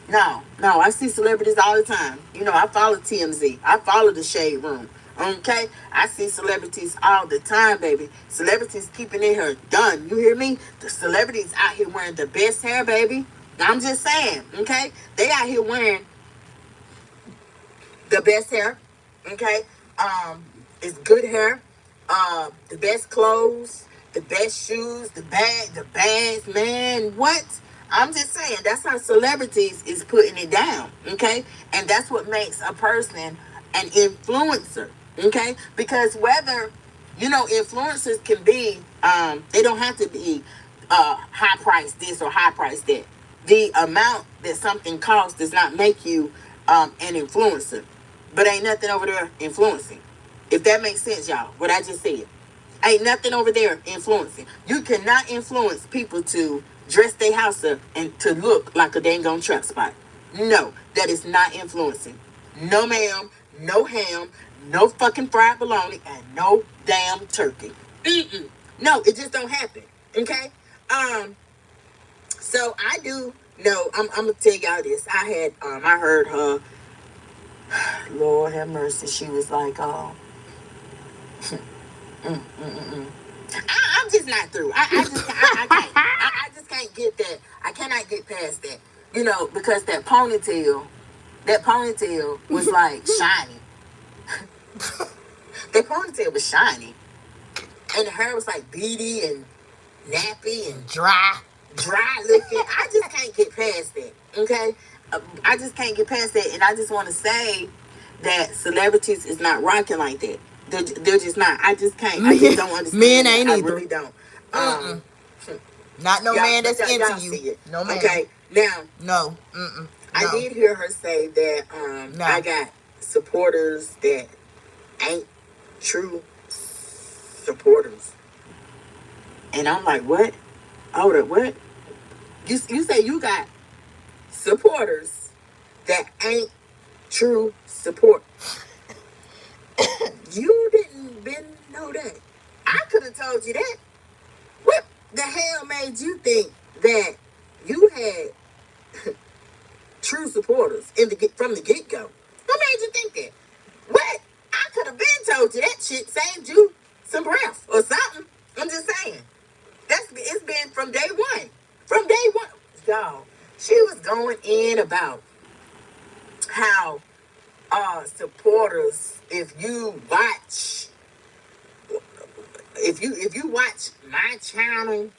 No, I see celebrities all the time. You know, I follow TMZ. I follow the Shade Room. Okay? I see celebrities all the time, baby. Celebrities keeping their hair done. You hear me? The celebrities out here wearing the best hair, baby. I'm just saying, okay? They out here wearing the best hair. Okay? It's good hair. The best clothes, the best shoes, the bags, man. What? I'm just saying, that's how celebrities is putting it down, okay? And that's what makes a person an influencer, okay? Because whether, influencers can be, they don't have to be high price this or high price that. The amount that something costs does not make you an influencer. But ain't nothing over there influencing. If that makes sense, y'all, what I just said. Ain't nothing over there influencing. You cannot influence people to dress their house up and to look like a dang on truck spot. No, that is not influencing. No ma'am, no ham, no fucking fried bologna, and no damn turkey. No, it just don't happen. Okay? So I do know, I'm gonna tell y'all this. I heard her, Lord have mercy, she was like, I'm just not through. I can't. I just can't get that. I cannot get past that. Because that ponytail was like shiny. That ponytail was shiny. And the hair was like beady and nappy and Dry looking. I just can't get past that. Okay? I just can't get past that. And I just want to say that celebrities is not rocking like that. They're just not. I just can't. I just don't understand. Men ain't that. either. I really don't. Not no man that's into you. No man. Okay, now. No. I did hear her say that I got supporters that ain't true supporters. And I'm like, what? Hold up, what? You say you got supporters that ain't true support. You didn't know that. I could have told you that. What the hell made you think that you had true supporters from the get-go? What made you think that? What? I could have been told you that shit saved you some breath or something. I'm just saying. It's been from day one. From day one. Y'all, she was going in about how supporters, if you watch my channel,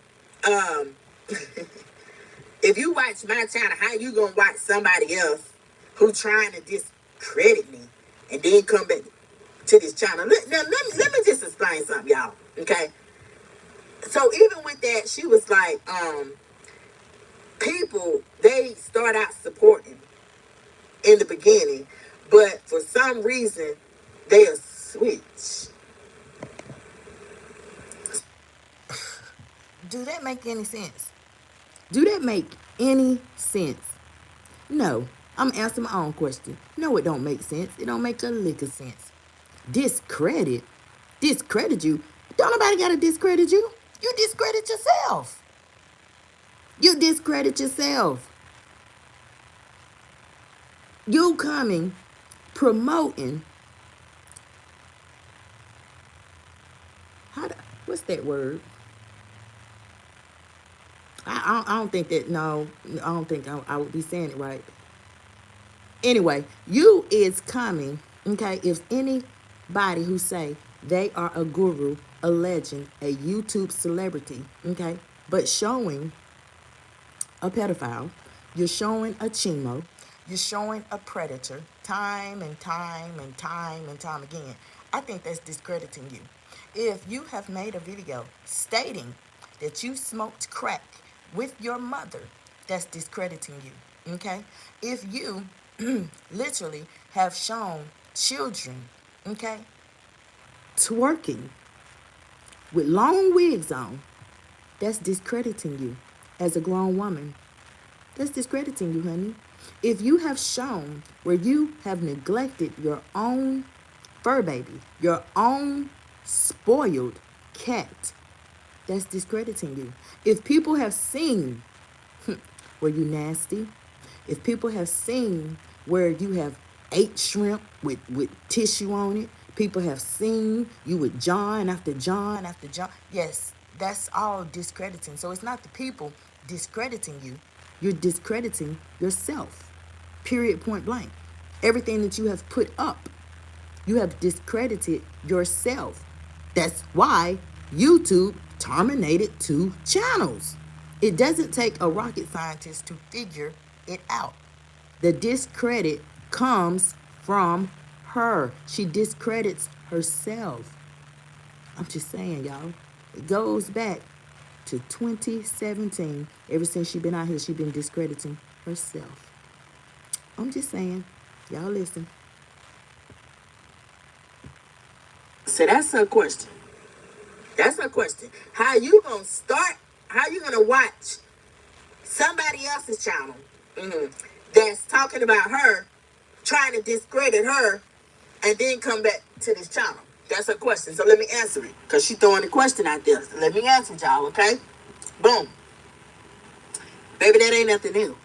if you watch my channel, how you gonna watch somebody else who trying to discredit me and then come back to this channel? Let me just explain something, y'all. Okay. So even with that, she was like, people, they start out supporting in the beginning, but for some reason they'll switch. Do that make any sense? Do that make any sense? No. I'm answering my own question. No, it don't make sense. It don't make a lick of sense. Discredit? Discredit you? Don't nobody gotta discredit you. You discredit yourself. You discredit yourself. You coming, promoting. What's that word? I don't think that, no, I don't think I would be saying it right. Anyway, you is coming, okay, if any Anybody who say they are a guru, a legend, a YouTube celebrity, okay, but showing a pedophile, you're showing a chimo, you're showing a predator time and time and time and time again, I think that's discrediting you. If you have made a video stating that you smoked crack with your mother, that's discrediting you, okay? If you literally have shown children, okay, twerking with long wigs on, that's discrediting you as a grown woman. That's discrediting you, honey. If you have shown where you have neglected your own fur baby, your own spoiled cat, that's discrediting you. If people have seen where you nasty, if people have seen where you have ate shrimp with tissue on it, people have seen you with John after John after John, yes, that's all discrediting. So it's not the people discrediting you, you're discrediting yourself. Period, point blank. Everything that you have put up, you have discredited yourself. That's why YouTube terminated 2 channels. It doesn't take a rocket scientist to figure it out. The discredit comes from her. She discredits herself. I'm just saying, y'all. It goes back to 2017. Ever since she been out here, she been discrediting herself. I'm just saying. Y'all listen. So that's her question. That's her question. How you gonna start? How you gonna watch somebody else's channel that's talking about her, trying to discredit her, and then come back to this channel? That's her question. So let me answer it, because she throwing the question out there. So let me answer it, y'all, okay? Boom. Baby, that ain't nothing new.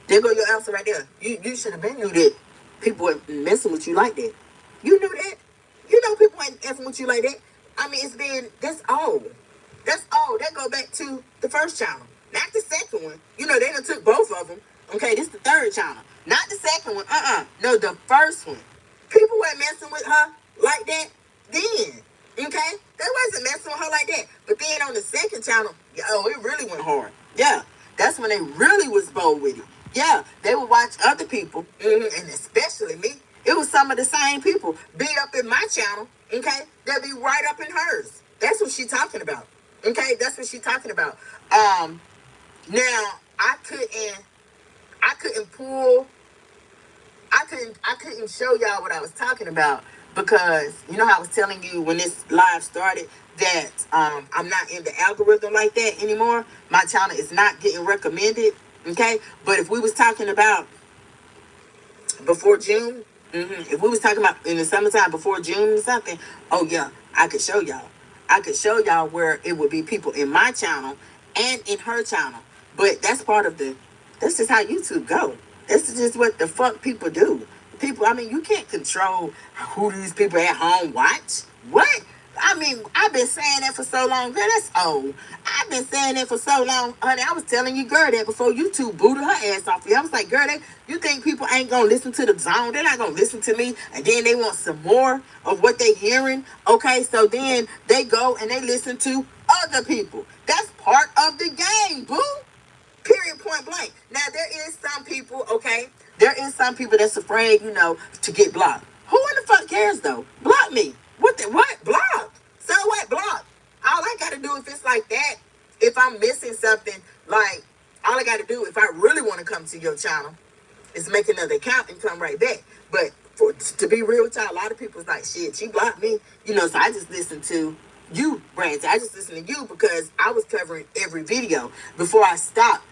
There go your answer right there. You should have been knew that people were messing with you like that. You knew that. You know people ain't effing with you like that. I mean, that's old. That's old. That go back to the first channel. Not the second one. You know, they done took both of them. Okay, this the third channel. Not the second one. No, the first one. People weren't messing with her like that then. Okay? They wasn't messing with her like that. But then on the second channel, it really went hard. Yeah. That's when they really was bold with it. Yeah, they would watch other people, and especially me. It was some of the same people be up in my channel, okay? They'll be right up in hers. That's what she talking about. Okay, that's what she talking about. Now I couldn't show y'all what I was talking about, because you know how I was telling you when this live started that I'm not in the algorithm like that anymore. My channel is not getting recommended. Okay, but if we was talking about before June, if we was talking about in the summertime before June or something, oh yeah, I could show y'all. I could show y'all where it would be people in my channel and in her channel. But that's just how YouTube go. That's just what the fuck people do. People, I mean, you can't control who these people at home watch. What? I mean, I've been saying that for so long. Girl, that's old. I've been saying that for so long. Honey, I was telling you, girl, that before YouTube booted her ass off you. I was like, girl, you think people ain't going to listen to the zone? They're not going to listen to me. And then they want some more of what they hearing. Okay, so then they go and they listen to other people. That's part of the game, boo. Period, point blank. Now, there is some people, okay? There is some people that's afraid, to get blocked. Who in the fuck cares, though? Block me. What? Block. So what? Block. All I got to do if it's like that, if I'm missing something, like, all I got to do if I really want to come to your channel is make another account and come right back. But to be real with y'all, a lot of people's like, shit, she blocked me. So I just listen to you, Brandy. I just listen to you because I was covering every video. Before I stopped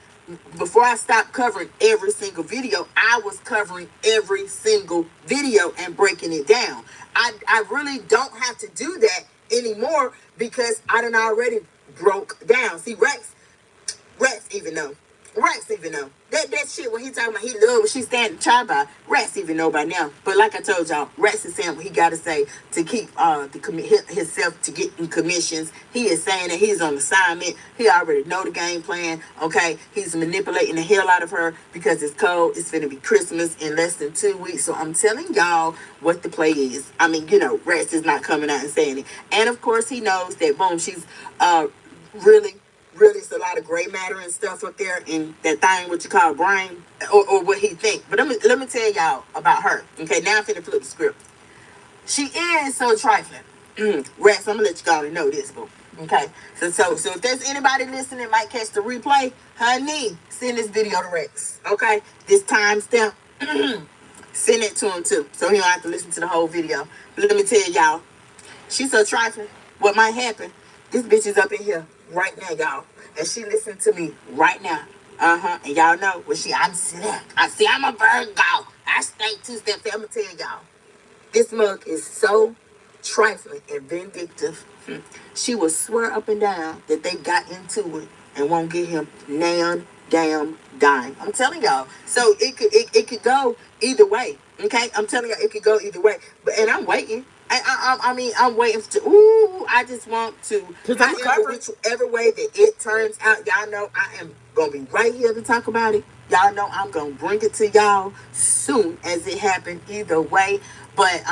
covering every single video, I was covering every single video and breaking it down. I really don't have to do that anymore because I done already broke down. See, Rex even know. Rex even know. That shit when he talking about he love what she standing try by. Rex even know by now. But like I told y'all, Rex is saying what he gotta say to keep himself to get in commissions. He is saying that he's on assignment. He already know the game plan. Okay, he's manipulating the hell out of her because it's cold. It's gonna be Christmas in less than 2 weeks. So I'm telling y'all what the play is. I mean, you know, Rex is not coming out and saying it. And of course he knows that boom, she's really it's a lot of gray matter and stuff up there in that thing, what you call brain, or what he think. But let me tell y'all about her. Okay, now I'm finna flip the script. She is so trifling. Rex, I'm gonna let you go and know this, boo. Okay, so if there's anybody listening might catch the replay, honey, send this video to Rex. Okay, this timestamp, send it to him too, so he don't have to listen to the whole video. But let me tell y'all, she's so trifling. What might happen? This bitch is up in here right now, y'all, and she listened to me right now. And y'all know when I'm slick. I'm a Virgo. I stay 2 steps. I'm gonna tell y'all, this mug is so trifling and vindictive. She will swear up and down that they got into it and won't get him nan damn dime. I'm telling y'all. So it could go either way. Okay, I'm telling y'all it could go either way. And I'm waiting. I mean, I'm waiting to. I just want to. Whichever way that it turns out, y'all know I am gonna be right here to talk about it. Y'all know I'm gonna bring it to y'all soon as it happened. Either way, but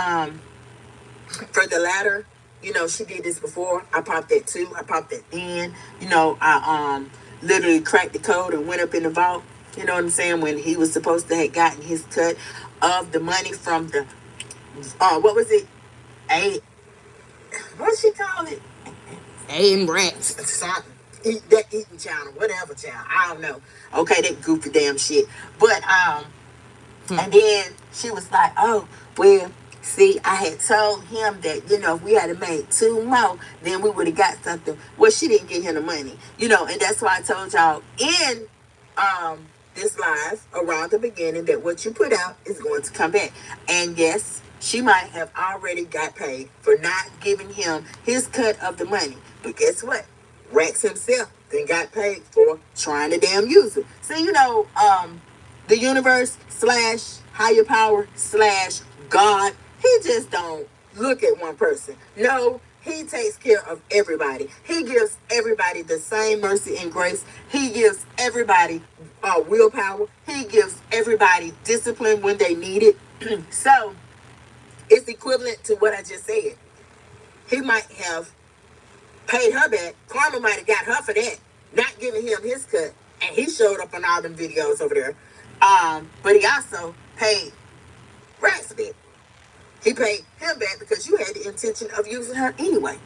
for the latter, you know, she did this before. I popped that too. I popped that in. You know, I literally cracked the code and went up in the vault. You know what I'm saying? When he was supposed to have gotten his cut of the money from the what was it? What she call it? AIN rats. Something. That eating channel, whatever channel. I don't know. Okay, that goofy damn shit. But and then she was like, oh, well, see, I had told him that, you know, if we had made 2 more, then we would have got something. Well, she didn't get him the money. You know, and that's why I told y'all in this live around the beginning that what you put out is going to come back. And yes, she might have already got paid for not giving him his cut of the money. But guess what? Rex himself then got paid for trying to damn use it. So, you know, the universe / higher power / God, he just don't look at one person. No, he takes care of everybody. He gives everybody the same mercy and grace. He gives everybody willpower. He gives everybody discipline when they need it. So, it's equivalent to what I just said. He might have paid her back. Karma might have got her for that, not giving him his cut. And he showed up on all them videos over there. But he also paid Rex a bit. He paid him back because you had the intention of using her anyway.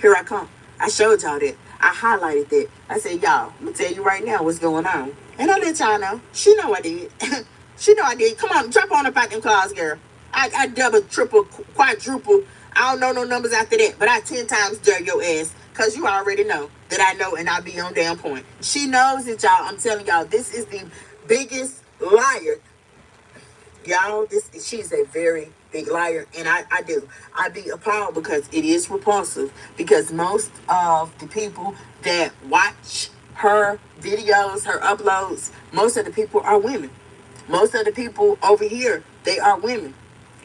Here I come. I showed y'all that. I highlighted that. I said, y'all, I'm going to tell you right now what's going on. And I let y'all know. She know I did. She know I did. Come on, jump on up out them cars, girl. I double, triple, quadruple. I don't know no numbers after that. But I 10 times dare your ass. Because you already know that I know and I be on damn point. She knows it, y'all. I'm telling y'all, this is the biggest liar. Y'all, she's a very big liar. And I be appalled because it is repulsive. Because most of the people that watch her videos, her uploads, most of the people are women. Most of the people over here, they are women.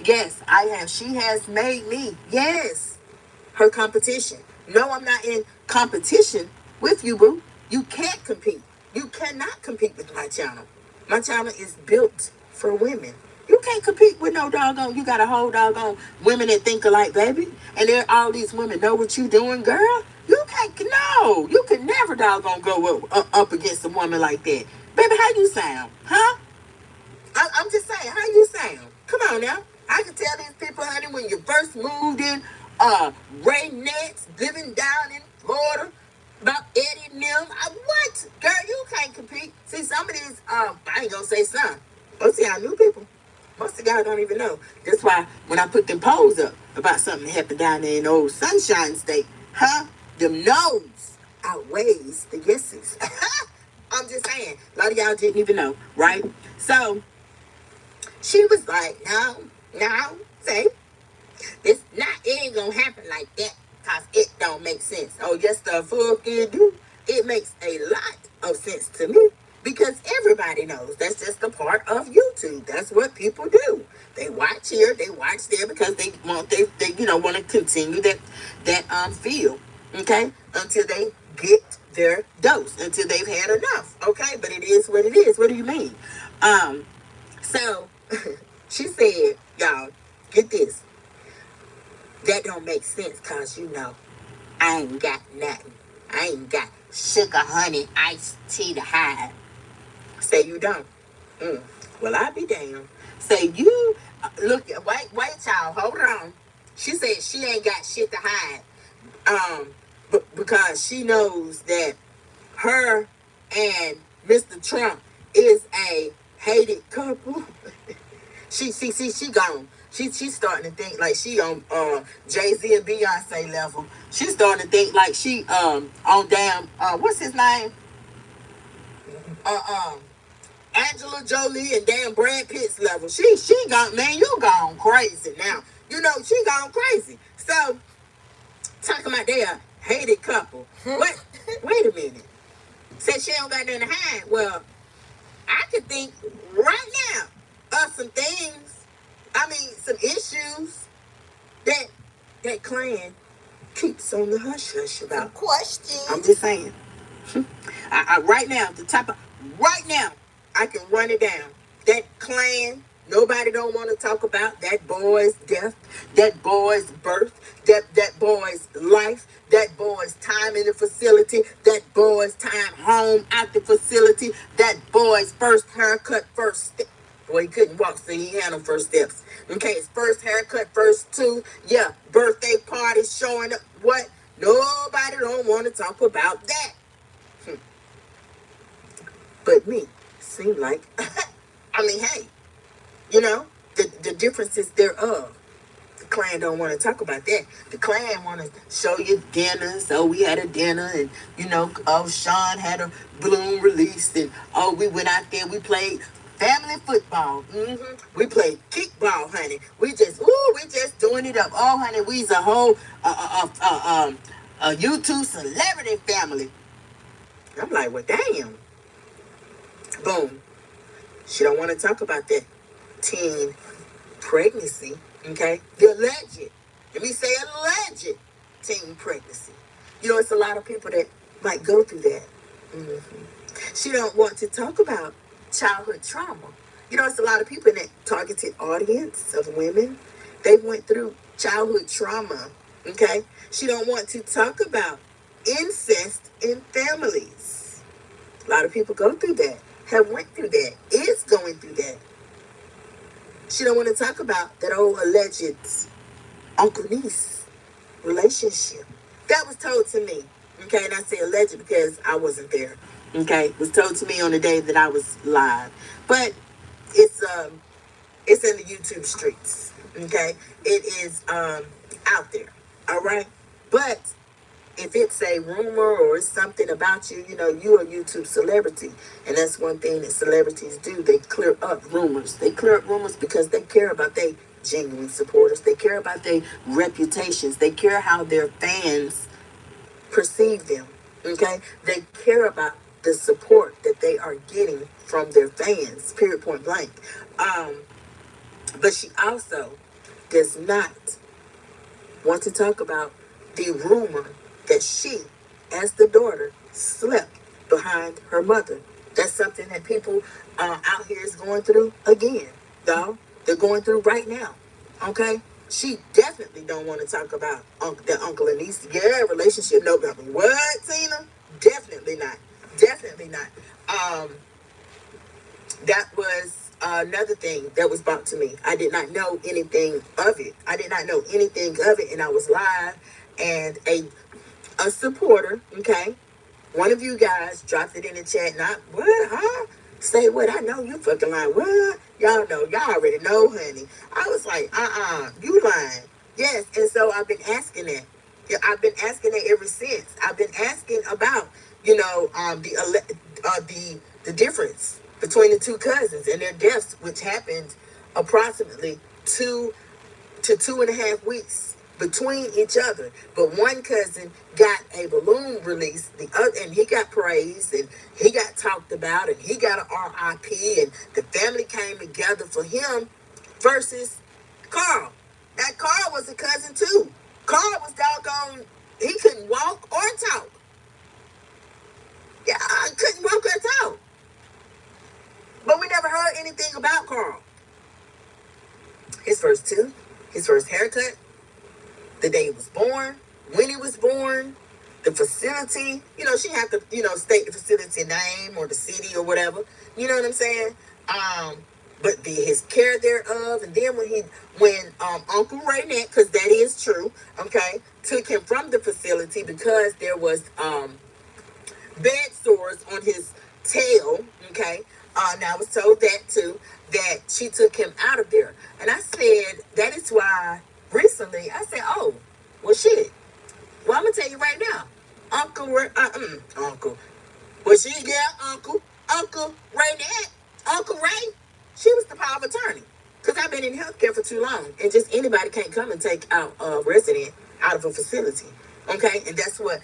Yes, she has made me, yes, her competition. No, I'm not in competition with you, boo. You can't compete. You cannot compete with my channel. My channel is built for women. You can't compete with no doggone. You got a whole doggone women that think alike, baby. And there all these women know what you doing, girl. You can't, no. You can never doggone go up against a woman like that. Baby, how you sound? Huh? I'm just saying, how you sound? Come on now. I can tell these people, honey, when you first moved in, Ray Nets, living down in Florida, about Eddie and them. What? Girl, you can't compete. See, some of these, I ain't gonna say some. Most of y'all new people. Most of y'all don't even know. That's why when I put them polls up about something that happened down there in old Sunshine State, them no's outweighs the yeses. I'm just saying. A lot of y'all didn't even know, right? So, she was like, no, say, it ain't gonna happen like that, cause it don't make sense. Oh, yes, the fuck it do. It makes a lot of sense to me. Because everybody knows that's just a part of YouTube. That's what people do. They watch here, they watch there because they want to continue that feel. Okay? Until they get their dose, until they've had enough. Okay? But it is what it is. What do you mean? So she said, y'all, get this. That don't make sense because I ain't got nothing. I ain't got sugar, honey, iced tea to hide. Say you don't. Well, I be damned. Say you look. Wait, child. Hold on. She said she ain't got shit to hide. Because she knows that her and Mr. Trump is a hated couple. she gone. She's starting to think like she on Jay-Z and Beyonce level. She's starting to think like she on damn what's his name? Angela Jolie and damn Brad Pitt's level. She gone, man, you gone crazy now. She gone crazy. So talking about they a hated couple. What? Wait a minute. Said she don't got nothing to hide. Well, I could think right now of some things. I mean, some issues that clan keeps on the hush hush about. Some questions. I'm just saying. Right now, I can run it down. That clan, nobody don't want to talk about that boy's death, that boy's birth, that boy's life, that boy's time in the facility, that boy's time home at the facility, that boy's first haircut, first step. Boy, he couldn't walk, so he had no first steps. Okay, his first haircut, first tooth, yeah, birthday party showing up. What? Nobody don't want to talk about that. But me, seem like, I mean, hey, the differences thereof. The clan don't want to talk about that. The clan want to show you dinners. Oh, we had a dinner, and Sean had a balloon released, and we went out there. We played family football. We played kickball, honey. We just doing it up. Oh, honey, we's a whole a YouTube celebrity family. I'm like, well, damn. Boom. She don't want to talk about that teen pregnancy, okay? The alleged, let me say alleged teen pregnancy. It's a lot of people that might go through that. She don't want to talk about childhood trauma. It's a lot of people in that targeted audience of women. They went through childhood trauma, okay? She don't want to talk about incest in families. A lot of people go through that. Have went through that, is going through that. She don't want to talk about that old alleged uncle-niece relationship. That was told to me, okay? And I say alleged because I wasn't there, okay? It was told to me on the day that I was live. But it's in the YouTube streets, okay? It is out there, all right? But if it's a rumor or it's something about you, you're a YouTube celebrity. And that's one thing that celebrities do. They clear up rumors. They clear up rumors because they care about their genuine supporters. They care about their reputations. They care how their fans perceive them. Okay? They care about the support that they are getting from their fans, period, point blank. But she also does not want to talk about the rumor that she, as the daughter, slept behind her mother. That's something that people out here is going through again, though. They're going through right now, okay? She definitely don't want to talk about the uncle and niece relationship. No, what, Tina? Definitely not. Definitely not. That was another thing that was brought to me. I did not know anything of it. And I was live, and a supporter, okay? One of you guys dropped it in the chat. Not what, huh? Say what? I know you fucking lying. What? Y'all already know, honey. I was like, you lying. Yes, and so I've been asking that. Yeah, I've been asking that ever since. I've been asking about, the difference between the two cousins and their deaths, which happened approximately 2 to 2.5 weeks between each other. But one cousin got a balloon release, the other, and he got praised, and he got talked about, and he got an RIP, and the family came together for him versus Carl. That Carl was a cousin too. Carl was doggone, he couldn't walk or talk. Yeah, I couldn't walk or talk. But we never heard anything about Carl. His first tooth, his first haircut, the day he was born, when he was born, the facility. She had to, state the facility name or the city or whatever. You know what I'm saying? But his care thereof, and then when Uncle Raynette, because that is true, okay, took him from the facility because there was bed sores on his tail, okay. Now I was told that too, that she took him out of there. And I said, that is why recently I said, oh, well shit. Well, I'm gonna tell you right now. Uncle well, Uncle Raynette, Uncle Ray, she was the power of attorney. Because I've been in healthcare for too long. And just anybody can't come and take out a resident out of a facility. Okay? And that's what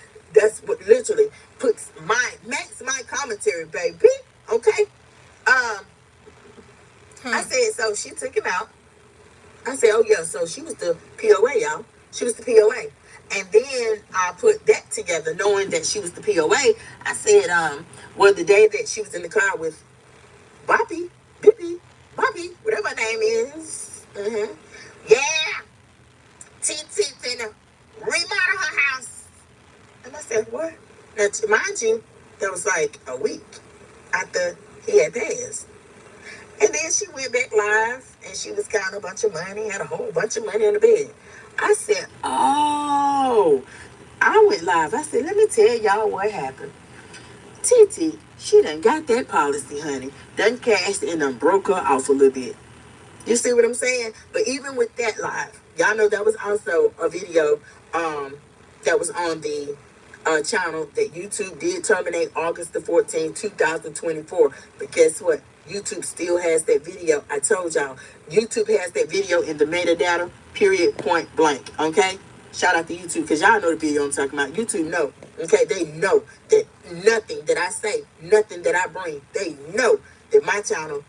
literally makes my commentary, baby. Okay? I said, so she took him out. I said, oh yeah, so she was the POA, y'all. She was the POA. And then I put that together, knowing that she was the POA. I said, well, the day that she was in the car with Bobby, whatever her name is. Mm-hmm. Yeah. T finna remodel her house. And I said, what? Now, mind you, that was like a week after he had passed. And then she went back live, and she was counting a bunch of money, had a whole bunch of money in the bed. I said, oh. I went live. I said, let me tell y'all what happened. TT, she done got that policy, honey. Done cashed and done broke her off a little bit. You see what I'm saying? But even with that live, y'all know that was also a video that was on the channel that YouTube did terminate August the 14th, 2024. But guess what? YouTube still has that video. I told y'all, YouTube has that video in the metadata, period, point blank. Okay? Shout out to YouTube, because y'all know the video I'm talking about. YouTube know. Okay? They know that nothing that I say, nothing that I bring, they know that my channel,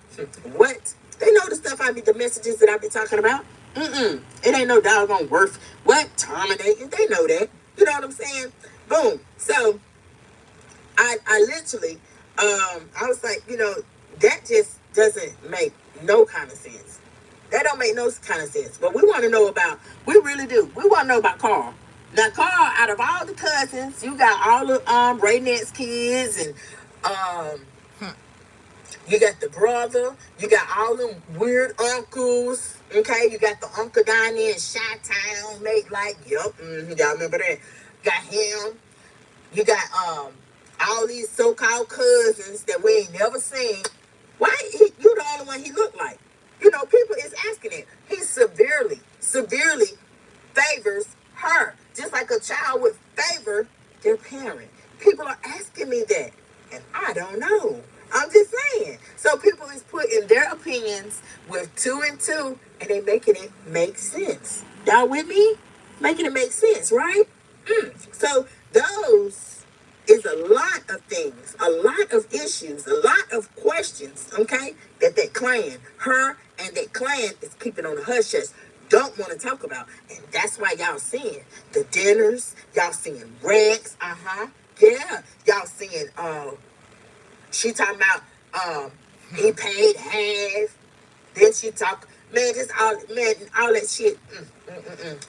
what? They know the stuff the messages that I be talking about. It ain't no doggone worth. What? Terminating. They know that. You know what I'm saying? Boom. So, I literally, I was like, that just doesn't make no kind of sense. That don't make no kind of sense. But we want to know about, we really do. We want to know about Carl. Now, Carl, out of all the cousins, you got all the Raynette's kids, and you got the brother, you got all them weird uncles, okay? You got the uncle down there in Chi-Town, made like, y'all remember that? Got him. You got all these so-called cousins that we ain't never seen. Why you the only one he looked like? People is asking it. He severely favors her, just like a child would favor their parent. People are asking me that, and I don't know. I'm just saying. So people is putting their opinions with 2 and 2, and they making it make sense. Y'all with me? Making it make sense, right? So those is a lot of things, a lot of issues, a lot of questions, okay, that clan, her and that clan is keeping on the hush hush, don't want to talk about. And that's why y'all seeing the dinners, y'all seeing Rex, yeah, y'all seeing, she talking about, he paid half, then she talk, man, all that shit,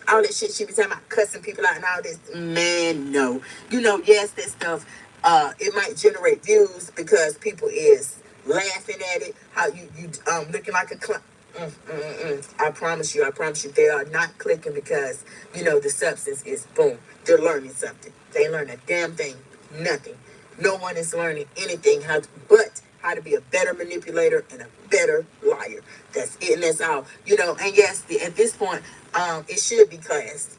all that shit she be talking about, cussing people out and all this, man, no. Yes, that stuff, it might generate views because people is laughing at it, how you looking like a clown. I promise you, they are not clicking because, the substance is boom. They're learning something. They ain't learning a damn thing. Nothing. No one is learning anything but how to be a better manipulator and a better liar. That's it, and that's all. And yes, at this point, it should be classed.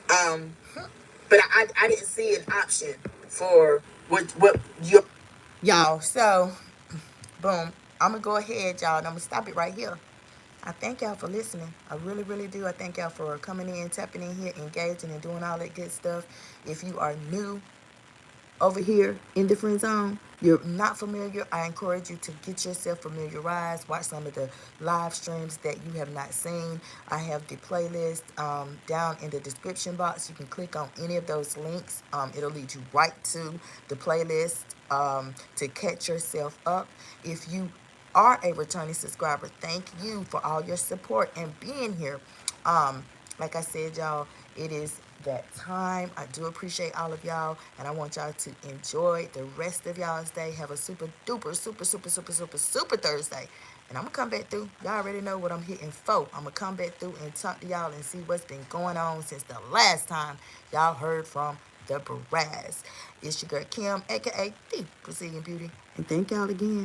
But I didn't see an option for what your y'all. So, boom. I'm gonna go ahead, y'all, and I'm gonna stop it right here. I thank y'all for listening. I really, really do. I thank y'all for coming in, tapping in here, engaging, and doing all that good stuff. If you are new over here in the friend zone, you're not familiar, I encourage you to get yourself familiarized. Watch some of the live streams that you have not seen. I have the playlist down in the description box. You can click on any of those links. It'll lead you right to the playlist to catch yourself up. If you are a returning subscriber, thank you for all your support and being here. Like I said, y'all, it is that time. I do appreciate all of y'all, and I want y'all to enjoy the rest of y'all's day. Have a super duper, super Thursday. And I'm gonna come back through. Y'all already know what I'm hitting for. I'm gonna come back through and talk to y'all and see what's been going on since the last time y'all heard from the Brass. It's your girl Kim, aka the Brazilian Beauty. And thank y'all again.